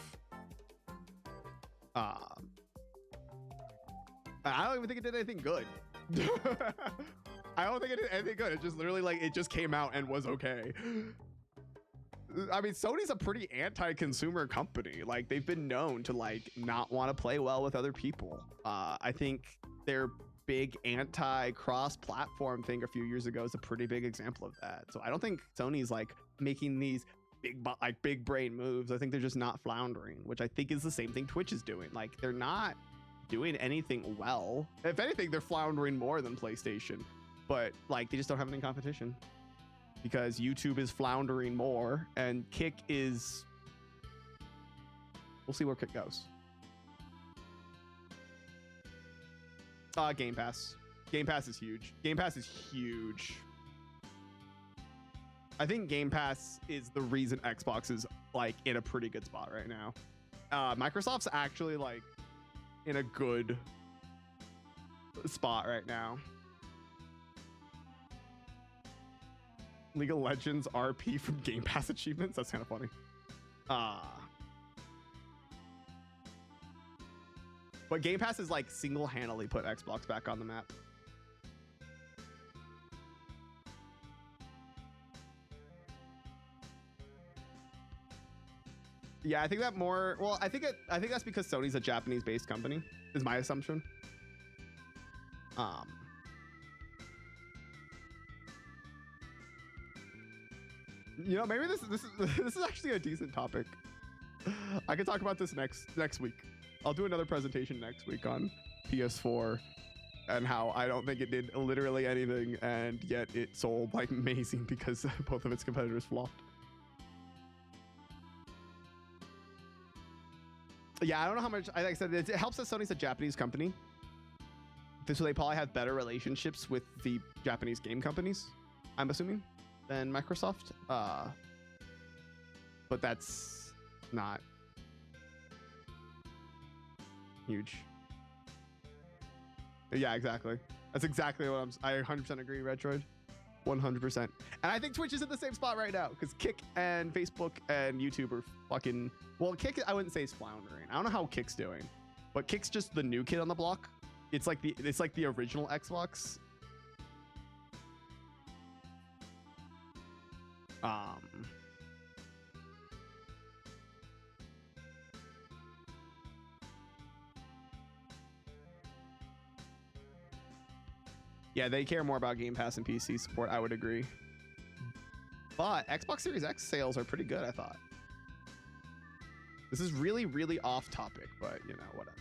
I don't even think it did anything good. I don't think it did anything good. It just literally, like, it just came out and was okay. I mean, Sony's a pretty anti-consumer company. Like, they've been known to, like, not want to play well with other people. I think their big anti-cross-platform thing a few years ago is a pretty big example of that. So I don't think Sony's, like, making these big brain moves. I think they're just not floundering, which I think is the same thing Twitch is doing. Like, they're not doing anything well. If anything, they're floundering more than PlayStation, but like they just don't have any competition because YouTube is floundering more, and Kick is, we'll see where Kick goes. Game Pass is huge. Game Pass is huge. I think Game Pass is the reason Xbox is like in a pretty good spot right now. Microsoft's actually like in a good spot right now. League of Legends RP from Game Pass achievements. That's kind of funny. But Game Pass is like single-handedly put Xbox back on the map. Yeah, I think that more. Well, I think that's because Sony's a Japanese-based company, is my assumption. You know, maybe this is actually a decent topic. I could talk about this next week. I'll do another presentation next week on PS4 and how I don't think it did literally anything, and yet it sold like amazing because both of its competitors flopped. Yeah, I don't know how much. Like I said, it helps that Sony's a Japanese company, so they probably have better relationships with the Japanese game companies, I'm assuming, than Microsoft. But that's not huge. Yeah, exactly. That's exactly what I 100% agree, Retroid. 100%. And I think Twitch is in the same spot right now because Kick and Facebook and YouTube are fucking. Well, Kick, I wouldn't say is floundering. I don't know how Kick's doing, but Kick's just the new kid on the block. It's like the original Xbox. Yeah, they care more about Game Pass and PC support. I would agree. But Xbox Series X sales are pretty good, I thought. This is really, really off topic, but you know, whatever.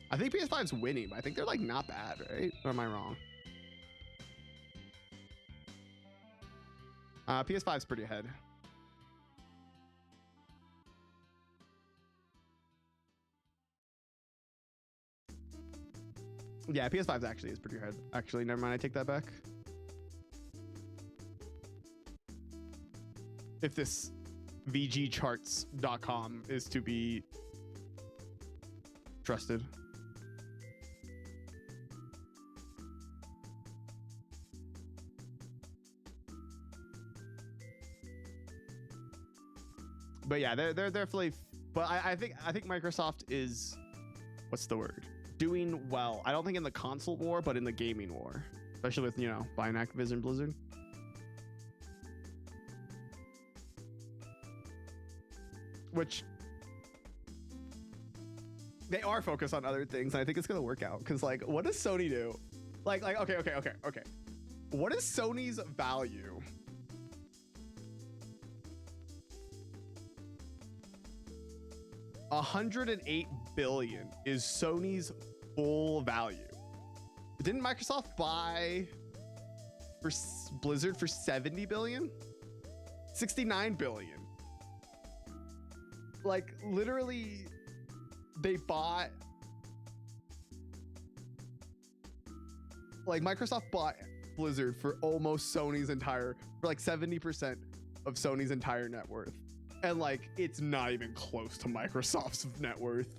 I think PS5's winning, but I think they're like not bad, right? Or am I wrong? PS5's pretty ahead. Yeah, PS5's actually is pretty ahead. Actually, never mind. I take that back. If this VGCharts.com is to be trusted. But yeah, they're definitely. But I think Microsoft is, what's the word? Doing well. I don't think in the console war, but in the gaming war, especially with, you know, buying Activision Blizzard. Which they are focused on other things, and I think it's gonna work out. Because like, what does Sony do? Like okay. What is Sony's value? $108 billion is Sony's full value. Didn't Microsoft buy for Blizzard for 70 billion? 69 billion. Like literally they bought, like Microsoft bought Blizzard for almost Sony's entire, for like 70% of Sony's entire net worth. And like, it's not even close to Microsoft's net worth.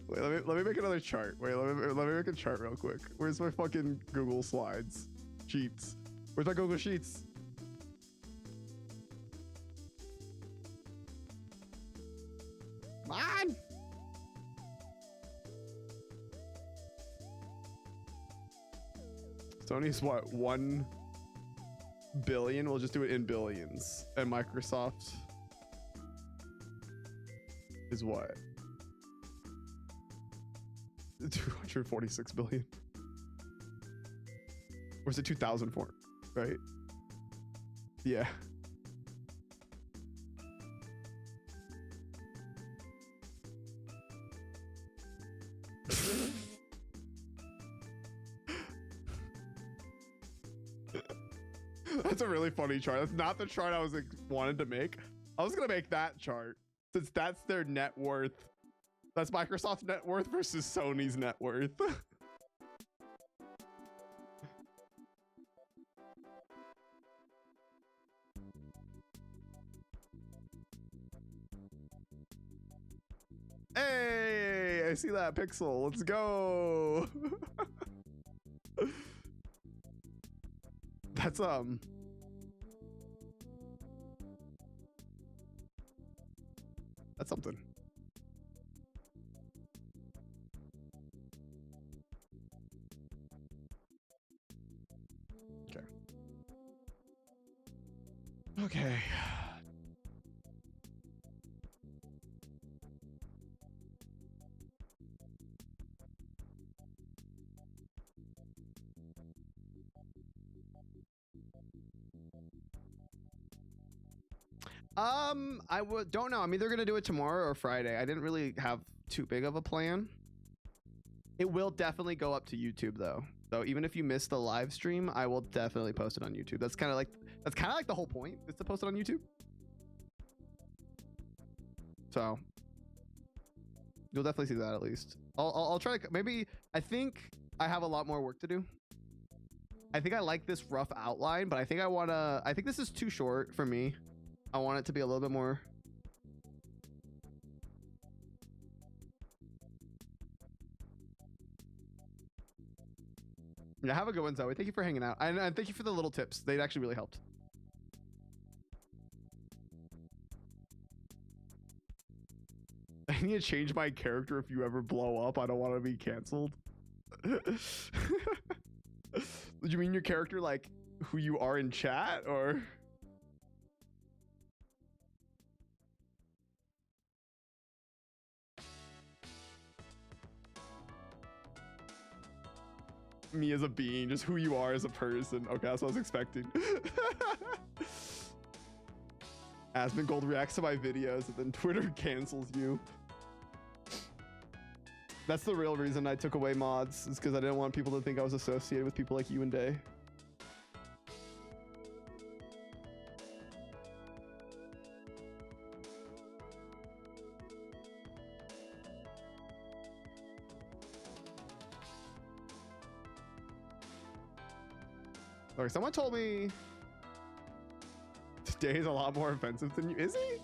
Wait, let me make another chart. Wait, let me make a chart real quick. Where's my fucking Google Slides? Sheets. Where's my Google Sheets? Come on! Sony's what, 1 billion? We'll just do it in billions. And Microsoft is what? 246 billion. Or is it 2004? Right? Yeah. That's a really funny chart. That's not the chart I was like, wanted to make. I was gonna make that chart since that's their net worth. That's Microsoft's net worth versus Sony's net worth. Hey, I see that pixel. Let's go. That's something. Okay. Don't know. I'm either gonna do it tomorrow or Friday. I didn't really have too big of a plan. It will definitely go up to YouTube though. So even if you miss the live stream, I will definitely post it on YouTube. That's kind of like the whole point, is to post it on YouTube. So you'll definitely see that at least. I'll try to, maybe, I think I have a lot more work to do. I think I like this rough outline, but I think this is too short for me. I want it to be a little bit more. Yeah, have a good one, Zoe. Thank you for hanging out. And thank you for the little tips. They actually really helped. I need to change my character if you ever blow up. I don't want to be canceled. Did you mean your character like who you are in chat or? Me as a being, just who you are as a person. Okay, that's what I was expecting. Asmongold reacts to my videos and then Twitter cancels you. That's the real reason I took away mods, is because I didn't want people to think I was associated with people like you and Day. Look, someone told me Day is a lot more offensive than you. Is he?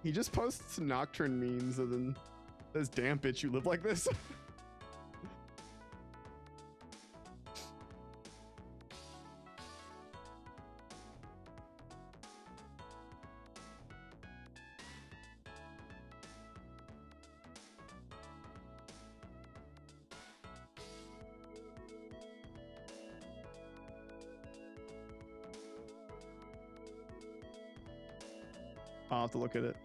He just posts Nocturne memes and then says, damn bitch, you live like this? I'll have to look at it.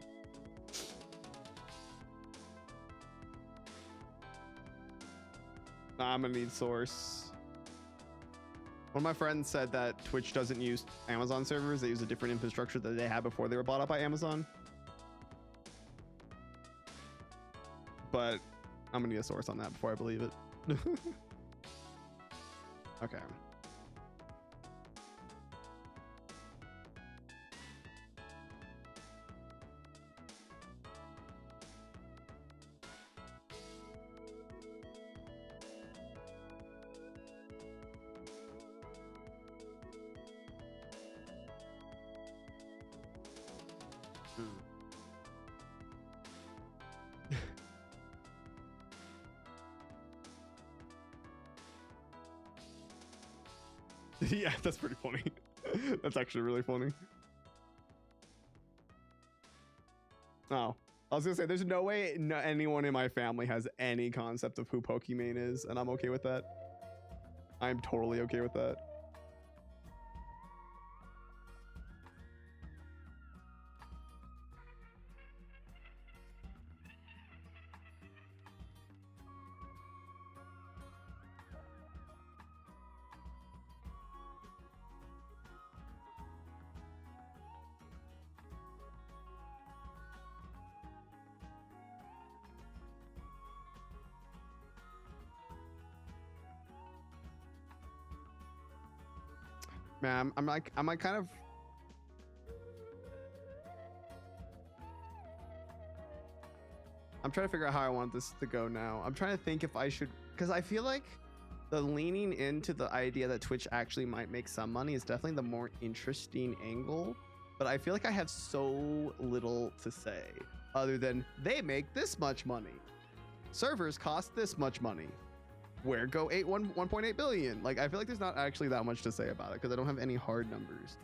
I'm gonna need source. One of my friends said that Twitch doesn't use Amazon servers. They use a different infrastructure that they had before they were bought up by Amazon. But I'm gonna need a source on that before I believe it. Okay. Yeah, that's pretty funny. That's actually really funny. Oh, I was gonna say, there's no way anyone in my family has any concept of who Pokimane is, and I'm okay with that. I'm totally okay with that. Man, I'm like kind of. I'm trying to figure out how I want this to go now. I'm trying to think if I should, because I feel like the leaning into the idea that Twitch actually might make some money is definitely the more interesting angle. But I feel like I have so little to say other than they make this much money. Servers cost this much money. Where go 1.8 billion? Like, I feel like there's not actually that much to say about it because I don't have any hard numbers.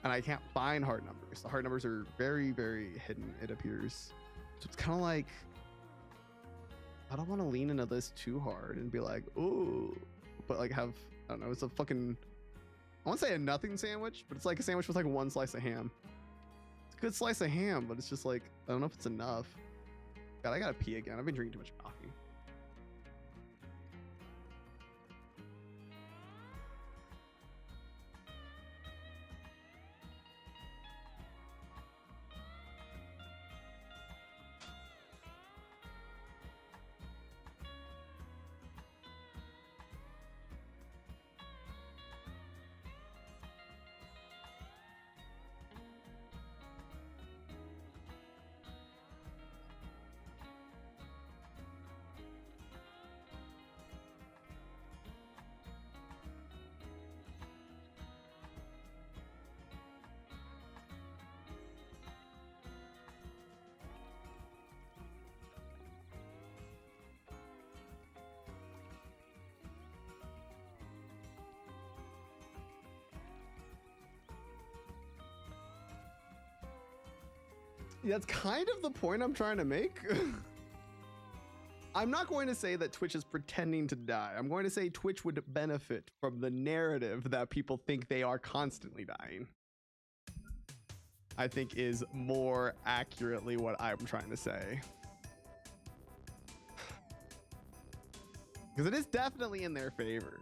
And I can't find hard numbers. The hard numbers are very, very hidden, it appears. So it's kind of like, I don't want to lean into this too hard and be like, ooh, but like have, I don't know, it's a fucking, I won't say a nothing sandwich, but it's like a sandwich with like one slice of ham. It's a good slice of ham, but it's just like, I don't know if it's enough. God, I gotta pee again. I've been drinking too much coffee. That's kind of the point I'm trying to make. I'm not going to say that Twitch is pretending to die. I'm going to say Twitch would benefit from the narrative that people think they are constantly dying. I think is more accurately what I'm trying to say. Because it is definitely in their favor.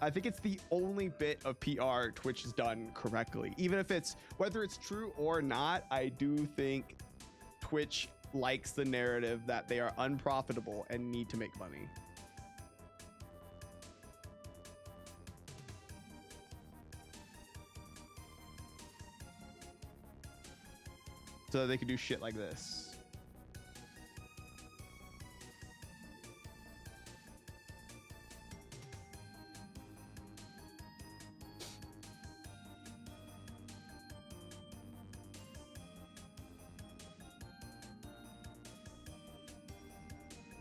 I think it's the only bit of PR Twitch has done correctly. Even if it's, whether it's true or not, I do think Twitch likes the narrative that they are unprofitable and need to make money. So that they could do shit like this.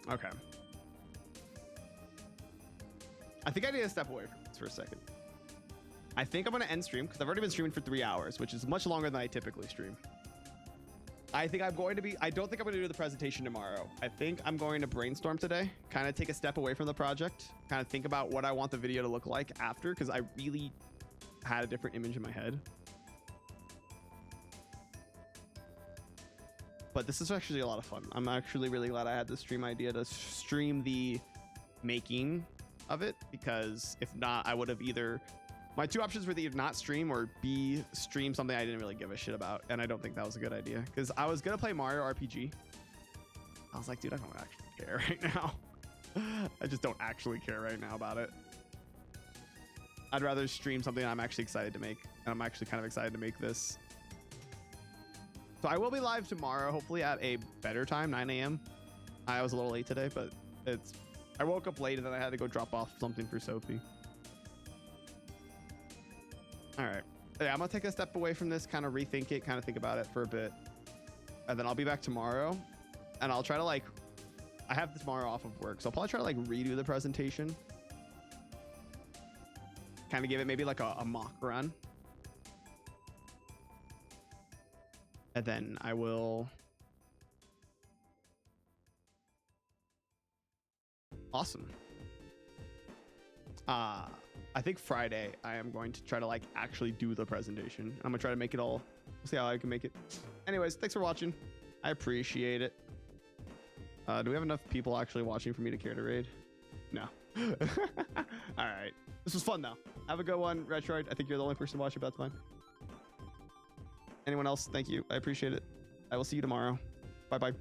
Okay. I think I need to step away from this for a second. I think I'm going to end stream because I've already been streaming for 3 hours, which is much longer than I typically stream. I think I'm going to be, I don't think I'm going to do the presentation tomorrow. I think I'm going to brainstorm today, kind of take a step away from the project, kind of think about what I want the video to look like after, because I really had a different image in my head. But this is actually a lot of fun. I'm actually really glad I had this stream idea to stream the making of it, because if not, I would have either, my two options were to either not stream or B, stream something I didn't really give a shit about. And I don't think that was a good idea, because I was going to play Mario RPG. I was like, dude, I don't actually care right now. I just don't actually care right now about it. I'd rather stream something I'm actually excited to make. And I'm actually kind of excited to make this. So I will be live tomorrow, hopefully at a better time, 9 a.m. I was a little late today, but I woke up late and then I had to go drop off something for Sophie. All right. Yeah, I'm going to take a step away from this, kind of rethink it, kind of think about it for a bit. And then I'll be back tomorrow. And I'll try to I have tomorrow off of work, so I'll probably try to redo the presentation. Kind of give it maybe a mock run. And then I will. Awesome. I think Friday I am going to try to actually do the presentation. I'm gonna try to make it all. We'll see how I can make it. Anyways, thanks for watching. I appreciate it. Do we have enough people actually watching for me to care to raid? No. All right. This was fun though. Have a good one, Retroid. I think you're the only person watching, but that's fine. Anyone else? Thank you. I appreciate it. I will see you tomorrow. Bye bye.